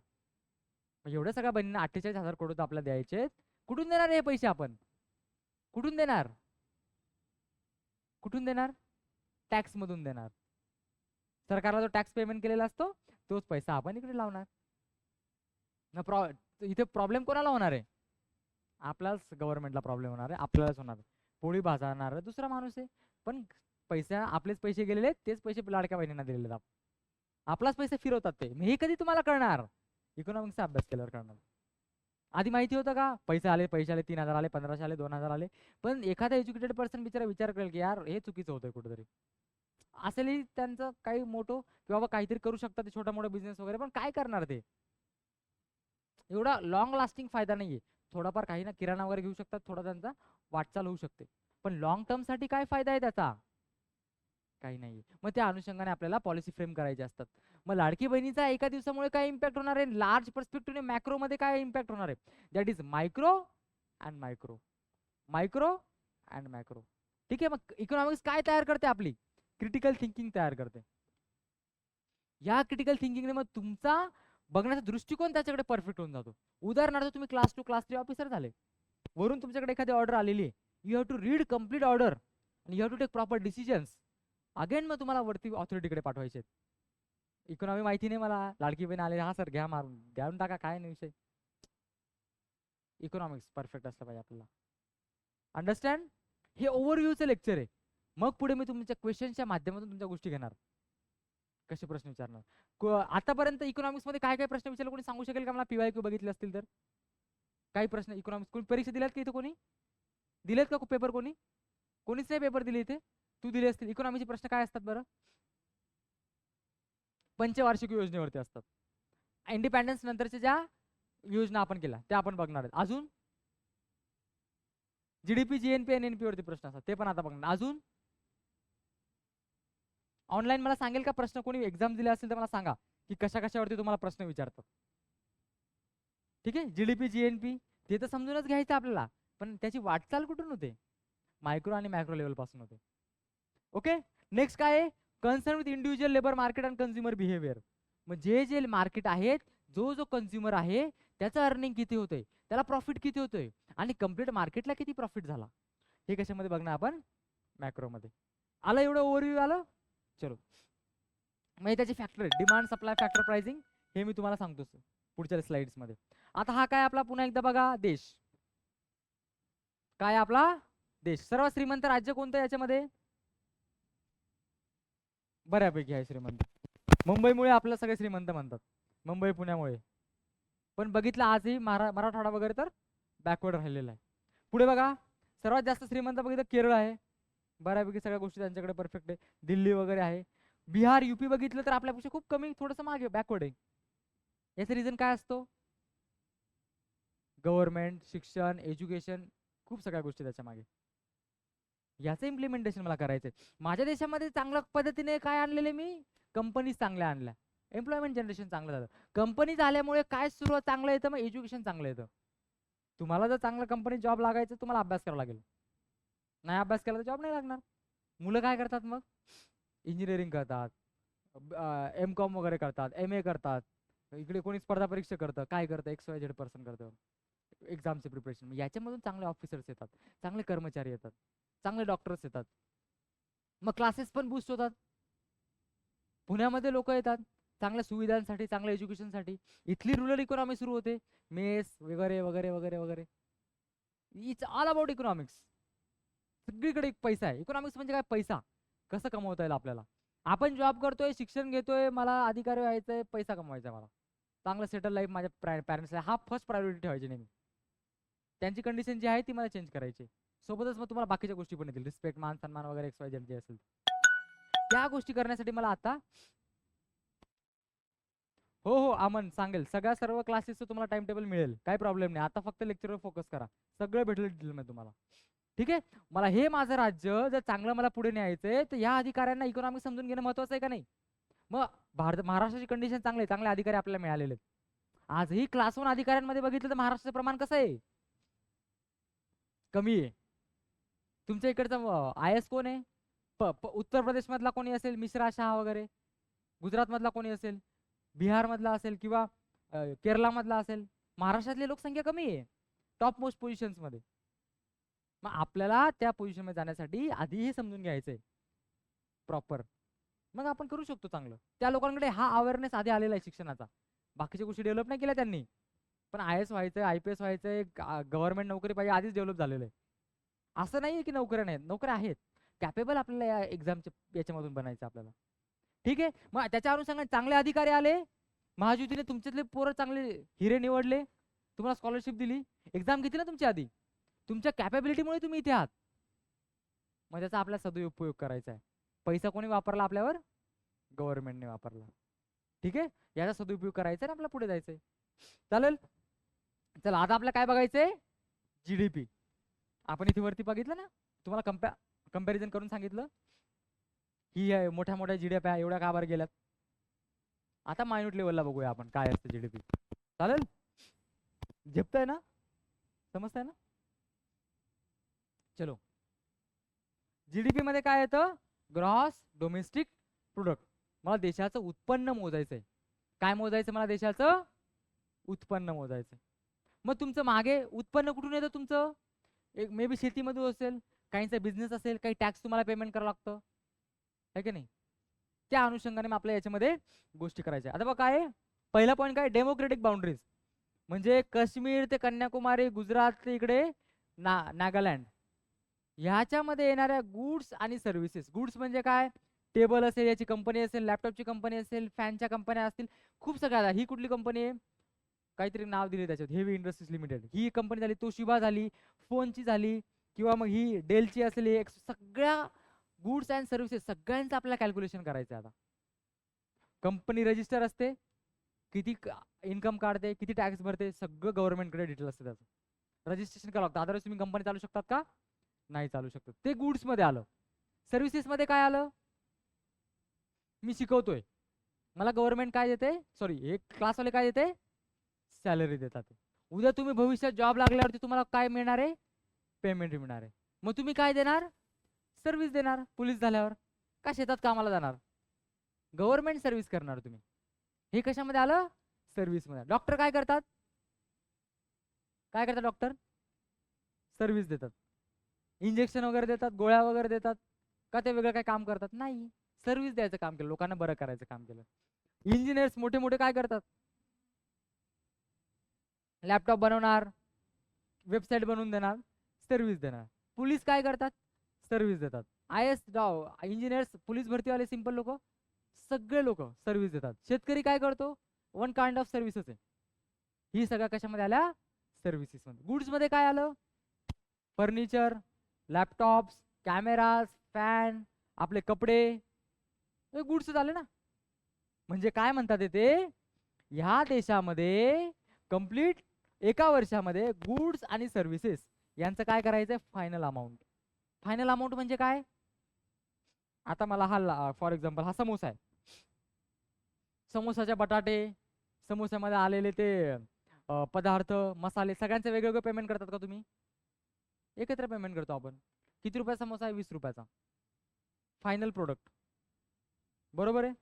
[SPEAKER 2] एवढ्या सगळ्या बहिणींना 48,000 करोड तर आपल्याला द्यायचे, कुठून देणार हे पैसे आपण? कुठून देणार? कुठून देणार? टॅक्स मधून देणार. सरकारला जो टॅक्स पेमेंट केलेला असतो तोच पैसा आपण इकडे लावणार. इथे प्रॉब्लेम कोणाला होणार आहे? आपल्यालाच गव्हर्नमेंटला प्रॉब्लेम होणार आहे, आपल्यालाच होणार आहे. पोळी भाजणार दुसरा माणूस आहे. पण पैसा आपलेच पैसे गेलेले आहेत, तेच पैसे लाडक्या बहिणींना दिलेले आहेत. आपलाच पैसे फिरवतात ते. हे कधी तुम्हाला कळणार? इकॉनॉमिक्सचा अभ्यास केल्यावर कळणार. आधी माहिती होतं का? पैसे आले 3,000 आले, 1,500 आले, 2,000 आले. पण एखादा एज्युकेटेड पर्सन बिचारा विचार करेल की यार हे चुकीचं होतंय कुठेतरी. असेलही त्यांचं काही मोठं की बाबा काहीतरी करू शकतात ते छोटा मोठा बिझनेस वगैरे, पण काय करणार ते? एवढा लॉंग लास्टिंग फायदा नाहीये. थोडाफार काही ना किराणा वगैरे घेऊ शकतात, थोडा त्यांचा वाटचाल होऊ शकते. पण लॉंग टर्म साठी काय फायदा आहे त्याचा? काही नाही. मग त्या अनुषंगाने आपल्याला पॉलिसी फ्रेम करायचे असतात. मग लाडकी बहिणीचा एका दिवसामुळे काय इम्पॅक्ट होणार आहे? लार्ज पर्स्पेक्टिव्हने मॅक्रो मध्ये काय इम्पॅक्ट होणार आहे? That is micro and micro. Micro and macro. ठीक आहे. मग इकॉनॉमिक्स काय तयार करते? आपली क्रिटिकल थिंकिंग तयार करते. या क्रिटिकल थिंकिंगने मग तुमचा बघण्याचा दृष्टिकोन त्याच्याकडे परफेक्ट होऊन जातो. उदाहरणार्थ तुम्ही क्लास 2 क्लास 3 ऑफिसर झाले, वरून तुमच्याकडे एखादी ऑर्डर आलेली आहे, you have to read complete order आणि you have to take proper decisions. Again मग तुम्हाला वरती ऑथॉरिटीकडे पाठवायचे. इकॉनॉमी माहिती नाही मला, लाडकी बहीण आले, हा सर घ्या मारून द्यावून टाका, काय नाही विषय. इकॉनॉमिक्स परफेक्ट असलं पाहिजे आपल्याला. अंडरस्टँड? हे ओव्हरव्ह्यूचं लेक्चर आहे. मग पुढे मी तुमच्या क्वेश्चनच्या माध्यमातून तुमच्या गोष्टी घेणार. कसे प्रश्न विचारणार? आतापर्यंत इकॉनॉमिक्स मध्ये काय काय प्रश्न विचारले कोणी सांगू शकेल का मला? PYQ बघितले असतील तर काही प्रश्न इकॉनॉमिक्स कोणी परीक्षा दिल्यात की इथे? कोणी दिलेत का पेपर? कोणीच नाही पेपर दिले इथे. तू दिले असतील. इकॉनॉमीचे प्रश्न काय असतात बरं? पंचवार्षिक योजनेवरती असतात. इंडिपेंडन्स नंतरच्या ज्या योजना आपण केल्या त्या आपण बघणार आहेत. अजून GDP GNP NNP वरती प्रश्न असतात, ते पण आता बघणार. अजून ऑनलाईन मला सांगेल का प्रश्न? कोणी एक्झाम दिले असेल तर मला सांगा की कशा कशावरती तुम्हाला प्रश्न विचारतात. ठीक आहे. GDP GNP ते तर समजूनच घ्यायचं आपल्याला, पण त्याची वाटचाल कुठून होते? मायक्रो आणि मॅक्रो लेवल पासून होते. ओके. नेक्स्ट काय आहे? Concern with individual labour market and consumer behaviour. मग जे मार्केट आहेत, जो कन्झ्युमर आहे त्याचं अर्निंग किती होतंय, त्याला प्रॉफिट किती होतोय आणि कम्प्लीट मार्केटला किती प्रॉफिट झाला, हे कशामध्ये बघणार आपण? मॅक्रोमध्ये. आलं एवढं ओव्हरव्ह्यू आलं? चलो. मग त्याचे factor demand supply factor pricing हे मी तुम्हाला सांगतो पुढच्या स्लाइड्स मध्ये. आता हा काय आपला पुन्हा एकदा बघा देश. काय आपला देश? सर्वात श्रीमंत राज्य कोणतं याच्यामध्ये? बऱ्यापैकी आहे श्रीमंत. मुंबईमुळे आपल्याला सगळे श्रीमंत म्हणतात, मुंबई पुण्यामुळे. पण बघितलं आजही मराठवाडा वगैरे तर बॅकवर्ड राहिलेला आहे. पुढे बघा सर्वात जास्त श्रीमंत बघितलं केरळ आहे, बऱ्यापैकी सगळ्या गोष्टी त्यांच्याकडे परफेक्ट आहे. दिल्ली वगैरे आहे. बिहार UP बघितलं तर आपल्यापेक्षा खूप कमी, थोडंसं मागे बॅकवर्ड आहे. याचं रिझन काय असतो? गव्हर्नमेंट, शिक्षण, एज्युकेशन, खूप सगळ्या गोष्टी त्याच्या मागे. याचं इम्प्लिमेंटेशन मला करायचंय. माझ्या देशामध्ये चांगल्या पद्धतीने काय आणलेले मी? कंपनीज चांगल्या आणल्या, एम्प्लॉयमेंट जनरेशन चांगलं झालं. कंपनीज आल्यामुळे काय सुरुवात चांगलं येतं? मग एज्युकेशन चांगलं येतं. तुम्हाला जर चांगल्या कंपनीत जॉब लागायचं तुम्हाला अभ्यास करावा लागेल. नाही अभ्यास केला तर जॉब नाही लागणार. मुलं काय करतात मग? इंजिनिअरिंग करतात, MCOM वगैरे करतात, MA करतात. इकडे कोणी स्पर्धा परीक्षा करतं, काय करतं, XYZ पर्सन करतं एक्झामचे प्रिपरेशन. याच्यामधून चांगले ऑफिसर्स येतात, चांगले कर्मचारी येतात, चांगले डॉक्टर्स येतात. मग क्लासेस पण बूस्ट होतात. पुण्यामध्ये लोक येतात चांगल्या सुविधांसाठी, चांगल्या एज्युकेशनसाठी. इथली रुरल इकॉनॉमी सुरू होते, मेस वगैरे वगैरे वगैरे वगैरे. It's all about economics. सगळीकडे एक पैसा आहे. इकॉनॉमिक्स म्हणजे काय? पैसा कसं कमवता येईल आपल्याला. आपण जॉब करतोय, शिक्षण घेतोय, मला अधिकारी व्हायचंय, पैसा कमवायचा मला, चांगलं सेटल लाईफ माझ्या पॅरेंट्सला, हा फर्स्ट प्रायोरिटी ठेवायची नेहमी. त्यांची कंडिशन जी आहे ती मला चेंज करायची. सोबतच मग तुम्हाला बाकीच्या गोष्टी पण येतील, रिस्पेक्ट, मान सन्मान वगैरे XYZ जे असेल त्या गोष्टी करण्यासाठी मला आता हो अमन सांगेल, सर्व क्लासेसचं तुम्हाला टाइम टेबल मिळेल, काही प्रॉब्लेम नाही. आता फक्त लेक्चरवर फोकस करा, सगळं भेटेल डिटेलमध्ये तुम्हाला. ठीक आहे. मला हे माझं राज्य जर चांगलं मला पुढे न्यायचंय तर या अधिकाऱ्यांना इकॉनॉमिक्स समजून घेणं महत्वाचं आहे का नाही? मग महाराष्ट्राची कंडिशन चांगली आहे, चांगले अधिकारी आपल्याला मिळालेले आहेत. आजही क्लास 1 अधिकाऱ्यांमध्ये बघितलं तर महाराष्ट्राचं प्रमाण कसं आहे? कमी आहे. तुमच्या इकडचा IS कोण आहे? उत्तर प्रदेश मधला कोणी असेल, मिश्रा शाह वगैरे, गुजरात मधला कोणी असेल, बिहार मधला असेल किंवा केरला मधला असेल. महाराष्ट्रातली लोकसंख्या कमी आहे टॉप मोस्ट पोझिशन्स मध्ये. मग आपल्याला त्या पोझिशन मध्ये जाण्यासाठी आधी हे समजून घ्यायचंय प्रॉपर, मग आपण करू शकतो चांगलं. त्या लोकांकडे हा अवेअरनेस आधी आलेला आहे शिक्षणाचा, बाकीच्या गोष्टी डेव्हलप नाही केल्या त्यांनी, पण IS व्हायचंय, IPS व्हायचंय, गव्हर्नमेंट नोकरी पाहिजे, आधीच डेव्हलप झालेलं आहे. असं नाहीये की नोकऱ्या नाहीत, नोकऱ्या आहेत, कॅपेबल आपल्याला या एक्झामच्या याच्यामधून बनायचं आपल्याला. ठीक आहे. मग त्याच्या अनुषंगाने चांगले अधिकारी आले, महायुतीने तुमच्यातले पोरं चांगले हिरे निवडले, तुम्हाला स्कॉलरशिप दिली, एक्झाम घेतली ना तुमची आधी, तुमच्या कॅपेबिलिटीमुळे तुम्ही इथे आहात. मग त्याचा आपल्याला सदुपयोग करायचा आहे. पैसा कोणी वापरला आपल्यावर? गव्हर्नमेंटने वापरला. ठीक आहे. याचा सदुपयोग करायचा आणि आपल्याला पुढे जायचंय. चालेल. चला आता आपल्याला काय बघायचंय? GDP. आपण इथे वरती बघितलं ना, तुम्हाला कंपॅरिझन करून सांगितलं, ही मोठ्या मोठ्या GDP एवढ्या का बरं गेल्यात. आता मायन्यूट लेवलला बघूया आपण काय असतं GDP. चालेल. झेपतंय ना, समजतंय ना? चलो. GDP मध्ये काय येतं? Gross domestic product. मला देशाचं उत्पन्न मोजायचंय. काय मोजायचं? मला देशाचं उत्पन्न मोजायचं. मग तुमचं मागे उत्पन्न कुठून येतं? तुमचं एक मे बी शेतीमधून असेल, काहींचा बिझनेस असेल, काही टॅक्स तुम्हाला पेमेंट करावं लागतं, आहे की नाही? त्या अनुषंगाने मग आपल्या याच्यामध्ये गोष्टी करायच्या. आता बघा काय पहिला पॉईंट काय? Democratic boundaries. म्हणजे काश्मीर ते कन्याकुमारी, गुजरात ते इकडे नागालँड, ह्याच्यामध्ये येणाऱ्या गुड्स आणि सर्व्हिसेस. गुड्स म्हणजे काय? टेबल असेल, याची कंपनी असेल, लॅपटॉपची कंपनी असेल, फॅनच्या कंपन्या असतील, खूप सगळ्या. ही कुठली कंपनी आहे? काहीतरी नाव दिले त्याच्यात, हेवी इंडस्ट्रीज लिमिटेड, ही कंपनी झाली. तोशिबा झाली, फोनची झाली, किंवा मग ही डेलची असेल. सगळ्या गुड्स अँड सर्व्हिसेस सगळ्यांचं आपल्याला कॅल्क्युलेशन करायचं आहे. आता कंपनी रजिस्टर असते, किती इन्कम काढते, किती टॅक्स भरते, सगळं गव्हर्नमेंटकडे डिटेल असते. त्याचं रजिस्ट्रेशन करावं लागतं, अदरवाईज तुम्ही कंपनी चालू शकतात का? नाही चालू शकत. ते गुड्स मध्ये आलं. सर्व्हिसेस मध्ये काय आलं? मी शिकवतोय, मला गव्हर्नमेंट काय देते? सॉरी, हे क्लासवाले काय देते? सॅलरी देतात. उद्या तुम्ही भविष्यात जॉब लागल्यावरती तुम्हाला काय मिळणार आहे? पेमेंट मिळणार आहे. मग तुम्ही काय देणार? सर्व्हिस देणार. पोलीस झाल्यावर का शेतात कामाला जाणार? गव्हर्नमेंट सर्व्हिस करणार तुम्ही. हे कशामध्ये आलं? सर्व्हिस मध्ये. डॉक्टर काय करतात? काय करतात डॉक्टर? सर्व्हिस देतात. इंजेक्शन वगैरे देतात, गोळ्या वगैरे देतात का? ते वेगळं काय काम करतात? नाही, सर्व्हिस द्यायचं काम केलं, लोकांना बरं करायचं काम केलं. इंजिनियर्स मोठे मोठे काय करतात? लॅपटॉप बनवणार, वेबसाईट बनवून देणार, सर्व्हिस देणार. पोलीस काय करतात? सर्व्हिस देतात. IS इंजिनियर्स, पोलीस भरतीवाले, सिंपल लोक, सगळे लोक सर्व्हिस देतात. शेतकरी काय करतो? वन काइंड ऑफ सर्व्हिसेस आहे. ही सगळ्या कशामध्ये आल्या? सर्व्हिसेस मध्ये. गुड्स मध्ये काय आलं? फर्निचर, लॅपटॉप्स, कॅमेराज, फॅन, आपले कपडे, हे गुड्स झाले ना. म्हणजे काय म्हणतात ते? ह्या देशामध्ये कंप्लीट एका वर्षामध्ये गुड्स आणि सर्व्हिसेस यांचं काय करायचंय? Final amount. फायनल अमाऊंट म्हणजे काय? आता मला हा फॉर एक्झाम्पल हा समोसा आहे. समोसाचे बटाटे, समोस्यामध्ये आलेले ते पदार्थ, मसाले, सगळ्यांचे वेगवेगळे पेमेंट करतात का तुम्ही? एकत्र पेमेंट करतो आपण. किती रुपयाचा समोसा आहे? 20 रुपयाचा. फायनल प्रोडक्ट, बरोबर आहे.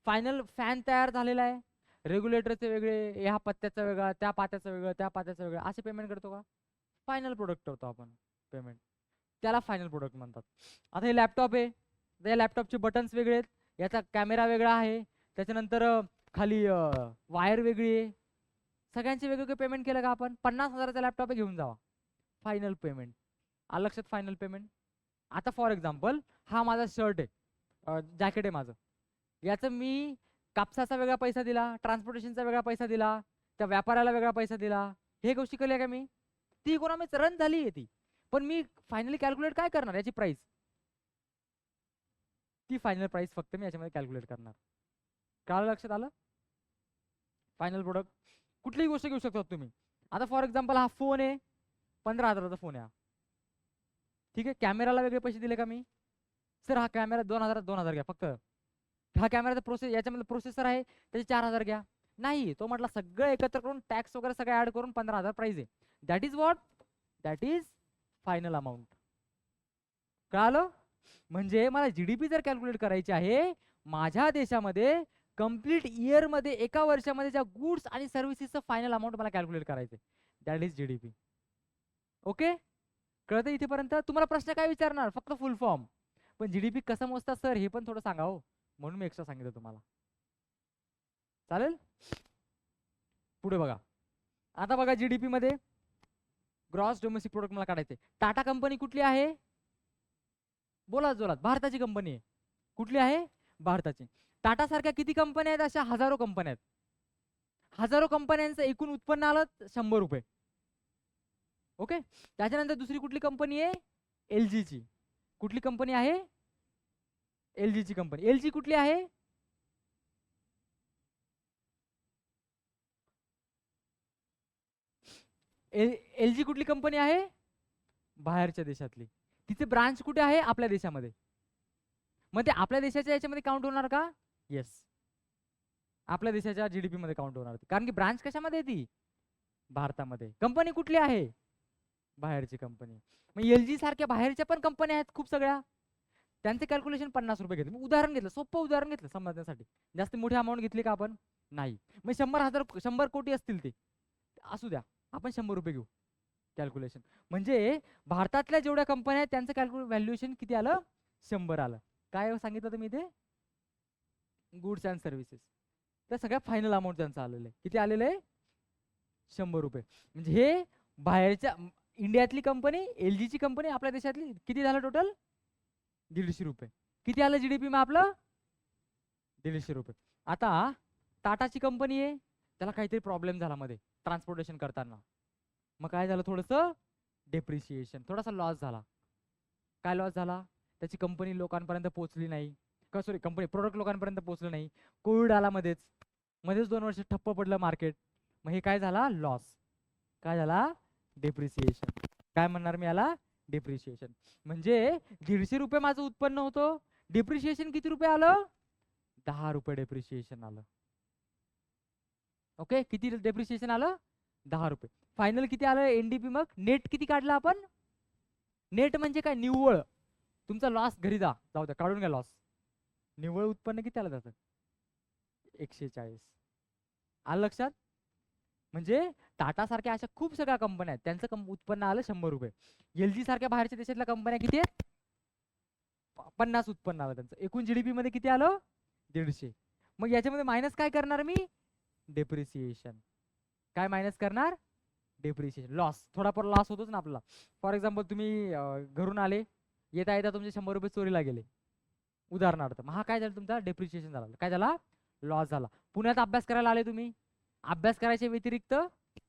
[SPEAKER 2] फायनल फॅन तयार झालेला आहे, रेग्युलेटरचे वेगळे, ह्या पत्त्याचं वेगळा, त्या पात्याचं वेगळं, त्या पात्याचं वेगळं, असे पेमेंट करतो का? फायनल प्रोडक्ट करतो आपण पेमेंट, त्याला फायनल प्रोडक्ट म्हणतात. आता हे लॅपटॉप आहे, या लॅपटॉपचे बटन्स वेगळे आहेत, याचा कॅमेरा वेगळा आहे, त्याच्यानंतर खाली वायर वेगळी आहे, सगळ्यांचे वेगवेगळे पेमेंट केलं का आपण? 50,000चा लॅपटॉप घेऊन जावा, फायनल पेमेंट. आलं लक्षात? Final payment. आता फॉर एक्झाम्पल हा माझा शर्ट आहे, जॅकेट आहे माझं, याचं मी कापसाचा वेगळा पैसा दिला, ट्रान्सपोर्टेशनचा वेगळा पैसा दिला, त्या व्यापाऱ्याला वेगळा पैसा दिला, हे गोष्टी केल्या का मी? ती इकॉनॉमिक्स रन झाली आहे ती, पण मी फायनली कॅल्क्युलेट काय करणार याची प्राइस? ती फायनल प्राइस फक्त मी याच्यामध्ये कॅल्क्युलेट करणार. कळालं? लक्षात आलं? फायनल प्रोडक्ट कुठलीही गोष्ट घेऊ शकता तुम्ही. आता फॉर एक्झाम्पल हा फोन आहे, 15,000चा फोन आहे हा. ठीक आहे, कॅमेराला वेगळे पैसे दिले का मी? सर हा कॅमेरा 2,000 घ्या फक्त. हा कॅमेराचा प्रोसेस, याच्यामध्ये प्रोसेसर आहे त्याचे 4,000 घ्या. नाही, तो म्हटला सगळं एकत्र करून टॅक्स वगैरे सगळं ऍड करून 15,000 प्राइस आहे. That is what? That is final amount. कळालं? म्हणजे मला जीडीपी जर कॅल्क्युलेट करायची आहे माझ्या देशामध्ये कम्प्लीट इयर मध्ये, एका वर्षामध्ये ज्या गुड्स आणि सर्व्हिसेसचं फायनल अमाऊंट मला कॅल्क्युलेट करायचे, दॅट इज जीडीपी. ओके, कळतं इथेपर्यंत? तुम्हाला प्रश्न काय विचारणार? फक्त फुल फॉर्म. पण जीडीपी कसं मोजतात सर हे पण थोडं सांगा हो, म्हणून मी एक्स्ट्रा सांगितलं तुम्हाला. चालेल? पुढे बघा. आता बघा जीडीपी मध्ये ग्रॉस डोमेस्टिक प्रोडक्ट मला काढायचे. टाटा कंपनी कुठली आहे? बोला जोरात. भारताची कंपनी आहे. कुठली आहे? भारताची. टाटा सारख्या किती कंपन्या आहेत? अशा हजारो कंपन्या आहेत. हजारो कंपन्यांचं एकूण उत्पन्न आलं 100 रुपये. ओके, त्याच्यानंतर दुसरी कुठली कंपनी आहे? एलजीची. कुठली कंपनी आहे? एलजीची कंपनी. एलजी कुठली आहे? एलजी कुठली कंपनी आहे? बाहेरच्या देशातली. तिचे ब्रांच कुठे आहे? आपल्या देशामध्ये. मग ते आपल्या देशाच्या याच्यामध्ये काउंट होणार का? येस, आपल्या देशाच्या जीडीपी मध्ये काउंट होणार, कारण की ब्रांच कशामध्ये ती? भारतामध्ये. कंपनी कुठली आहे? बाहेरची कंपनी. मग एलजी सारख्या बाहेरच्या पण कंपन्या आहेत खूप सगळ्या, त्यांचे कॅल्क्युलेशन 50 रुपये घेतले. उदाहरण घेतलं, सोपं उदाहरण घेतलं समजण्यासाठी. जास्त मोठी अमाऊंट घेतली का आपण? नाही. मग 100 कोटी असतील ते, असू द्या, आपण 100 रुपये घेऊ कॅल्क्युलेशन. म्हणजे भारतातल्या जेवढ्या कंपन्या आहेत त्यांचं व्हॅल्युएशन किती आलं? 100 आलं. काय सांगितलं तुम्ही इथे? Goods and services. त्या सगळ्या फायनल अमाऊंट त्यांचं आलेलं आहे. किती आलेलं आहे? 100 रुपये. म्हणजे हे बाहेरच्या इंडियातली कंपनी, एलजीची कंपनी, आपल्या देशातली किती झालं टोटल? 150 रुपये. किती आलं जीडीपी मग आपलं? 150 रुपये. आता टाटाची कंपनी आहे, त्याला काहीतरी प्रॉब्लेम झाला मध्ये ट्रान्सपोर्टेशन करताना. मग काय झालं? थोडंसं डेप्रिसिएशन, थोडासा लॉस झाला. काय लॉस झाला? त्याची कंपनी लोकांपर्यंत पोहोचली नाही, सॉरी कंपनी प्रोडक्ट लोकांपर्यंत पोहोचलं नाही. कोविड आला मध्येच 2 वर्ष ठप्प पडलं मार्केट. मग हे काय झाला? लॉस. काय झाला? डेप्रिसिएशन. काय म्हणणार मी याला? डेप्रिसिएशन. म्हणजे 150 रुपये माझं उत्पन्न होतं, डेप्रिसिएशन किती रुपये आलं? 10 रुपये डेप्रिसिएशन आलं. ओके, किती डेप्रिसिएशन आलं? 10 रुपये. फायनल किती आलं एनडीपी? मग नेट किती काढला आपण? नेट म्हणजे काय? निव्वळ. तुमचा लॉस घरी जाऊ द्या, काढून घ्या लॉस. निव्वळ उत्पन्न किती आलं त्याचं? 140. आलं लक्षात? म्हणजे टाटा सारख्या अशा खूप सगळ्या कंपन्या आहेत, त्यांचं उत्पन्न आलं 100 रुपये. एलजी सारख्या बाहेरच्या देशातल्या कंपन्या किती आहेत? 50 उत्पन्न आलं त्यांचं. एकूण जीडीपी मध्ये किती आलं? 150. मग याच्यामध्ये मायनस काय करणार मी? डेप्रिसिएशन. काय मायनस करणार? डेप्रिसिएशन. लॉस. थोडाफार लॉस होतोच ना आपला. फॉर एक्झाम्पल तुम्ही घरून आले, येता येता तुमचे 100 रुपये चोरीला गेले उदाहरणार्थ. मग हा काय झाला? तुमचा डेप्रिसिएशन झाला. काय झाला? लॉस झाला. पुण्यात अभ्यास करायला आले तुम्ही, अभ्यास करायच्या व्यतिरिक्त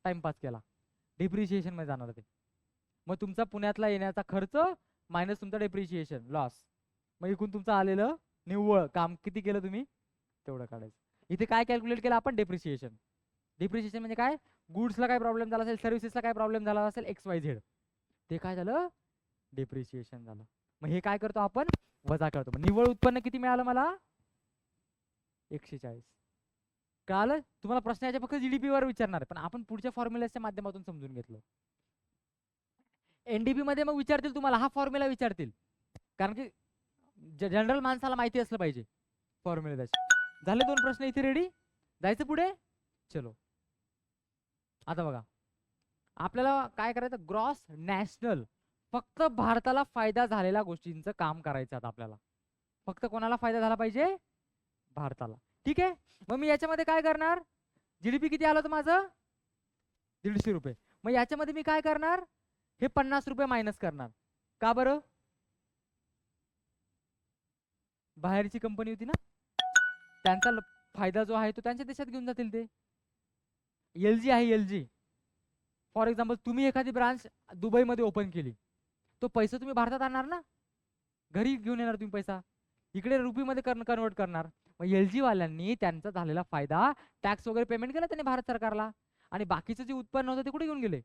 [SPEAKER 2] टाइमपास केला, डेप्रिसिएशन मध्ये जाणार ते. मग तुमचा पुण्यातला येण्याचा खर्च मायनस तुमचा डेप्रिसिएशन, लॉस. मग इकडून तुमचं आलेलं निव्वळ काम किती केलं तुम्ही तेवढं काढायचं. इथे काय कॅल्क्युलेट केलं आपण? डेप्रिसिएशन. डेप्रिसिएशन म्हणजे काय? गुड्सला काय प्रॉब्लेम झाला असेल, सर्व्हिसेसला काय प्रॉब्लेम झाला असेल, XYZ, ते काय झालं? डेप्रिसिएशन झालं. मग हे काय करतो आपण? वजा करतो. मग निव्वळ उत्पन्न किती मिळालं मला? 140. कळालं? तुम्हाला प्रश्न याच्या फक्त जीडीपी वर विचारणार आहे, पण आपण पुढच्या फॉर्म्युल्याच्या माध्यमातून समजून घेतलं. एनडीपी मध्ये मग विचारतील तुम्हाला, हा फॉर्म्युला विचारतील, कारण की जनरल माणसाला माहिती असलं पाहिजे फॉर्म्युला त्याचे. झाले 2 प्रश्न इथे रेडी. जायचं पुढे? चलो. आता बघा, आपल्याला काय करायचं? ग्रॉस नॅशनल, फक्त भारताला फायदा झालेल्या गोष्टींचं काम करायचं आता आपल्याला. फक्त कोणाला फायदा झाला पाहिजे? भारताला. ठीक आहे. मग मी याच्यामध्ये काय करणार? जीडीपी किती आलं होतं माझं? 150 रुपये. मग याच्यामध्ये मी काय करणार? हे 50 रुपये मायनस करणार. का बरं? बाहेरची कंपनी होती ना, त्यांचा फायदा जो आहे तो त्यांच्या देशात घेऊन जातील ते. LG आहे, LG फॉर एक्झाम्पल, तुम्ही एखादी ब्रांच दुबईमध्ये ओपन केली, तो पैसा तुम्ही भारतात आणणार ना, घरी घेऊन येणार तुम्ही पैसा, इकडे रुपीमध्ये कन्वर्ट करणार. मग LG वाल्यांनी त्यांचा झालेला फायदा टॅक्स वगैरे पेमेंट केला त्यांनी भारत सरकारला, आणि बाकीचं जे उत्पन्न होतं ते कुठे घेऊन गेले,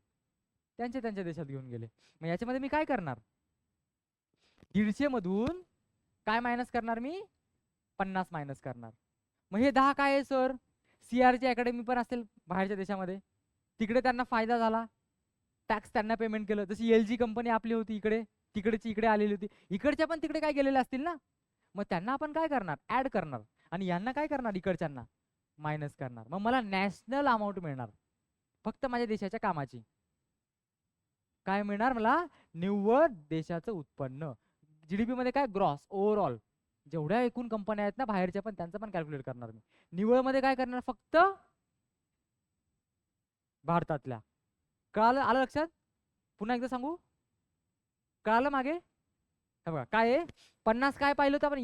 [SPEAKER 2] त्यांच्या देशात घेऊन गेले. मग याच्यामध्ये मी काय करणार, 150 मधून काय मायनस करणार मी, 50 मायनस करणार. मग हे 10 काय आहे सर, CRची अकॅडमी पण असेल बाहेरच्या देशामध्ये, तिकडे त्यांना फायदा झाला, टॅक्स त्यांना पेमेंट केलं. जशी LG कंपनी आपली होती इकडे, तिकडची इकडे आलेली होती, इकडच्या पण तिकडे काय गेलेले असतील ना, मग त्यांना आपण काय करणार, ऍड करणार, आणि यांना काय करणार, इकडच्यांना मायनस करणार. मग मला नॅशनल अमाऊंट मिळणार फक्त माझ्या देशाच्या कामाची. काय मिळणार मला, निव्वळ देशाचं उत्पन्न. GDP मध्ये काय, ग्रॉस ओव्हरऑल, जेवढ्या एकूण कंपन्या आहेत ना बाहेरच्या पण, त्यांचं पण कॅल्क्युलेट करणार मी. निव्वळ मध्ये काय करणार, फक्त भारतातल्या. कळालं, आलं लक्षात, पुन्हा एकदा सांगू, कळालं मागे. हे बघा काय आहे, 50 काय पाहिलं होतं आपण,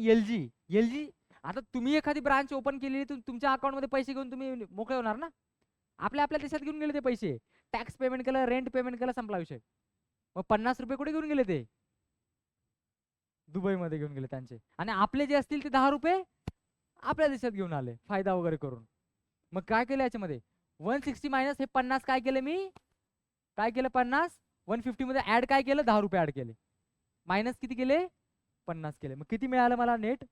[SPEAKER 2] LG. आता तुम्ही एखादी ब्रांच ओपन केली, तुमच्या अकाउंट मध्ये पैसे घेऊन तुम्ही मोकळे होणार ना, आपल्या देशात घेऊन गेले ते पैसे, टॅक्स पेमेंट केलं, रेंट पेमेंट केलं, संपला विषय. मग 50 रुपये कुठे घेऊन गेले ते, दुबईमध्ये घेऊन गेले त्यांचे, आणि आपले जे असतील ते 10 रुपये आपल्या देशात घेऊन आले फायदा वगैरे करून. मग काय केलं याच्यामध्ये, 160 मायनस हे 50 काय केलं मी, काय केलं 50, 150 मध्ये ऍड काय केलं, 10 रुपये ऍड केले, मायनस किती केले, 50 केले. मग किती मिळालं मला नेट,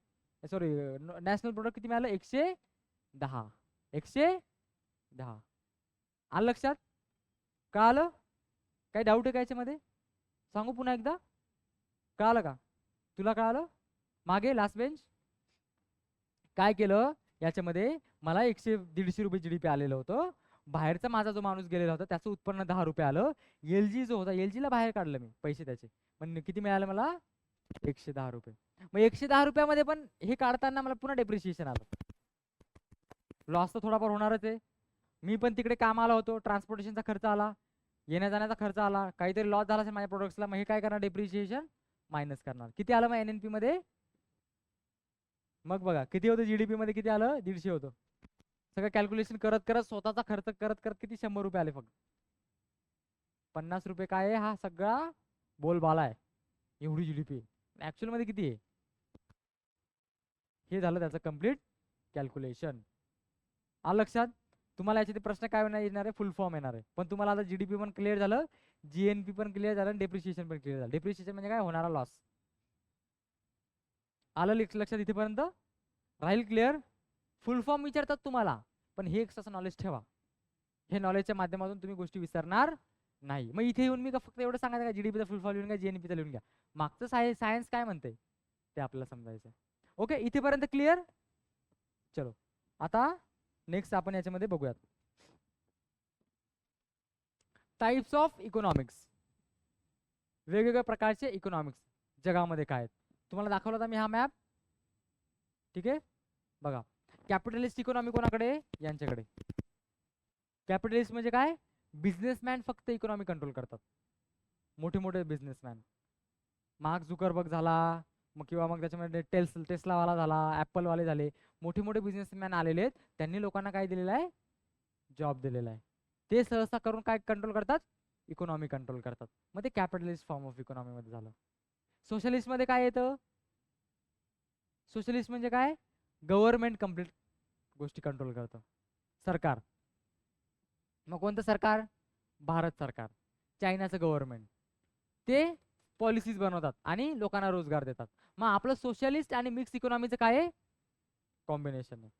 [SPEAKER 2] सॉरी नॅशनल प्रोडक्ट किती मिळालं, 110. 110 आलं लक्षात, कळालं, काही डाऊट आहे का याच्यामध्ये, सांगू पुन्हा एकदा, कळालं का, तुला कळालं, मागे लास्ट बेंच. काय केलं याच्यामध्ये, मला 100-150 रुपये GDP आलेलं होतं, बाहेरचा माझा जो माणूस गेलेला होता त्याचं उत्पन्न 10 रुपये आलं, LG जो होता LG ला बाहेर काढलं मी पैसे त्याचे, पण किती मिळालं मला, 110 रुपये. मग 110 रुपयामध्ये पण हे काढताना मला पुन्हा डेप्रिशिएशन आलं, लॉस तर थोडाफार होणारच आहे. मी पण तिकडे कामाला होतो, ट्रान्सपोर्टेशनचा खर्च आला, येण्या जाण्याचा खर्च आला, काहीतरी लॉस झाला असेल माझ्या प्रोडक्ट्सला, मग हे काय करणार, डेप्रिशिएशन मायनस करणार. किती आलं मग NNP मध्ये, मग बघा किती होतं, GDP मध्ये किती आलं, 150 होतं. सगळं कॅल्क्युलेशन करत करत, स्वतःचा खर्च करत करत किती, 100 रुपये आले फक्त. 50 रुपये काय आहे, हा सगळा बोलबाला आहे, एवढी GDP ऍक्च्युअल मध्ये किती आहे. हे झालं त्याचं कम्प्लीट कॅल्क्युलेशन. आलं लक्षात, तुम्हाला याचे प्रश्न काय येणार आहे, फुल फॉर्म येणार आहे, पण तुम्हाला आता GDP पण क्लिअर झालं, GNP पण क्लिअर झालं, डेप्रिशिएशन पण क्लिअर झालं. डेप्रिशिएशन म्हणजे काय, होणारा लॉस. आलं लक्षात इथेपर्यंत, राहील क्लिअर. फुल फॉर्म विचारतात तुम्हाला, पण हे एक असं नॉलेज ठेवा, हे नॉलेजच्या माध्यमातून तुम्ही गोष्टी विसरणार नाही. मग इथे येऊन मी फक्त एवढं सांगायचं का, GDP चा फुल फॉर्म लिहून घ्या, GNP चा लिहून घ्या, मागचं सायन्स काय म्हणते ते आपल्याला समजायचं. ओके, इथेपर्यंत क्लिअर. चलो आता नेक्स्ट आपण याच्यामध्ये बघूयात, टाइप्स ऑफ इकॉनॉमिक्स. वेगवेगळ्या प्रकारचे इकॉनॉमिक्स जगामध्ये काय आहेत, तुम्हाला दाखवला होता मी हा मॅप, ठीक आहे. बघा, कॅपिटलिस्ट इकॉनॉमी कोणाकडे, यांच्याकडे. कॅपिटलिस्ट म्हणजे काय, बिझनेसमॅन फक्त इकॉनॉमी कंट्रोल करतात, मोठे मोठे बिझनेसमॅन, मार्क झुकरबर्ग झाला, मग किंवा मग त्याच्यामध्ये टेस्लावाला झाला, ऍपल वाले झाले, मोठे मोठे बिझनेसमॅन आलेले आहेत, त्यांनी लोकांना काय दिलेलं आहे, जॉब दिलेला आहे. ते सहसा करून काय कंट्रोल करतात, इकॉनॉमी कंट्रोल करतात. मग ते कॅपिटलिस्ट फॉर्म ऑफ इकॉनॉमी मध्ये झालं. सोशलिस्ट मध्ये काय येतं, सोशलिस्ट म्हणजे काय, गव्हर्नमेंट कम्प्लीट गोष्टी कंट्रोल करतं, सरकार. मग कोणतं सरकार, भारत सरकार. चायनाचं गव्हर्नमेंट, ते पॉलिसीज बनवतात आणि लोकांना रोजगार देतात. मग आपलं सोशलिस्ट आणि मिक्स इकॉनॉमीचं काय आहे, कॉम्बिनेशन आहे.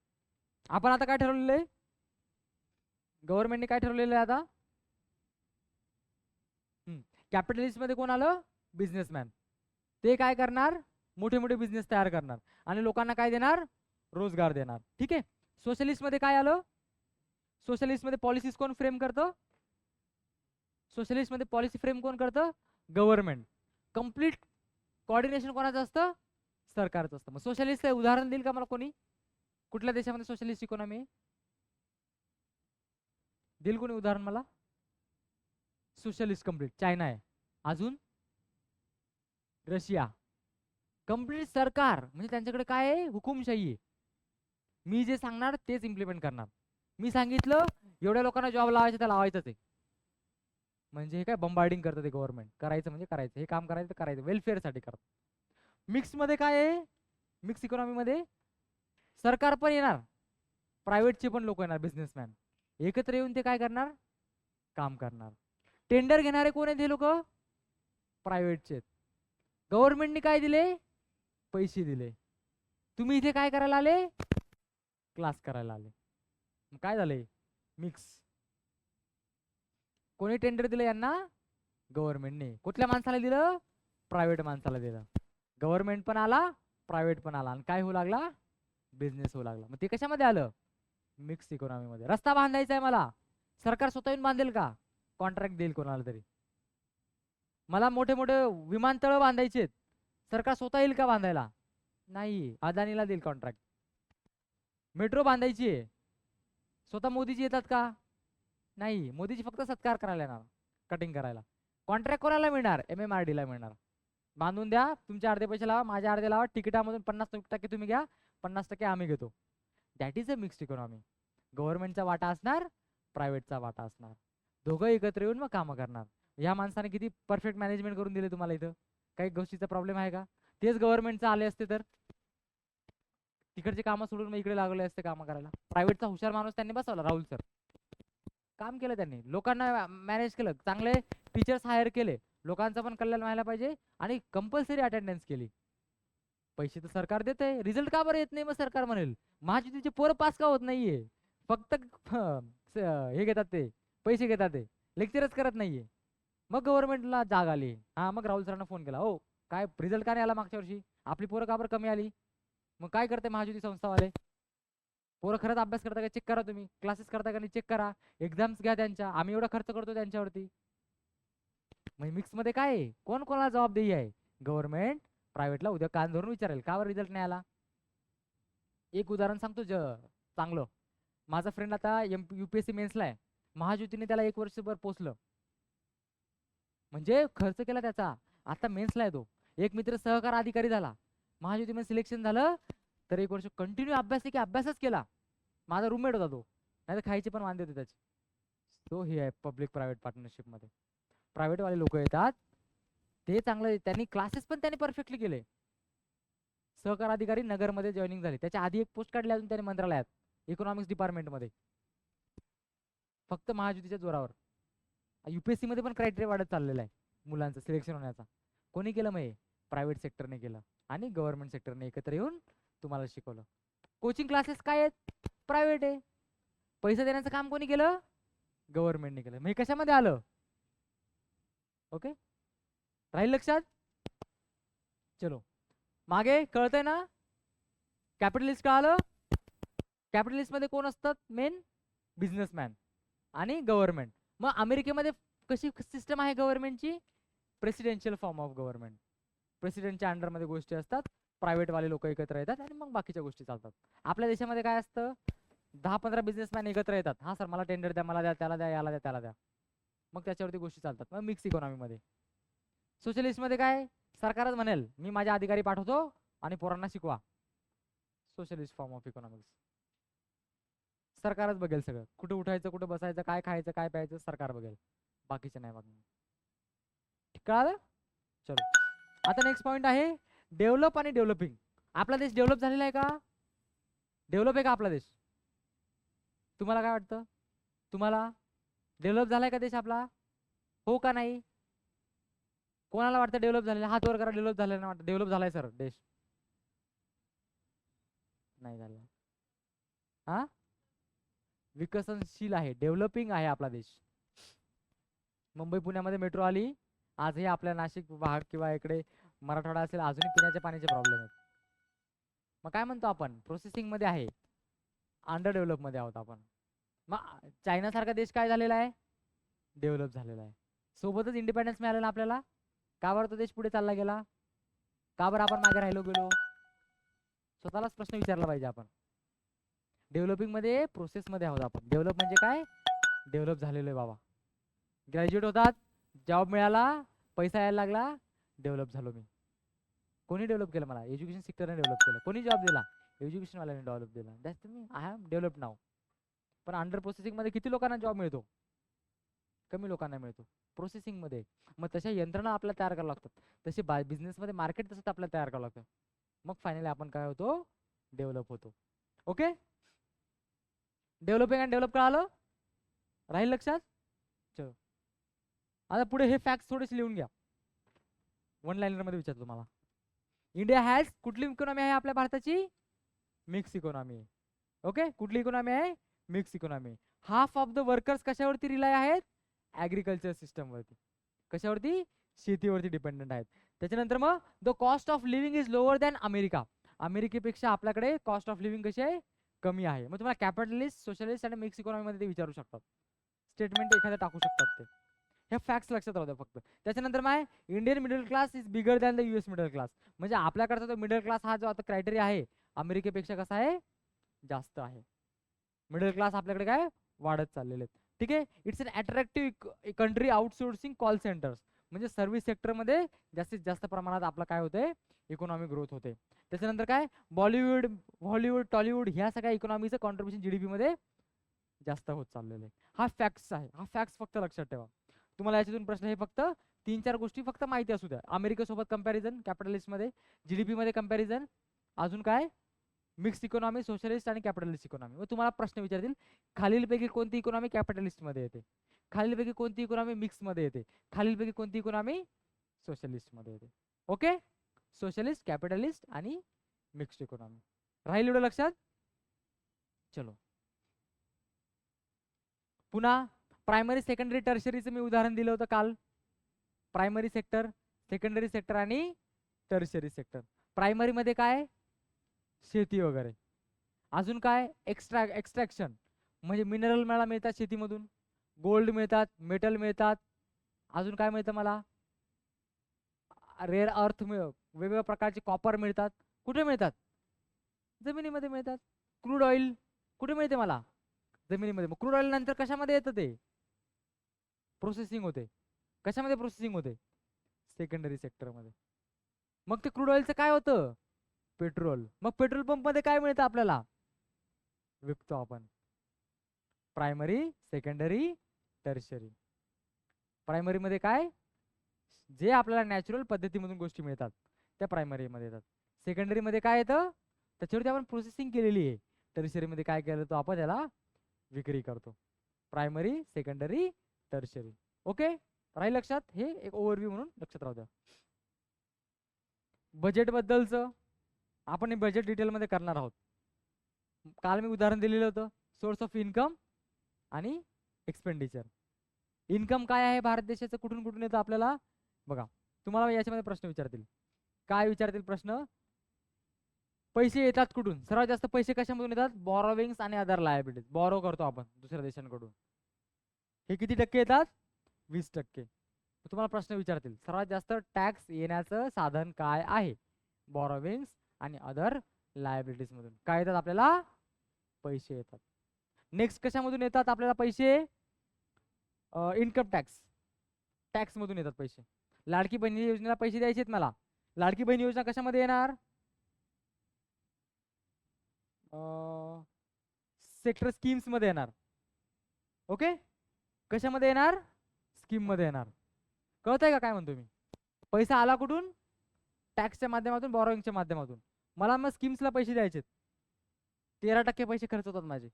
[SPEAKER 2] आपण आता काय ठरवलेलं आहे, गव्हर्नमेंटने काय ठरवलेलं आहे आता, कॅपिटलिस्ट मध्ये कोण आलं, बिझनेसमॅन. ते काय करणार, मोठे मोठे बिझनेस तयार करणार आणि लोकांना काय देणार, रोजगार देणार. ठीक आहे. सोशलिस्ट मध्ये काय आलं, सोशलिस्ट मध्ये पॉलिसीज कोण फ्रेम करतं, सोशलिस्ट मध्ये पॉलिसी फ्रेम कोण करतं, गव्हर्नमेंट. कम्प्लीट कोऑर्डिनेशन कोणाचं असतं, सरकारचं असतं. मग सोशलिस्ट उदाहरण देईल का मला कोणी, कुठल्या देशामध्ये सोशलिस्ट इकॉनॉमी आहे, देईल कोणी उदाहरण मला. सोशलिस्ट कम्प्लीट चायना आहे, अजून रशिया, कम्प्लीट सरकार म्हणजे त्यांच्याकडे काय आहे, हुकुमशाही आहे. मी जे सांगणार तेच इम्प्लिमेंट करणार. मी सांगितलं एवढ्या लोकांना जॉब लावायचं तर लावायचंच आहे. म्हणजे हे काय बंबार्डिंग करतं ते गव्हर्नमेंट. करायचं म्हणजे करायचं, हे काम करायचं तर करायचं, वेलफेअरसाठी करतात. मिक्स मध्ये काय आहे, मिक्स इकॉनॉमी मध्ये सरकार पण येणार, प्रायव्हेटचे पण लोक येणार, बिझनेसमॅन एकत्र येऊन ते काय करणार, काम करणार. टेंडर घेणारे कोण आहेत हे लोक, प्रायव्हेटचे. गव्हर्नमेंटने काय दिले, पैसे दिले. तुम्ही इथे काय करायला आले, क्लास करायला आले. मग काय झाले, मिक्स. कोणी टेंडर दिलं यांना, गव्हर्नमेंटने. कुठल्या माणसाला दिलं, प्रायव्हेट माणसाला दिलं. गव्हर्नमेंट पण आला, प्रायव्हेट पण आला, आणि काय होऊ लागला, बिझनेस होऊ लागला. मग ते कशामध्ये आलं, मिक्स इकॉनॉमी मध्ये. रस्ता बांधायचा आहे मला, सरकार स्वतः येऊन बांधेल का, कॉन्ट्रॅक्ट देईल कोणाला तरी. मला मोठे मोठे विमानतळ बांधायचे, सरकार स्वतः येईल का बांधायला, नाही, अदानीला देईल कॉन्ट्रॅक्ट. मेट्रो बांधायची आहे, स्वतः मोदीजी येतात का, नाही, मोदीजी फक्त सत्कार करायला येणार, कटिंग करायला. कॉन्ट्रॅक्ट कोणाला मिळणार, MMRD ला मिळणार. बांधून द्या, तुमचे अर्धे पैसे लावा, माझे अर्धे लावा, तिकिटामधून 50% तुम्ही घ्या, 50% आम्ही घेतो. That is a mixed economy. गव्हर्नमेंटचा वाटा असणार, प्रायव्हेटचा वाटा असणार, दोघं एकत्र येऊन मग कामं करणार. या माणसाने किती परफेक्ट मॅनेजमेंट करून दिले तुम्हाला. इथं काही गोष्टीचा प्रॉब्लेम आहे का, तेच गव्हर्नमेंटचं आले असते तर तिकडचे कामं सोडून मग इकडे लागले असते कामं करायला. प्रायव्हेटचा हुशार माणूस त्यांनी बसवला, राहुल सर. काम केलं त्यांनी, लोकांना मॅनेज केलं, चांगले टीचर्स हायर केले, लोकांचं पण कल्याण व्हायला पाहिजे, आणि कंपल्सरी अटेंडन्स केली. पैसे तर सरकार देते, रिझल्ट का बरं येत नाही, मग सरकार म्हणेल महायुतीचे पोरं पास का होत नाहीये, फक्त हे घेतात ते, पैसे घेतात ते, लेक्चरच करत नाहीये. मग गव्हर्नमेंटला जाग आली. हा, मग राहुल सरांना फोन केला, हो काय रिझल्ट का नाही आला मागच्या वर्षी, आपली पोरं का बरं कमी आली. मग काय करते महायुती संस्थावाले, पोरं खरंच अभ्यास करता का चेक करा, तुम्ही क्लासेस करता का नाही चेक करा, एक्झाम्स घ्या त्यांच्या, आम्ही एवढा खर्च करतो त्यांच्यावरती. म्हणजे मिक्स मध्ये काय आहे, कोण कोणाला जबाबदारी आहे, गव्हर्नमेंट प्रायव्हेटला उद्या कान धरून विचारेल का बरं रिझल्ट नाही आला. एक उदाहरण सांगतो चांगलं. माझा फ्रेंड आता UPSC मेन्सला आहे, महायुतीने त्याला 1 वर्षभर पोचलं, म्हणजे खर्च केला त्याचा. आता मेन्सला आहे तो. एक मित्र सहकार अधिकारी झाला, महायुतीमध्ये सिलेक्शन झालं, तर 1 वर्ष कंटिन्यू अभ्यास की अभ्यासच केला. माझा रूममेट होता तो, नाही तर खायचे पण वांदे होते त्याचे. तो हे आहे पब्लिक प्रायव्हेट पार्टनरशिप मध्ये. प्रायव्हेट वाले लोक येतात, ते चांगलं, त्यांनी क्लासेस पण त्यांनी परफेक्टली केले. सहकार अधिकारी नगरमध्ये जॉईनिंग झाली, त्याच्या आधी एक पोस्ट काढली अजून त्याने मंत्रालयात, इकॉनॉमिक्स डिपार्टमेंटमध्ये, फक्त महायुतीच्या जोरावर. UPSC मध्ये पण क्रायटेरिया वाढत चाललेला आहे मुलांचं सिलेक्शन होण्याचा. कोणी केलं, मग प्रायव्हेट सेक्टरने केलं, आणि गव्हर्नमेंट सेक्टरने एकत्र येऊन तुम्हाला शिकवलं. कोचिंग क्लासेस काय आहेत, प्रायव्हेट आहे, पैसे देण्याचं काम कोणी केलं, गव्हर्नमेंटने केलं. मग कशामध्ये आलं, ओके, राहील लक्षात. चलो मागे कळतंय ना, कॅपिटलिस्ट कळालं. कॅपिटलिस्ट मध्ये कोण असतात, मेन बिझनेसमॅन आणि गव्हर्नमेंट. मग अमेरिकेमध्ये कशी सिस्टम आहे गव्हर्नमेंटची, प्रेसिडेन्शियल फॉर्म ऑफ गव्हर्नमेंट. प्रेसिडेंटच्या अंडरमध्ये गोष्टी असतात, प्रायव्हेट वाले लोक एकत्र येतात, आणि मग बाकीच्या गोष्टी चालतात. आपल्या देशामध्ये काय असतं, 10-15 बिझनेसमॅन एकत्र येतात, हा सर मला टेंडर द्या, मला द्या, त्याला द्या, याला द्या, त्याला द्या, मग त्याच्यावरती गोष्टी चालतात. मग मिक्स इकॉनॉमी मध्ये. सोशलिस्ट मध्ये काय, सरकारच म्हणेल मी माझे अधिकारी पाठवतो आणि पोरांना शिकवा. Socialist form of economics. सरकारच बघेल सगळं, कुठे उठायचं, कुठे बसायचं, काय खायचं, काय प्यायचं, सरकार बघेल, बाकीचे नाही बघणार. कळालं. चलो आता नेक्स्ट पॉइंट आहे डेव्हलप आणि डेव्हलपिंग. आपला देश डेव्हलप झालेला आहे का, डेव्हलप आहे का आपला देश, तुम्हाला काय वाटतं, तुम्हाला डेव्हलप झालाय का देश आपला, हो का नाही. कोणाला वाटतं डेव्हलप झालेला, हात वर करा, डेव्हलप झालेला नाही वाटतं, डेव्हलप झालाय सर देश, नाही झाला. हा, विकसनशील आहे, डेव्हलपिंग आहे आपला देश. मुंबई पुण्यामध्ये मेट्रो आली, आजही आपल्या नाशिक भाग किंवा इकडे मराठवाडा असेल अजूनही पिण्याच्या पाण्याचे प्रॉब्लेम आहेत. मग काय म्हणतो आपण, प्रोसेसिंग मध्ये आहे, अंडर डेव्हलप मध्ये आहोत आपण. मग चायना सारखा देश काय झालेला आहे, डेव्हलप झालेला आहे. सोबतच इंडिपेंडन्स मिळालं ना आपल्याला. का बरं तो देश पुढे चालला गेला, का बरं आपण मागे राहिलो गेलो, स्वतःलाच प्रश्न विचारला पाहिजे आपण. डेव्हलपिंग मध्ये, प्रोसेस मध्ये आहोत आपण. डेव्हलप म्हणजे काय, डेव्हलप झालेलो आहे बाबा. ग्रॅज्युएट होतात, जॉब मिळाला, पैसा यायला लागला, डेव्हलप झालो मी. कोणी डेव्हलप केलं मला? एज्युकेशन सेक्टरने डेव्हलप केलं. कोणी जॉब दिला? एज्युकेशन वाल्याने डेव्हलप दिला. दॅट्स मी आय एम डेव्हलप नाव. पण अंडर प्रोसेसिंग मध्ये किती लोकांना जॉब मिळतो? कमी लोकांना मिळतो प्रोसेसिंग मध्ये. मग तशा यंत्रणा आपल्याला तयार करावं लागतात. तसे बिझनेस मध्ये मार्केट तसंच आपल्याला तयार करावं लागतं. मग फायनली आपण काय होतो? डेव्हलप होतो. ओके, डेव्हलपिंग अँड डेव्हलप कळालं? राहील लक्षात? चलो आता पुढे हे फॅक्ट्स थोडेसे लिहून घ्या. वन लाइनर मध्ये विचारतो तुम्हाला. इंडिया हॅज कुठली इकॉनॉमी आहे आपल्या भारताची? मिक्स इकॉनॉमी आहे. ओके, कुठली इकॉनॉमी आहे? Mix economy. Half of the workers कशावरती रिलाय आहेत? ऍग्रिकल्चर सिस्टम वरती. कशावरती? शेतीवरती डिपेंडंट आहेत. त्याच्यानंतर मग the cost of living is lower than America. अमेरिकेपेक्षा आपल्याकडे कॉस्ट ऑफ लिव्हिंग कशी आहे? कमी आहे. मग तुम्हाला कॅपिटलिस्ट, सोशलिस्ट आणि मिक्स इकॉनॉमी मध्ये ते विचारू शकतात. स्टेटमेंट एखादं टाकू शकतात ते. ह्या फॅक्ट्स लक्षात राहू द्या फक्त. त्याच्यानंतर काय? Indian middle class is bigger than the US middle class. म्हणजे आपल्याकडचा जो मिडल क्लास हा जो आता क्रायटेरिया आहे अमेरिकेपेक्षा कसा आहे? जास्त आहे. मिडल क्लास आपल्याकडे काय वाढत चाललेले आहेत. ठीक आहे. It's an attractive country outsourcing call centres. म्हणजे सर्व्हिस सेक्टरमध्ये जास्तीत जास्त प्रमाणात आपलं काय होतंय? इकॉनॉमिक ग्रोथ होते. त्याच्यानंतर काय? बॉलिवूड, हॉलिवूड, टॉलिवूड ह्या सगळ्या इकॉनॉमीचं कॉन्ट्रीब्युशन जीडीपी मध्ये जास्त होत चाललेलं आहे. हा फॅक्ट्स आहे. हा फॅक्ट्स फक्त लक्षात ठेवा. तुम्हाला याच्यातून प्रश्न हे फक्त 3-4 गोष्टी फक्त माहिती असू द्या. अमेरिकेसोबत कंपॅरिझन कॅपिटलिस्ट मध्ये, जीडीपी मध्ये कंपॅरिझन, अजून काय? मिक्स इकॉनॉमी, सोशलिस्ट आणि कॅपिटलिस्ट इकॉनॉमी. मग तुम्हाला प्रश्न विचारतील खालीलपैकी कोणती इकॉनॉमी कॅपिटलिस्ट मध्ये येते? खालीलपैकी कोणती इकॉनॉमी मिक्स मध्ये येते? खालीलपैकी कोणती इकॉनॉमी सोशलिस्ट मध्ये येते? ओके, सोशलिस्ट, कॅपिटलिस्ट आणि मिक्स्ड इकॉनॉमी. राहील एवढं लक्षात? चलो पुन्हा प्रायमरी, सेकंडरी, टर्शरीचं मी उदाहरण दिलं होतं काल. प्रायमरी सेक्टर, सेकंडरी सेक्टर आणि टर्शरी सेक्टर. प्रायमरी मध्ये काय? शेती वगैरे. अजून काय? एक्स्ट्रॅक्शन म्हणजे मिनरल मला मिळतात शेतीमधून, गोल्ड मिळतात, मेटल मिळतात. अजून काय मिळतं मला? रेअर अर्थ वेगवेगळ्या प्रकारचे कॉपर मिळतात. कुठे मिळतात? जमिनीमध्ये मिळतात. क्रूड ऑइल कुठे मिळते मला? जमिनीमध्ये. मग क्रूड ऑइल नंतर कशामध्ये येतं? ते प्रोसेसिंग होते. कशामध्ये प्रोसेसिंग होते? सेकंडरी सेक्टरमध्ये. मग ते क्रूड ऑइलचं काय होतं? पेट्रोल. मग पेट्रोल पंप मध्ये काय मिळतं आपल्याला? विकतो आपण. Primary, secondary, tertiary. प्रायमरी मध्ये काय? जे आपल्याला नॅचरल पद्धतीमधून गोष्टी मिळतात त्या प्रायमरी मध्ये येतात. सेकंडरी मध्ये काय येतं? त्याच्यावरती आपण प्रोसेसिंग केलेली आहे. टर्शरी मध्ये काय केलं तो आपण त्याला विक्री करतो. Primary, secondary, tertiary. ओके, राहील लक्षात? हे एक ओव्हरव्ह्यू म्हणून लक्षात राहू द्या. बजेट बद्दलचं आपण हे बजेट डिटेलमध्ये करणार आहोत. काल मी उदाहरण दिलेलं होतं सोर्स ऑफ इन्कम आणि एक्सपेंडिचर. इन्कम काय आहे भारत देशाचं? कुठून कुठून येतं आपल्याला? बघा तुम्हाला याच्यामध्ये प्रश्न विचारतील. काय विचारतील प्रश्न? पैसे येतात कुठून? सर्वात जास्त पैसे कशामधून येतात? बॉरोविंग्स आणि अदर लायबिलिटीज. बॉरो करतो आपण दुसऱ्या देशांकडून. हे किती टक्के येतात? 20%. तुम्हाला प्रश्न विचारतील सर्वात जास्त टॅक्स येण्याचं साधन काय आहे? बॉरोविंग्स आणि अदर लायबिलिटीज मधून. काय येतात आपल्याला? पैसे येतात. नेक्स्ट कशामधून येतात आपल्याला पैसे? Income tax. टॅक्स मधून येतात पैसे. लाडकी बहीण योजनेला पैसे द्यायचे आहेत मला. लाडकी बहीण योजना कशामध्ये येणार? सेक्टर स्कीम्स मध्ये येणार. ओके, कशामध्ये येणार? स्कीम मध्ये येणार. कळतंय का काय म्हणतो मी? पैसा आला कुठून? टॅक्सच्या माध्यमातून, बॉरोइंगच्या माध्यमातून. मला मग स्कीम्सला पैसे द्यायचे. 13% पैसे खर्च होतात माझे.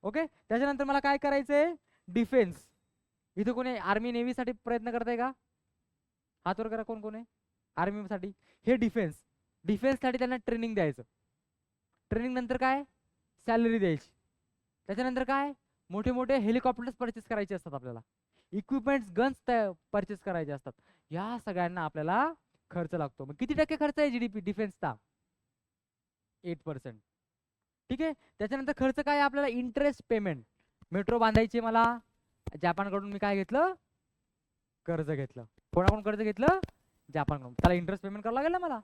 [SPEAKER 2] ओके, त्याच्यानंतर मला काय करायचंय? डिफेन्स. इथे कोणी आर्मी नेव्ही साठी प्रयत्न करताय का? हात वर करा. कोण कोण आहे आर्मी साठी? हे डिफेन्स. डिफेन्स साठी त्यांना ट्रेनिंग द्यायचं. ट्रेनिंग नंतर काय? सॅलरी द्यायची. त्याच्यानंतर काय? मोठे मोठे हेलिकॉप्टर्स परचेस करायचे असतात आपल्याला. इक्विपमेंट्स, गन्स परचेस करायचे असतात. या सगळ्यांना आपल्याला खर्च लागतो. मग किती टक्के खर्च आहे जीडीपी डिफेन्सचा? 8%. ठीक आहे. त्याच्यानंतर खर्च काय आहे आपल्याला? Interest payment. मेट्रो बांधायची मला, जपानकडून मी काय घेतलं? कर्ज घेतलं. कोणाकडून कर्ज घेतलं? जपानकडून. त्याला इंटरेस्ट पेमेंट करावं लागेल ना मला.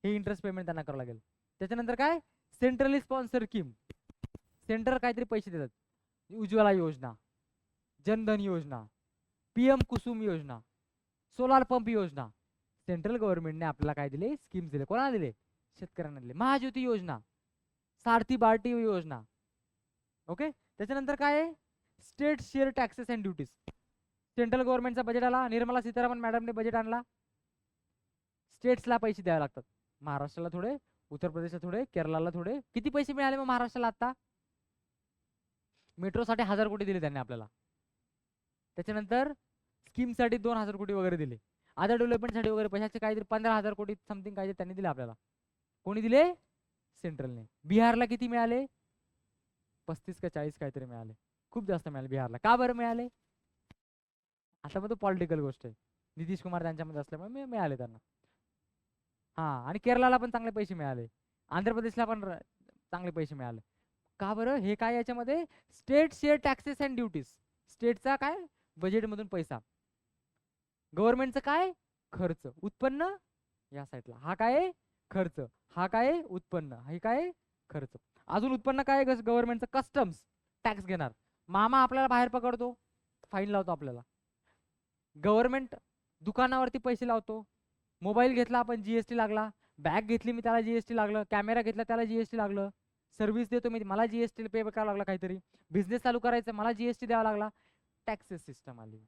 [SPEAKER 2] हे इंटरेस्ट पेमेंट त्यांना करावं लागेल. त्याच्यानंतर काय? Centrally sponsor scheme. सेंटर काहीतरी पैसे देतात. उज्ज्वला योजना, जनधन योजना, PM कुसुम योजना, सोलार पंप योजना. सेंट्रल गव्हर्नमेंटने आपल्याला काय दिले, स्कीम्स दिले. कोणाला दिले? शेतकऱ्यांना दिले. महाज्योती योजना, सारथी बार्टी योजना. ओके, त्याच्यानंतर काय आहे? State share taxes and duties. Central गव्हर्नमेंटचा बजेट आला, निर्मला सीतारामन मॅडमने बजेट आणला. स्टेट्सला पैसे द्यावे लागतात. महाराष्ट्राला थोडे, उत्तर प्रदेशला थोडे, केरळला थोडे. किती पैसे मिळाले मग महाराष्ट्राला आता? मेट्रोसाठी 1000 कोटी दिले त्यांनी आपल्याला. त्याच्यानंतर स्कीमसाठी 2000 कोटी वगैरे दिले. अदर डेव्हलपमेंटसाठी वगैरे पैशाचे काहीतरी 15000 कोटी समथिंग काहीतरी त्यांनी दिले आपल्याला. कोणी दिले? सेंट्रलने. बिहारला किती मिळाले? 35 का 40 काहीतरी मिळाले. खूप जास्त मिळाले बिहारला. का बरं मिळाले? आता मग तो पॉलिटिकल गोष्ट आहे. नितीश कुमार त्यांच्यामध्ये असल्यामुळे मिळाले त्यांना. हा, आणि केरळला पण चांगले पैसे मिळाले. आंध्र प्रदेशला पण चांगले पैसे मिळाले. का बरं? हे काय याच्यामध्ये? State share taxes and duties. स्टेटचा काय? बजेटमधून पैसा. गव्हर्नमेंटचं काय? खर्च. उत्पन्न या साईडला. हा काय आहे? खर्च. हा काय आहे? उत्पन्न. हे काय आहे? खर्च. अजून उत्पन्न काय आहे गव्हर्नमेंटचं? कस्टम्स टॅक्स घेणार. मामा आपल्याला बाहेर पकडतो, फाईन लावतो आपल्याला. गव्हर्नमेंट दुकानावरती पैसे लावतो. मोबाईल घेतला आपण, जीएसटी लागला. बॅग घेतली मी, त्याला जीएसटी लागलं. कॅमेरा घेतला, त्याला जीएसटी लागलं. सर्व्हिस देतो मी, मला जीएसटी पे करावं लागला काहीतरी. बिझनेस चालू करायचं, मला जीएसटी द्यावा लागला. टॅक्सेस सिस्टम आली.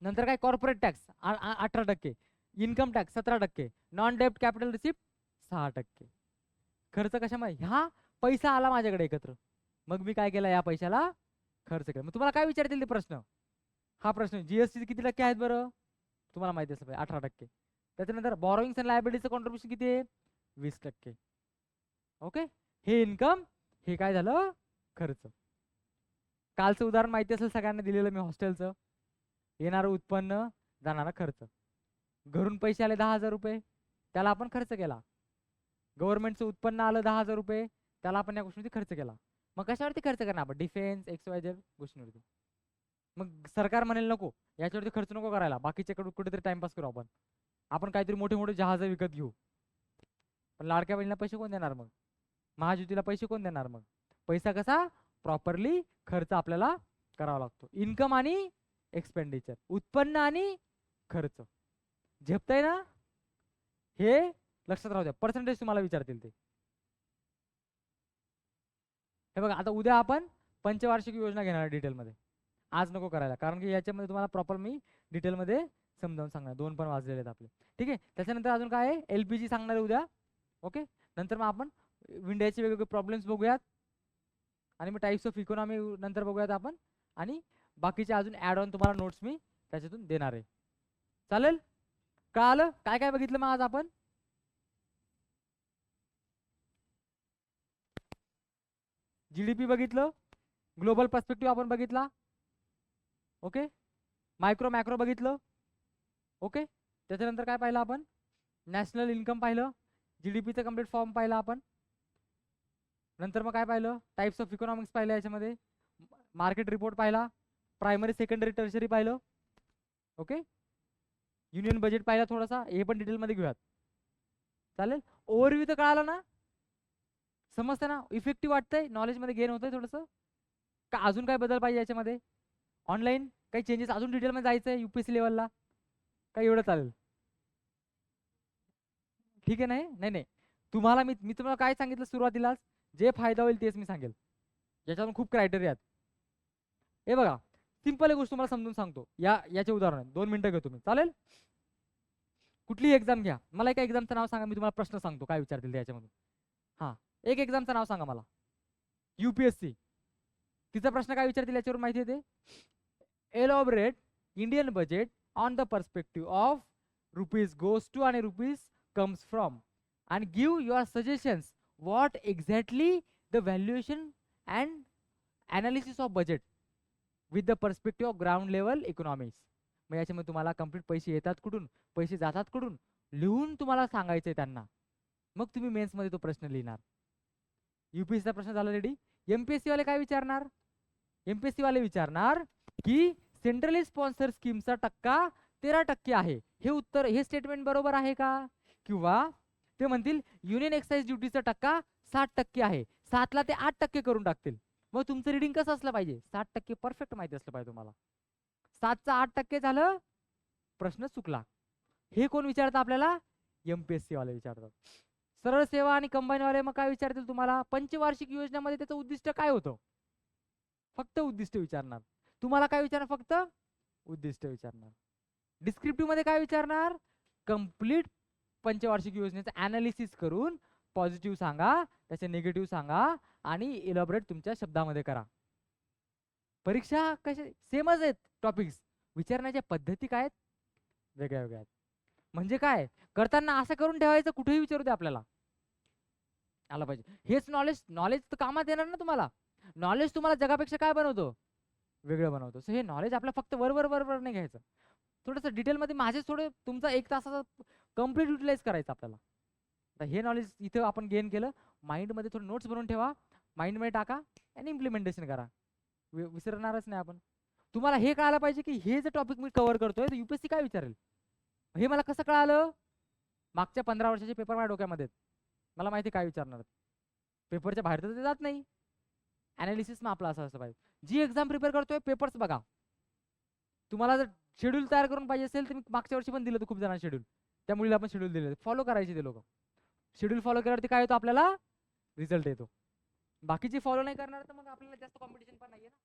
[SPEAKER 2] नंतर काय? Corporate tax 18%, income tax 17%, non डेब्ट कॅपिटल रिसिप्ट 6%. खर्च कशामध्ये? हा पैसा आला माझ्याकडे एकत्र, मग मी काय केलं? या पैशाला खर्च केला. मग तुम्हाला काय विचारतील ते प्रश्न? हा प्रश्न, जीएसटी किती टक्के आहेत बरं? तुम्हाला माहिती असलं पाहिजे, 18%. त्याच्यानंतर बॉरोइंग्स अँड लायबिलिटीचं कॉन्ट्रीब्युशन किती आहे? 20%. ओके, हे इन्कम, हे काय झालं? खर्च. कालचं उदाहरण माहिती असेल सगळ्यांना दिलेलं मी हॉस्टेलचं. येणारं उत्पन्न, जाणारा खर्च. घरून पैसे आले 10,000 रुपये, त्याला आपण खर्च केला. गव्हर्नमेंटचं उत्पन्न आलं 10,000 रुपये, त्याला आपण या गोष्टीवरती खर्च केला. मग कशावरती खर्च करणार आपण? डिफेन्स, XYZ गोष्टींवरती. मग सरकार म्हणेल नको, याच्यावरती खर्च नको करायला, बाकीच्या कुठेतरी टाइमपास करू आपण. आपण काहीतरी मोठे मोठे जहाज विकत घेऊ. पण लाडक्या बहिणीला पैसे कोण देणार मग? महाज्योतीला पैसे कोण देणार मग? पैसा कसा? प्रॉपरली खर्च आपल्याला करावा लागतो. इन्कम आणि एक्सपेंडिचर, उत्पन्न आणि खर्च. झेपतंय ना? हे लक्षात राहू द्या. पर्सेंटेज तुम्हाला विचारतील ते. हे बघा, आता उद्या आपण पंचवार्षिक योजना घेणार डिटेलमध्ये. आज नको करायला, कारण की याच्यामध्ये तुम्हाला प्रॉपर मी डिटेलमध्ये समजावून सांगणार. 2 पण वाजलेले आहेत आपले. ठीक आहे, त्याच्यानंतर अजून काय आहे? LPG सांगणार आहे उद्या. ओके, नंतर मग आपण इंडियाचे वेगवेगळे प्रॉब्लेम्स बघूयात, आणि मग टाइप्स ऑफ इकॉनॉमी नंतर बघूयात आपण, आणि बाकीचे अजून ॲड ऑन तुम्हाला नोट्स मी त्याच्यातून देणार आहे. चालेल? कळालं? काय काय बघितलं मग आज आपण? GDP बघितलं, ग्लोबल पर्स्पेक्टिव्ह आपण बघितला. ओके, मायक्रो मॅक्रो बघितलं. ओके, त्याच्यानंतर काय पाहिलं आपण? नॅशनल इन्कम पाहिलं, GDPचं कम्प्लीट फॉर्म पाहिला आपण. नंतर मग काय पाहिलं? टाइप्स ऑफ इकॉनॉमिक्स पाहिलं, याच्यामध्ये मार्केट रिपोर्ट पाहिला, प्रायमरी सेकंडरी टर्शरी पाहिलं. ओके, युनियन बजेट पाहिला थोडासा, हे पण डिटेलमध्ये घेऊयात. चालेल? ओव्हरव्ह्यू तर कळाला ना? समजतं ना? इफेक्टिव्ह वाटतंय? नॉलेजमध्ये गेन होतंय थोडंसं का? अजून काय बदल पाहिजे याच्यामध्ये? ऑनलाईन काही चेंजेस अजून डिटेलमध्ये जायचंय UPSC लेवलला का एवढं चालेल? ठीक आहे. नाही नाही नाही, तुम्हाला मी तुम्हाला काय सांगितलं सुरुवातीलाच? जे फायदा होईल तेच मी सांगेल. याच्यातून खूप क्रायटेरिया आहेत. हे बघा, सिंपल गोष्ट तुम्हाला समजून सांगतो. याचे उदाहरण 2 मिनिटं घेतो मी. चालेल? कुठलीही एक्झाम घ्या, मला एका एक्झामचं नाव सांगा, मी तुम्हाला प्रश्न सांगतो काय विचारतील याच्यामधून. हां, एक एक्झामचं नाव सांगा मला. UPSC. तिचा प्रश्न काय विचारतील याच्यावर माहिती येते? Elaborate Indian budget on the perspective of rupees goes to आणि rupees comes from, and give your suggestions what exactly the valuation and analysis of budget with the perspective of ground level economics. मग याच्यामध्ये तुम्हाला complete पैसे येतात कुठून, पैसे जातात कुठून, लिहून तुम्हाला सांगायचंय त्यांना. मग तुम्ही मेन्स मध्ये तो प्रश्न लिहिणार. UPSC चा प्रश्न झाला रेडी. MPSC वाले काय विचारणार? MPSC वाले विचारणार की सेंट्रली स्पॉन्सर स्कीमचा टक्का 13% आहे. हे उत्तर, हे स्टेटमेंट बरोबर आहे का? किंवा ते म्हणतील युनियन एक्साइज ड्युटीचा टक्का 60% आहे, 7 ला ते 8% करून टाकतील. मग तुमचं रिडिंग कसं असलं पाहिजे? 60% परफेक्ट माहिती असलं पाहिजे तुम्हाला. 7 चा 8% झालं, प्रश्न चुकला. हे कोण विचारतं आपल्याला? MPSC वाले विचारतात. सरळ सेवा आणि कंबाईन वाले मग काय विचारतील तुम्हाला? पंचवार्षिक योजनेमध्ये त्याचं उद्दिष्ट काय होतं? फक्त उद्दिष्ट विचारणार. तुम्हाला काय विचारणार? फक्त उद्दिष्ट विचारणार. डिस्क्रिप्टिव्ह मध्ये काय विचारणार? कंप्लीट पंचवार्षिक योजनेचं अनालिसिस करून पॉझिटिव्ह सांगा, त्याचे निगेटिव्ह सांगा आणि इलॉबरेट तुमच्या शब्दामध्ये करा. परीक्षा कशा सेमच आहेत टॉपिक्स, विचारण्याच्या पद्धती काय आहेत? वेगळ्या वेगळ्या आहेत. म्हणजे काय करताना असं करून ठेवायचं, कुठेही विचारू दे आपल्याला आला पाहिजे. हेच नॉलेज नॉलेज तर कामात येणार ना तुम्हाला. नॉलेज तुम्हाला जगापेक्षा काय बनवतो? वेगळं बनवतो. सो हे नॉलेज आपलं फक्त वर नाही घ्यायचं, थोडंसं डिटेलमध्ये माझे थोडं तुमचा 1 तासाचा कम्प्लीट युटिलाइज करायचं आपल्याला. तर हे नॉलेज इथं आपण गेन केलं. माइंडमध्ये थोडं नोट्स बनवून ठेवा, माइंडमध्ये टाका आणि इम्प्लिमेंटेशन करा. विसरणारच नाही आपण. तुम्हाला हे कळायला पाहिजे की हे जे टॉपिक मी कव्हर करतोय तर UPSC काय विचारेल, हे मला कसं कळालं? मागच्या 15 वर्षाचे पेपर माझ्या डोक्यामध्ये आहेत. मला माहिती काय विचारणार. पेपरच्या बाहेर तर ते जात नाही. अनालिसिस मग आपलं असं असं पाहिजे. जी एक्झाम प्रिपेअर करतोय पेपर्स बघा. तुम्हाला जर शेड्यूल तयार करून पाहिजे असेल तर मी मागच्या वर्षी पण दिलं होतं खूप जणांना शेड्यूल. त्या मुलीला पण शेड्यूल दिलं, फॉलो करायचे ते लोक. शेड्यूल फॉलो केल्यावरती काय होतं आपल्याला? रिझल्ट येतो. बाकीचे फॉलो नाही करणार तर मग आपल्याला जास्त कॉम्पिटिशन पण नाहीये ना.